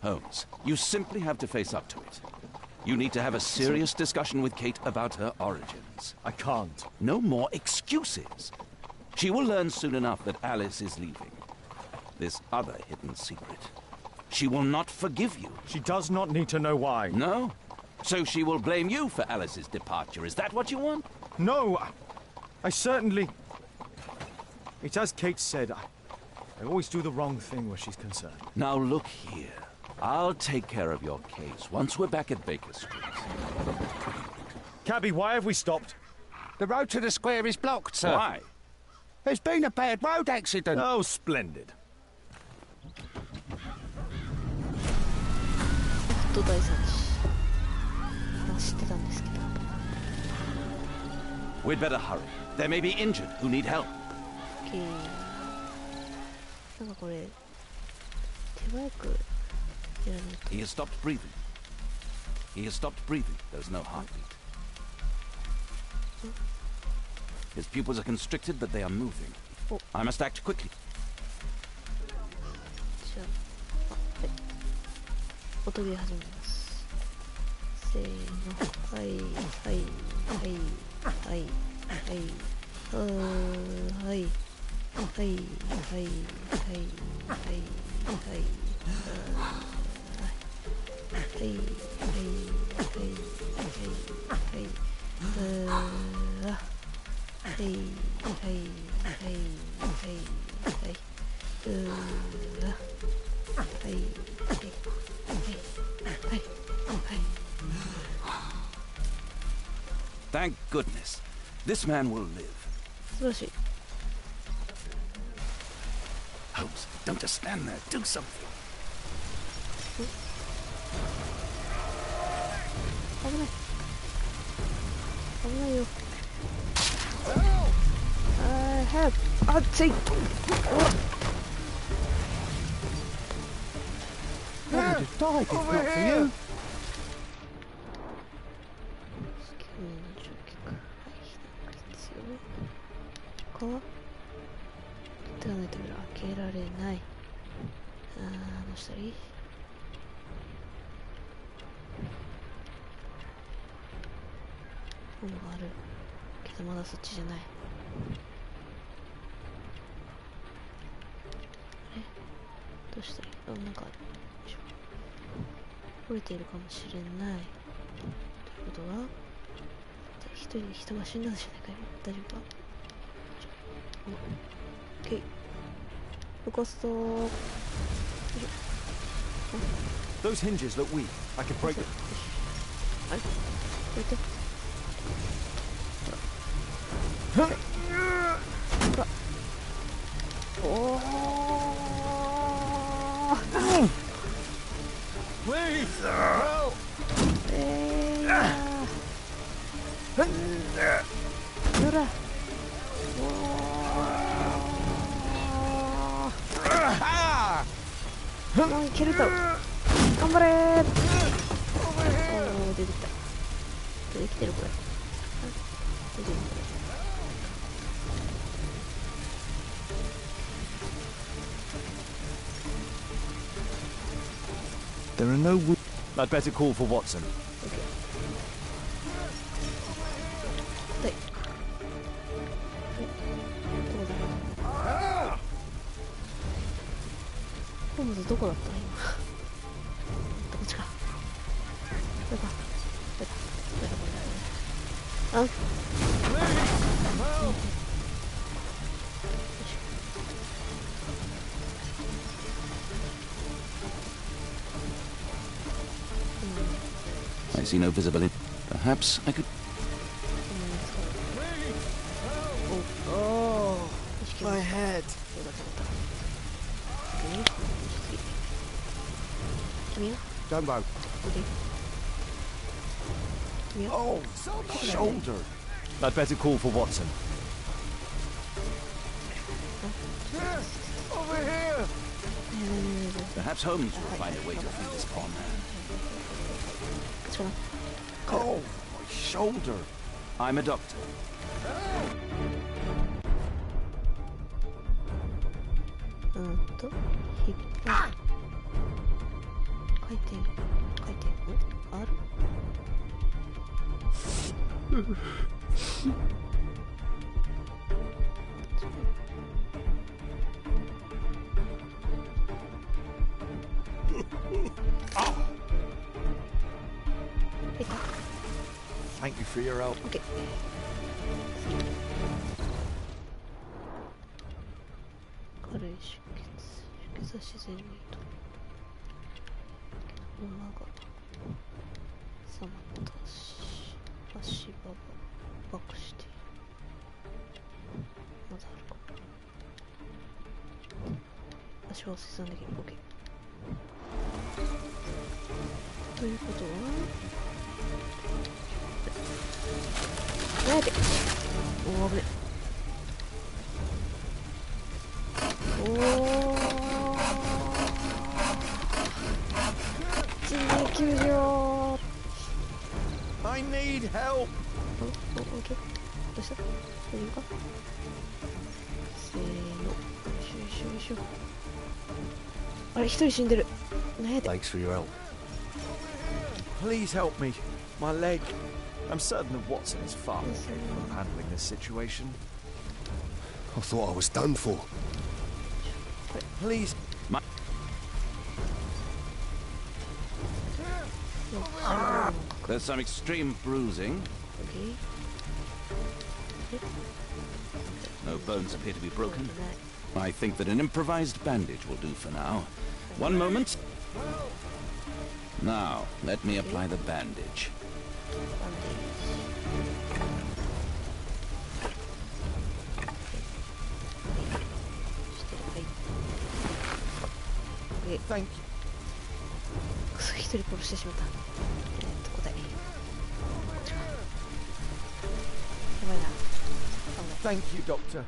Holmes, you simply have to face up to it. You need to have a serious discussion with Kate about her origins. I can't. No more excuses. She will learn soon enough that Alice is leaving. This other hidden secret. She will not forgive you. She does not need to know why. No? So she will blame you for Alice's departure. Is that what you want? No, I certainly... It's as Kate said, I always do the wrong thing where she's concerned. Now look here. I'll take care of your case once we're back at Baker Street. Cabby, why have we stopped? The road to the square is blocked, sir. Why? There's been a bad road accident. Oh, splendid. 大惨事。知ってたんですけど。We'd better hurry. There may be injured who need help. OK。なんかこれ手早くやらないと。He has stopped breathing. He has stopped breathing. There's no heartbeat. His pupils are constricted, but they are moving. I must act quickly. じゃあ、はい。音ゲー始めます。せーの。はいはいはいはいはいはいはいはいはいはいはいはいThank goodness. This man will live. 素晴らしい。Holmes, don't just stand there. Do something. 危ない。危ないよ。help! あっつい。How did die if not for you? 手がないと開けられない。どうしたらいい？ものがあるけどまだそっちじゃない。あれどうしたらいい？なんか折れているかもしれない。ということは一人人が死んだんじゃないかよ。大丈夫か？OK。動かすと。Those hinges look weak. I could break them. あれ？置いて。ほら。おー。Please help. ほら。もういけると頑張れー。おー出てきた。出てきてるこれ。大丈夫これ。There are no wounds. I'd better call for Watson. Okay. ホームズどこだったの今。こっちか。これか。これか。これかこれだ。あ。I see no visible. Perhaps I could. Oh, my head. Don't move. Oh, shoulder. I'd better call for Watson. Over here. Perhaps Holmes will find a way to free this con man. Oh, my shoulder. I'm a doctor. Thank you for your help. OK。軽い出血は自然にいいと。馬がさまった足場がバックしている。まだあるか。足は切断できる。OK。ということはやべ。おー危ね。おー人命救助。 I need help. どうした？大丈夫か？せーの。よいしょよいしょよいしょ。あれ、一人死んでる。ねえ。 Thanks for your help. Please help me. My leg. I'm certain that Watson is far more capable of handling this situation. I thought I was done for. Please. There's some extreme bruising. Okay. No bones appear to be broken. I think that an improvised bandage will do for now. One moment. Now, let me apply the bandage. Thank you. 一人殺してしまった。答え。こっちか。やばいな。危ない。 Thank you, Doctor. ど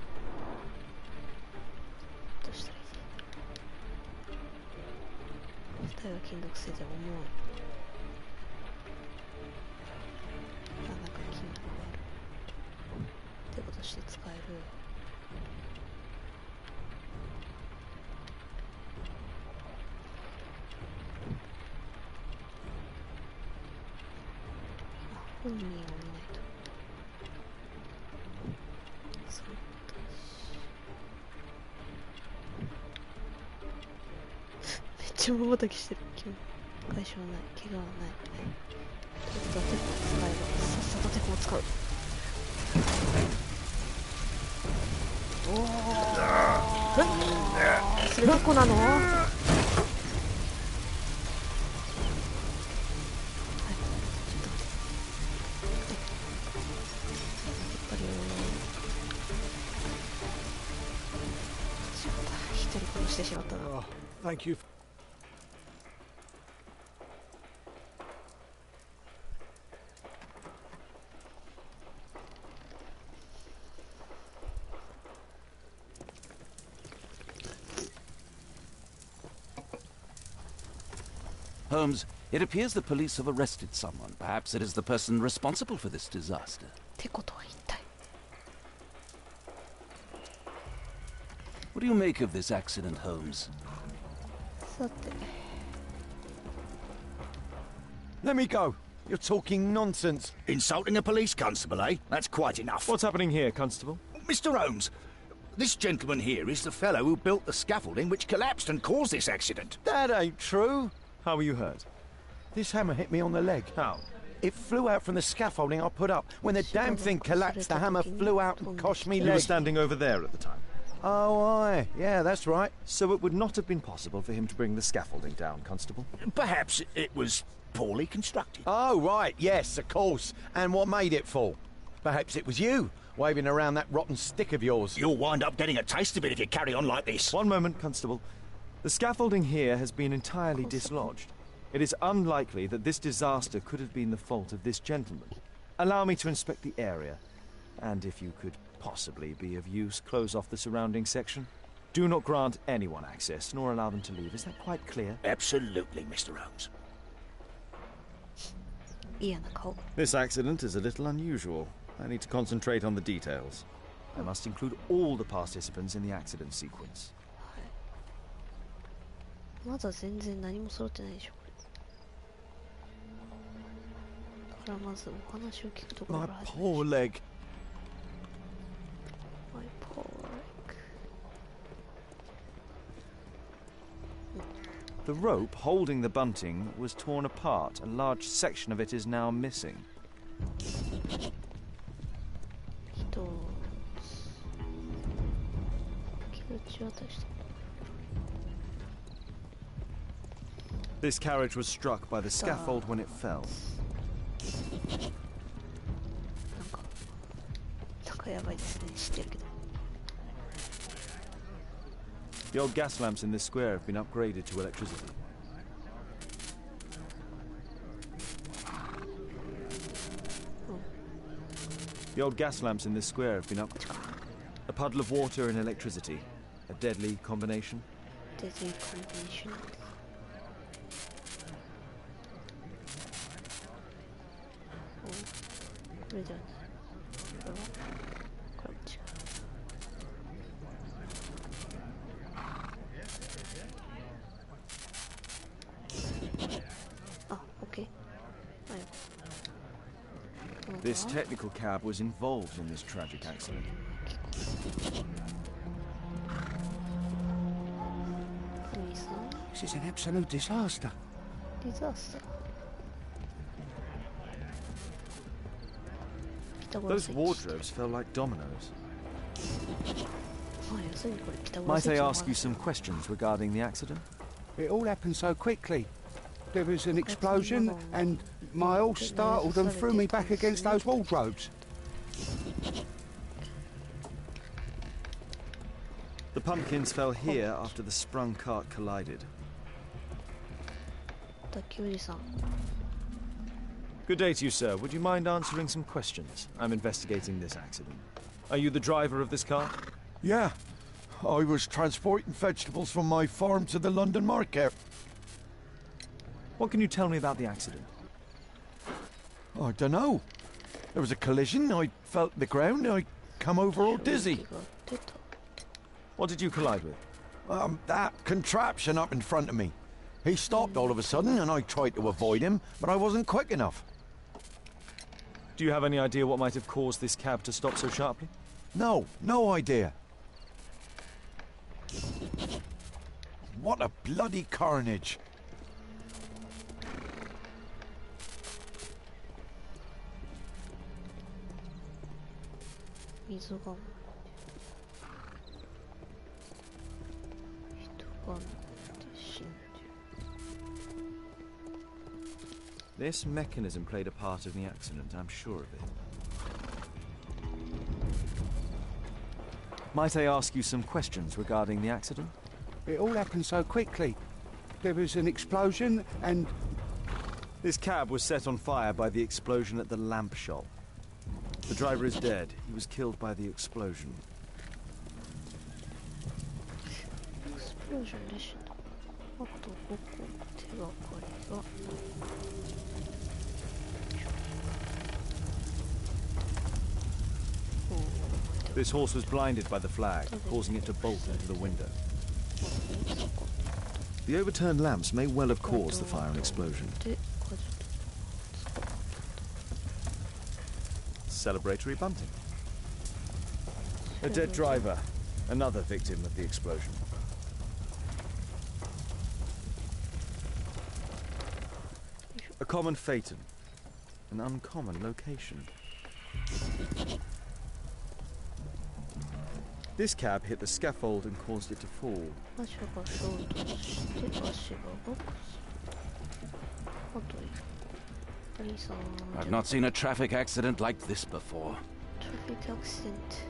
うしたらいい？体は金属製で重い。なんか金属がある。ってことして使える。本人を見ないと。そうだし。めっちゃ瞬きしてる。外傷はない。怪我はない。ということはテコを使えば、さっさとテコを使う。おお。それテコなの？してしまったな。Thank you. Holmes, it appears the police have arrested someone. Perhaps it is the person responsible for this disaster. ってことは一体。 What do you make of this accident, Holmes? さて。 Let me go. You're talking nonsense. Insulting a police constable, eh? That's quite enough. What's happening here, Constable? Mr. Holmes, this gentleman here is the fellow who built the scaffolding which collapsed and caused this accident. That ain't true. How were you hurt? This hammer hit me on the leg. How? It flew out from the scaffolding I put up. When the damn thing collapsed, the hammer flew out and cost me You were leg. standing over there at the time. Oh, aye. Yeah, that's right. So it would not have been possible for him to bring the scaffolding down, Constable? Perhaps it was poorly constructed. Oh, right. Yes, of course. And what made it fall? Perhaps it was you, waving around that rotten stick of yours. You'll wind up getting a taste of it if you carry on like this. One moment, Constable. The scaffolding here has been entirely dislodged. It is unlikely that this disaster could have been the fault of this gentleman. Allow me to inspect the area, and if you could possibly be of use, close off the surrounding section. Do not grant anyone access, nor allow them to leave. Is that quite clear? Absolutely, Mr. Holmes. This accident is a little unusual. I need to concentrate on the details. I must include all the participants in the accident sequence. まだ全然何も揃ってないでしょ、これ。だからまずお話を聞くところから始めましょう。 My poor leg. My poor leg. The rope holding the bunting was torn apart. A large section of it is now missing. This carriage was struck by the scaffold when it fell. なんかやばいですね。知ってるけど。The old gas lamps in this square have been upgraded to electricity. The old gas lamps in this square have been A puddle of water and electricity. A deadly combination. Deadly combination. Oh, redone. Ah, okay. This technical cab was involved in this tragic accident. This is an absolute disaster. Disaster. Those wardrobes fell like dominoes. Might I ask you some questions regarding the accident? It all happened so quickly. There was an explosion, and my horse startled and threw me back against those wardrobes. The pumpkins fell here after the sprung cart collided. Good day to you, sir. Would you mind answering some questions? I'm investigating this accident. Are you the driver of this car? Yeah. I was transporting vegetables from my farm to the London market. What can you tell me about the accident? I don't know. There was a collision, I felt the ground, I come over all dizzy. What did you collide with? That contraption up in front of me. He stopped all of a sudden and I tried to avoid him, but I wasn't quick enough. Do you have any idea what might have caused this cab to stop so sharply? No idea. What a bloody carnage. This mechanism played a part in the accident, I'm sure of it. Might I ask you some questions regarding the accident? It all happened so quickly. There was an explosion, and... This cab was set on fire by the explosion at the lamp shop. The driver is dead. He was killed by the explosion. Explosion でした。あと5個手がかりが。This horse was blinded by the flag, causing it to bolt into the window. The overturned lamps may well have caused the fire and explosion. Celebratory bunting. A dead driver, another victim of the explosion. A common phaeton, an uncommon location. This cab hit the scaffold and caused it to fall. I've not seen a traffic accident like this before. Traffic accident.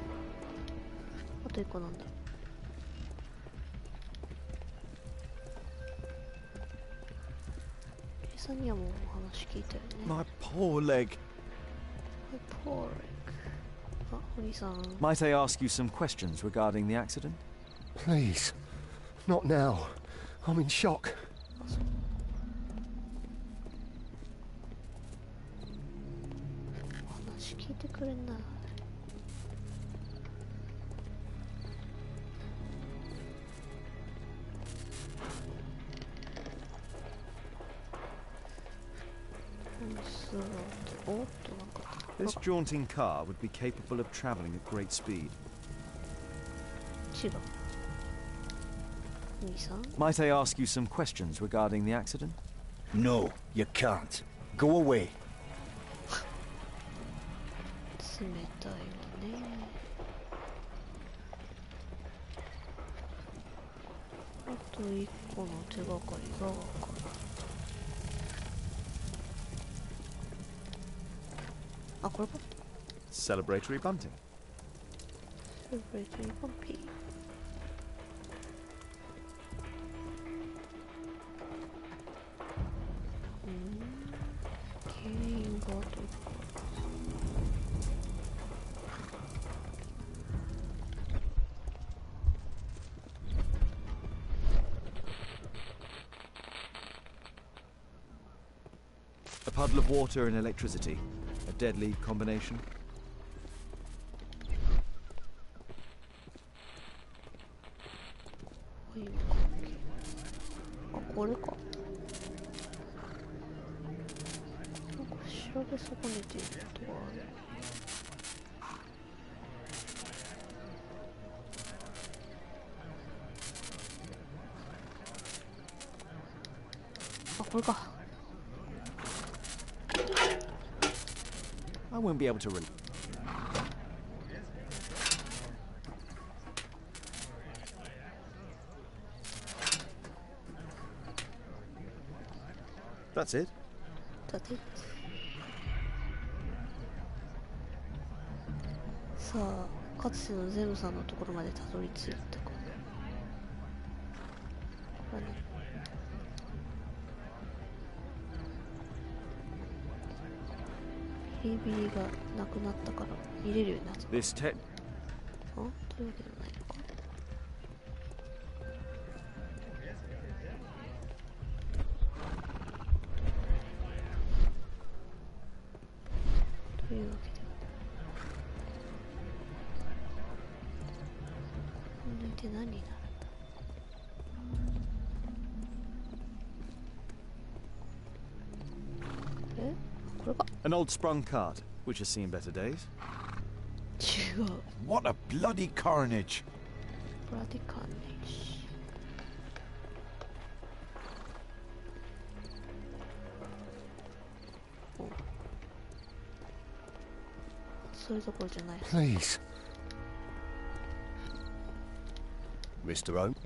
あと1個なんだ。ケイさんにはもうお話聞いたよね。My poor leg. My poor leg. Might I ask you some questions regarding the accident? Please. Not now. I'm in shock. This jaunting car would be capable of travelling at great speed. Might I ask you some questions regarding the accident? No, you can't. Go away. と1個の手がかりがわかる。あ、これか。Celebratory bunting. Celebratory bumpy. 原因がどこ。A puddle of water and electricity. A deadly combination. あ、これか。なんか調べ損ねていることがある。あ、これか。I won't be able to read. That's it. That's it. さあ、かつてのゼムさんのところまでたどり着いたか。これね。ビリビリがなくなったから見れるようになった。This te- というわけでもないのか。というわけで抜いて何になるんだ。え？これか。An old sprung cart, which has seen better days. 違う。 What a bloody carnage! Bloody carnage. そういうところじゃない。 Please. Mr. Holmes?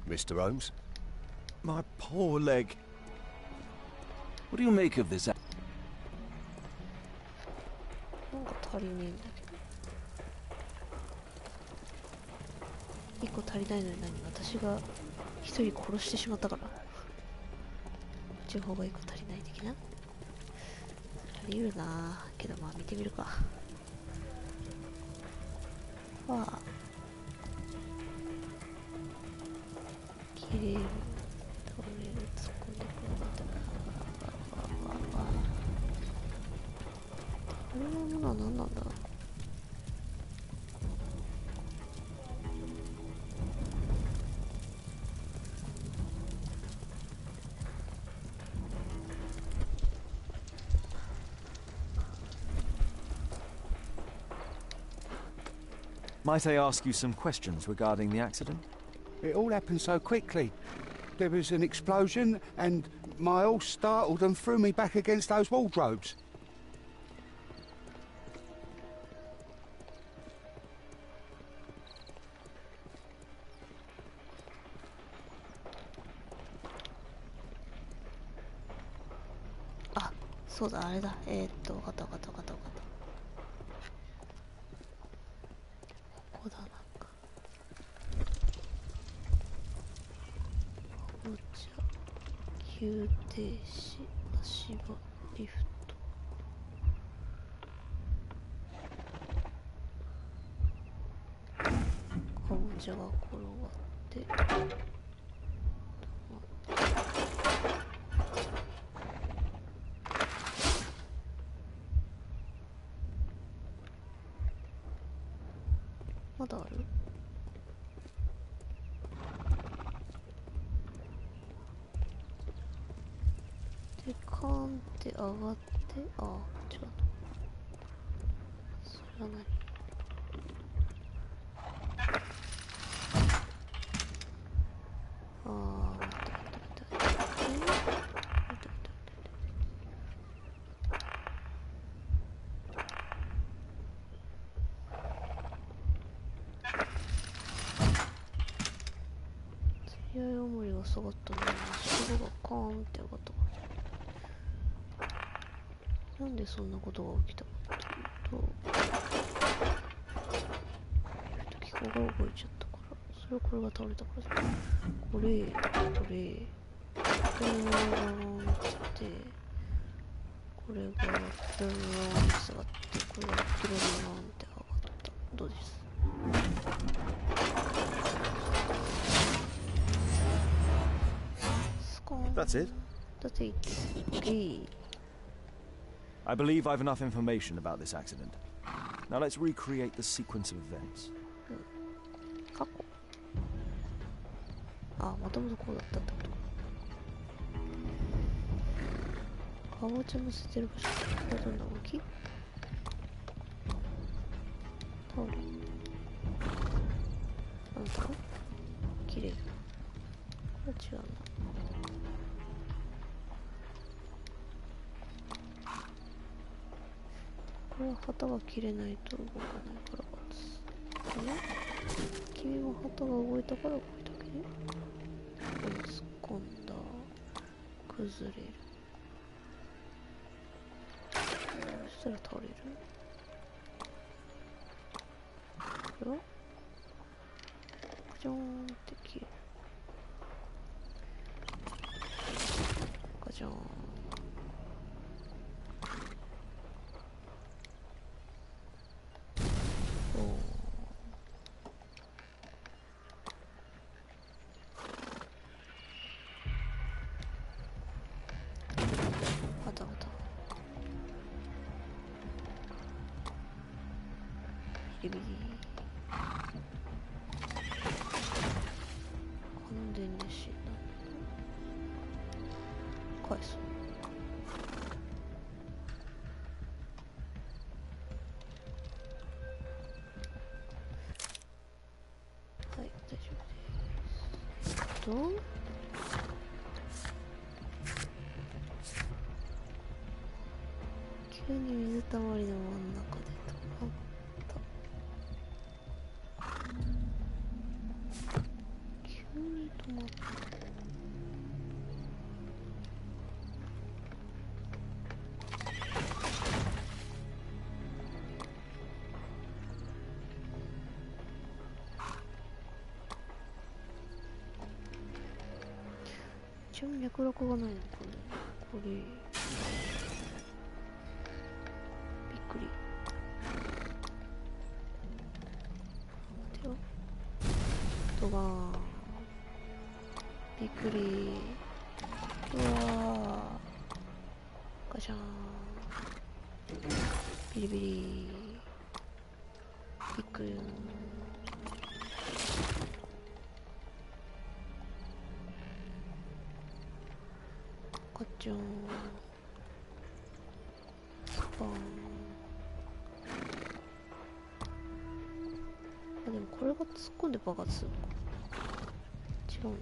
Mr. Holmes? My poor leg. What do you make of this? なんか足りねえんだけど。1個足りないのに私が1人殺してしまったから情報が1個足りない的な。あり得るなぁ。けどまあ見てみるか。わあ綺麗に取れる。突っ込んでくるんだ。これのものは何なんだ。Might I ask you some questions regarding the accident? It all happened so quickly. There was an explosion, and my horse startled and threw me back against those wardrobes. Ah, そうだ、あれだ。わかった。ここだ、なんか。お茶、急停止、足場、リフト。かぼちゃが転がって。まだある？で、カーンって上がって、ああ、違う。それは何？ああ、待って。気合重りが下がったのに尻がカーンって上がったから。なんでそんなことが起きたかっていうと、気候が動いちゃったから、それはこれが倒れたからじゃん。これがってこれがピロローンって下がって、これがピロローンって上がった。どうです？That's it. That's it. Okay. I believe I've enough information about this accident. Now let's recreate the sequence of events. 過去。あ、もともとこうだったってことか。かぼちゃ乗せてる場所。これどんな動き？タオル。あんた？切れる。これ違うな。これは旗が切れないと動かないからかな。君も旗が動いたから動いたわけね。ここに突っ込んだ。崩れる。そしたら倒れる。これはカチョーンって切れる。カチョーン。ビリビリ完全に死んだ。返す。はい、大丈夫です。急に水たまりの真ん中で止まった。急に止まった。一応脈絡がないのかね。これびっくり。待てよ。ドガーン。びっくり。うわー。ガシャーン。ビリビリ。びっくり。ガチャーン。バーン。あ、でもこれが突っ込んで爆発するのか。違うな。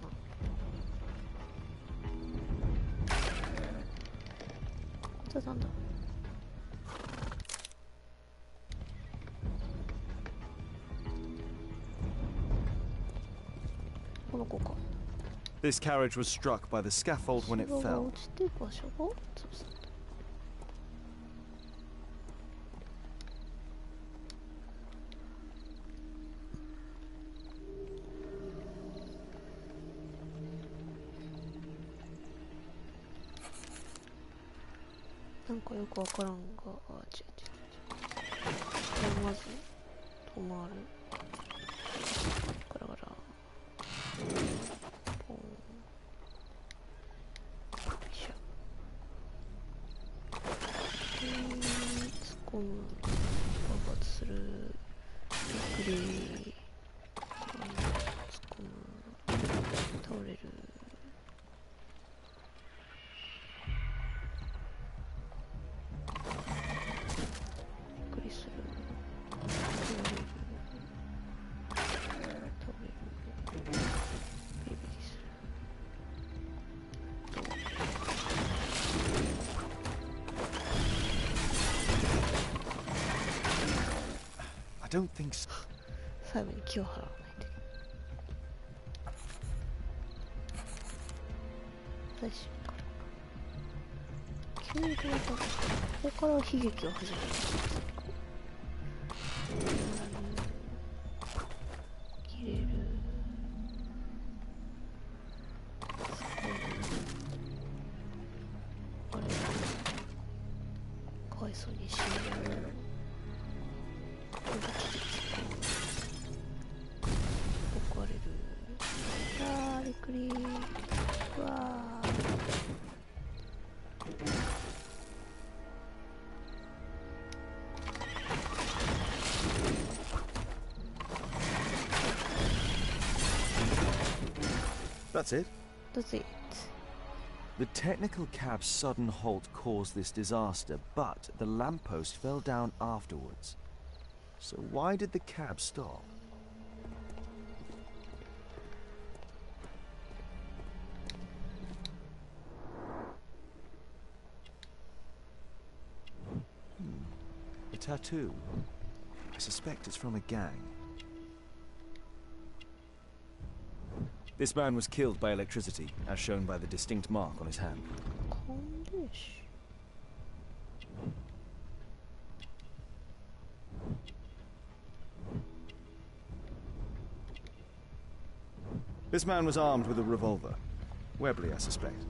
これなんだ。この子か。This carriage was struck by the scaffold when it fell. 落ちて場所が潰された。なんかよくわからんが、あ、違う違う違う。まず止まる。ガラガラ。ポン。よいしょ。突っ込む。爆発する。びっくり。突っ込む。倒れる。I don't think so. 最後に気を払わないと。最初から急に止まった。ここから悲劇を始める。切れる。あれかわいそうに死ぬ。壊れる。あーびっくり。うわThat's it. That's it. The technical cab's sudden halt caused this disaster, but the lamppost fell down afterwards. So why did the cab stop? A tattoo. I suspect it's from a gang. This man was killed by electricity, as shown by the distinct mark on his hand. This man was armed with a revolver. Webley, I suspect.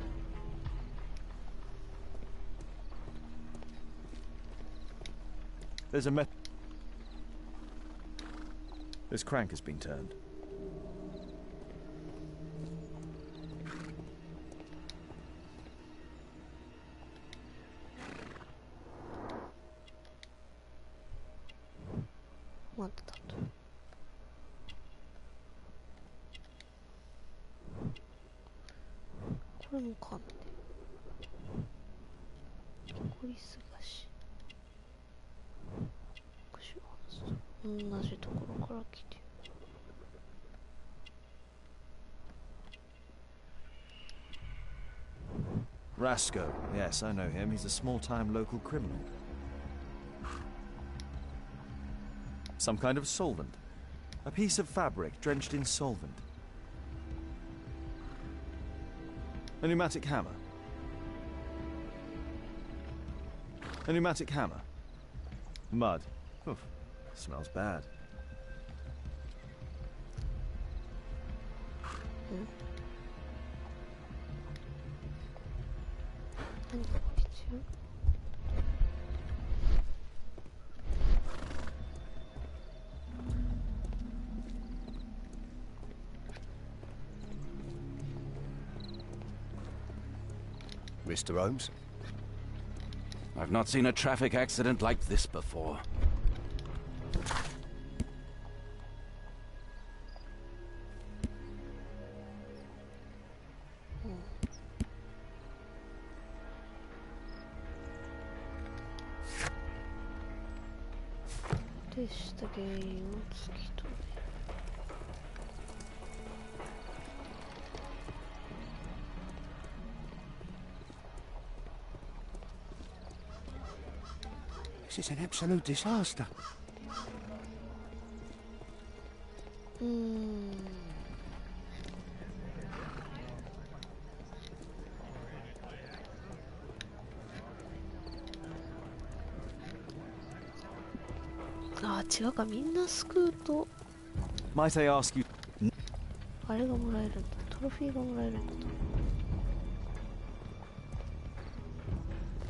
There's a This crank has been turned. What that?これもかんね。こりすがし。同じところから来てる。Rasco. Yes, I know him. He's a small-time local criminal. Some kind of solvent. A piece of fabric drenched in solvent. A pneumatic hammer. A pneumatic hammer. Mud. Oof. Smells bad. Mr. Holmes? I've not seen a traffic accident like this before. This is an absolute disaster. Ah, 違うか、みんな救うと Might I ask you? あれがもらえるんだ。トロフィーがもらえるんだ。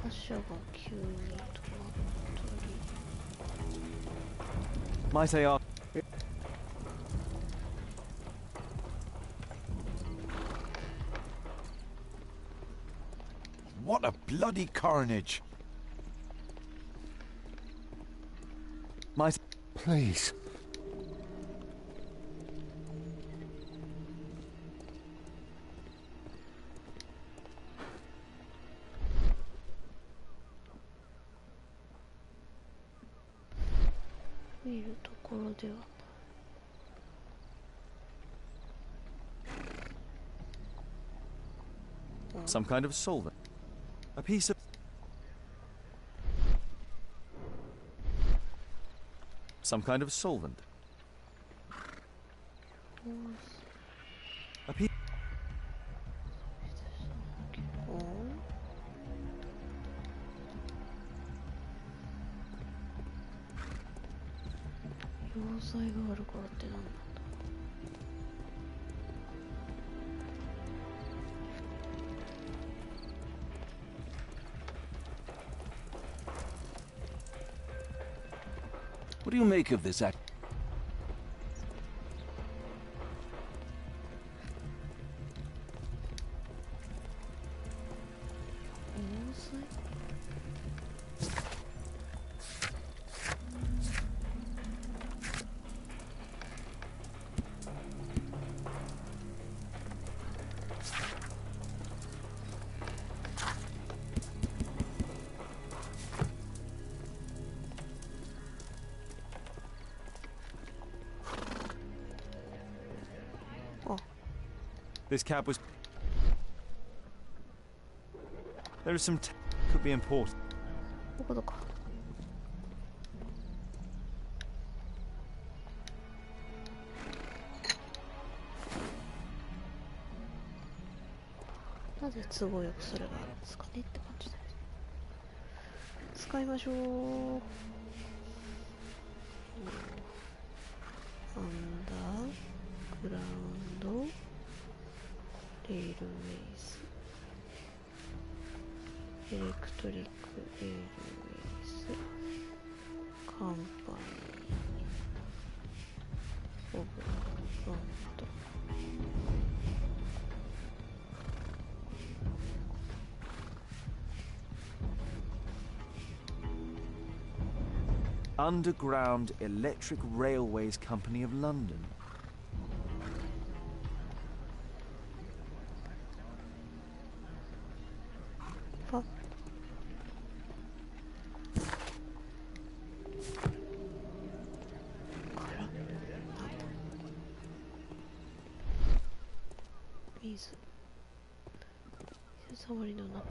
馬車が急に止まったり。Might I ask? What a bloody carnage! Might please. Some kind of solvent. A piece of... Some kind of solvent. A piece... 災があるからってなんだ。What do you make of this act? あ、 This cab was. There is some. Could be important. ここどか。なぜ都合よくそれがあるんですかねって感じだ。使いましょう。アンダーグラウンドレールウェイズエレクトリックレールウェイズカンパニーオブフロントUnderground Electric Railways Company of London. Fuck. Please. 触りの中。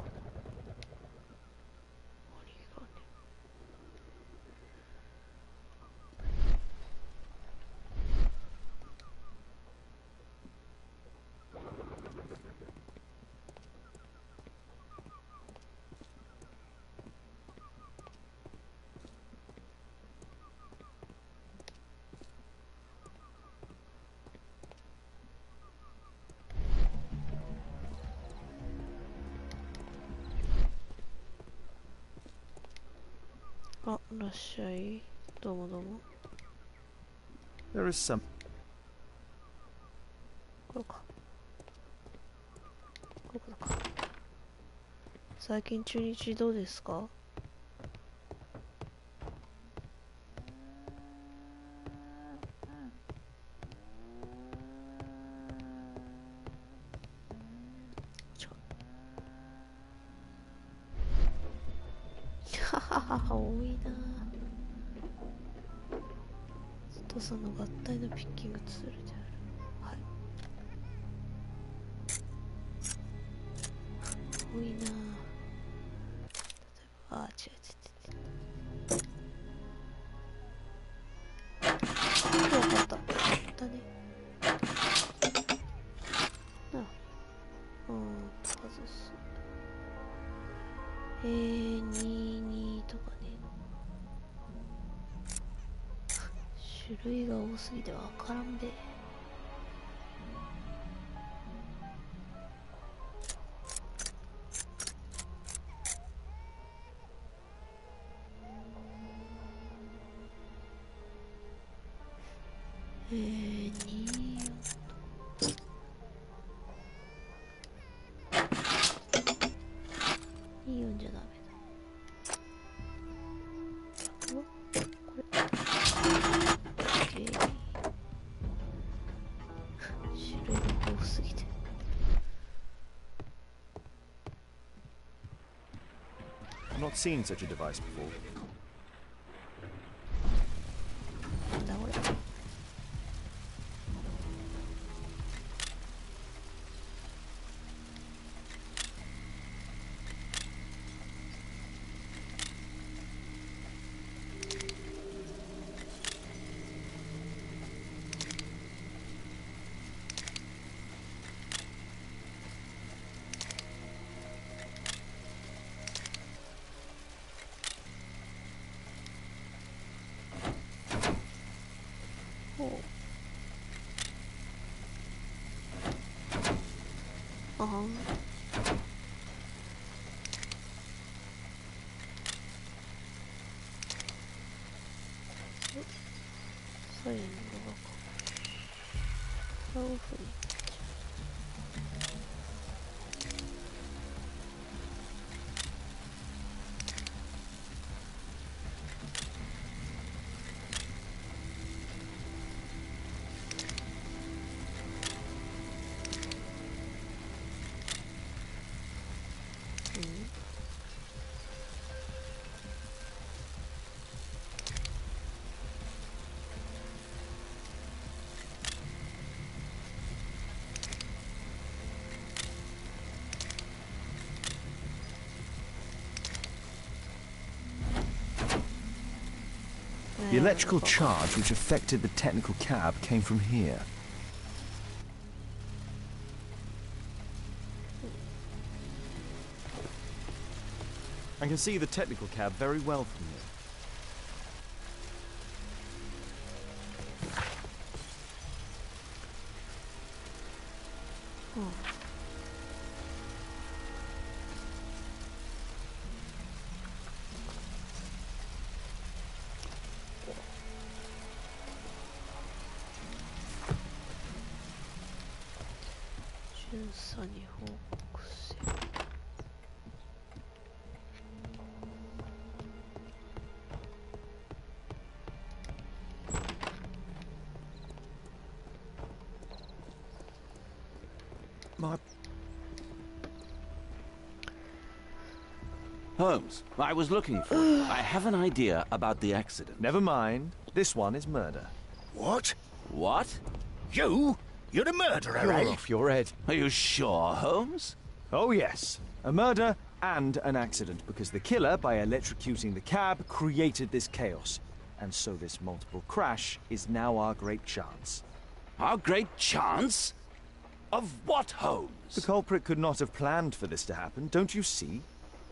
あ、いらっしゃい。どうもどうも。There is some. これか。ここだか。最近中日どうですか？多いな。外さんの合体のピッキングツールである。はい。多いな。例えば、あ、違う。分かった。だね。外す。22とかね。種類が多すぎてわからんべ。24じゃダメだ。I've not seen such a device before. なんだこれ。あはん。サイレンの中。オフに。The electrical charge which affected the technical cab came from here. I can see the technical cab very well from here. Holmes, I was looking for you. I have an idea about the accident. Never mind. This one is murder. What? What? You? You're the murderer, You're eh? off your head. Are you sure, Holmes? Oh, yes. A murder and an accident, because the killer, by electrocuting the cab, created this chaos. And so this multiple crash is now our great chance. Our great chance? Of what, Holmes? The culprit could not have planned for this to happen, don't you see?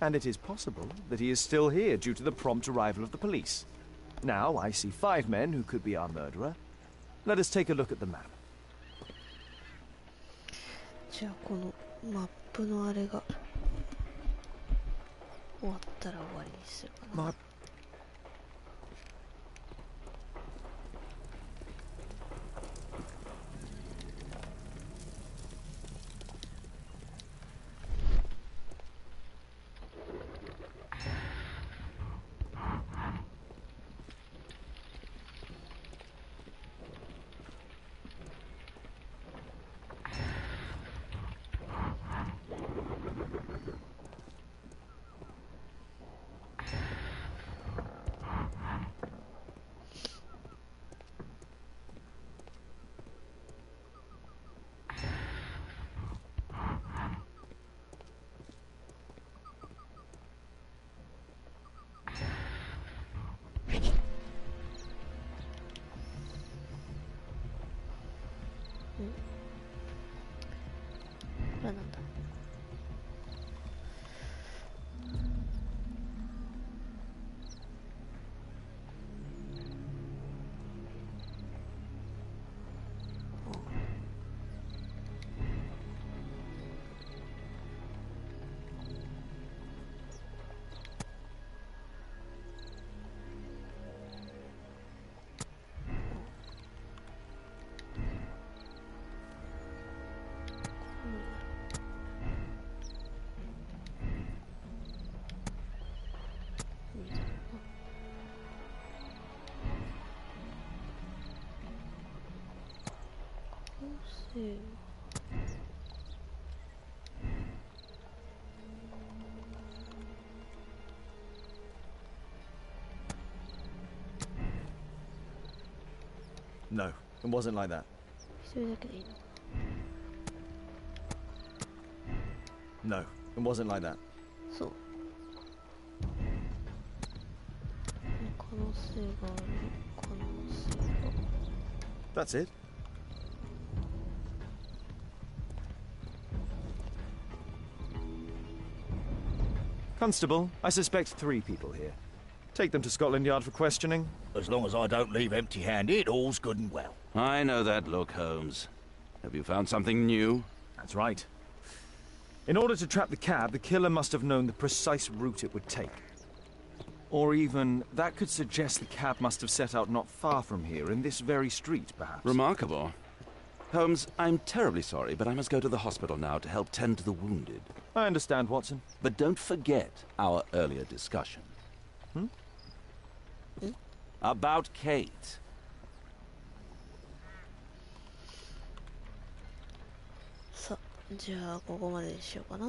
And it is possible that he is still here due to the prompt arrival of the police. Now, I see 5 men who could be our murderer. Let us take a look at the map. じゃあこのマップのあれが終わったら終わりにするかな。これなんだ。No, it wasn't like that. それだけでいいの？ No, it wasn't like that. そう。可能性がある。可能性が。That's it. Constable, I suspect 3 people here. Take them to Scotland Yard for questioning. As long as I don't leave empty-handed, all's good and well. I know that look, Holmes. Have you found something new? That's right. In order to trap the cab, the killer must have known the precise route it would take. Or even, that could suggest the cab must have set out not far from here, in this very street, perhaps. Remarkable. Holmes, I'm terribly sorry, but I must go to the hospital now to help tend to the wounded. I understand, Watson. But don't forget our earlier discussion. About Kate. さあ、じゃあここまでにしようかな。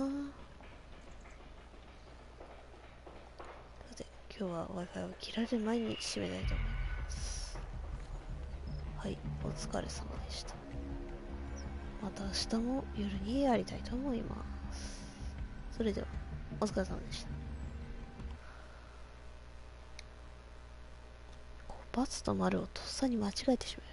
さて、今日は Wi-Fi を切られる前に締めたいと思います。はい、お疲れ様でした。また明日も夜にやりたいと思います。それでは、お疲れ様でした。×と丸をとっさに間違えてしまいました。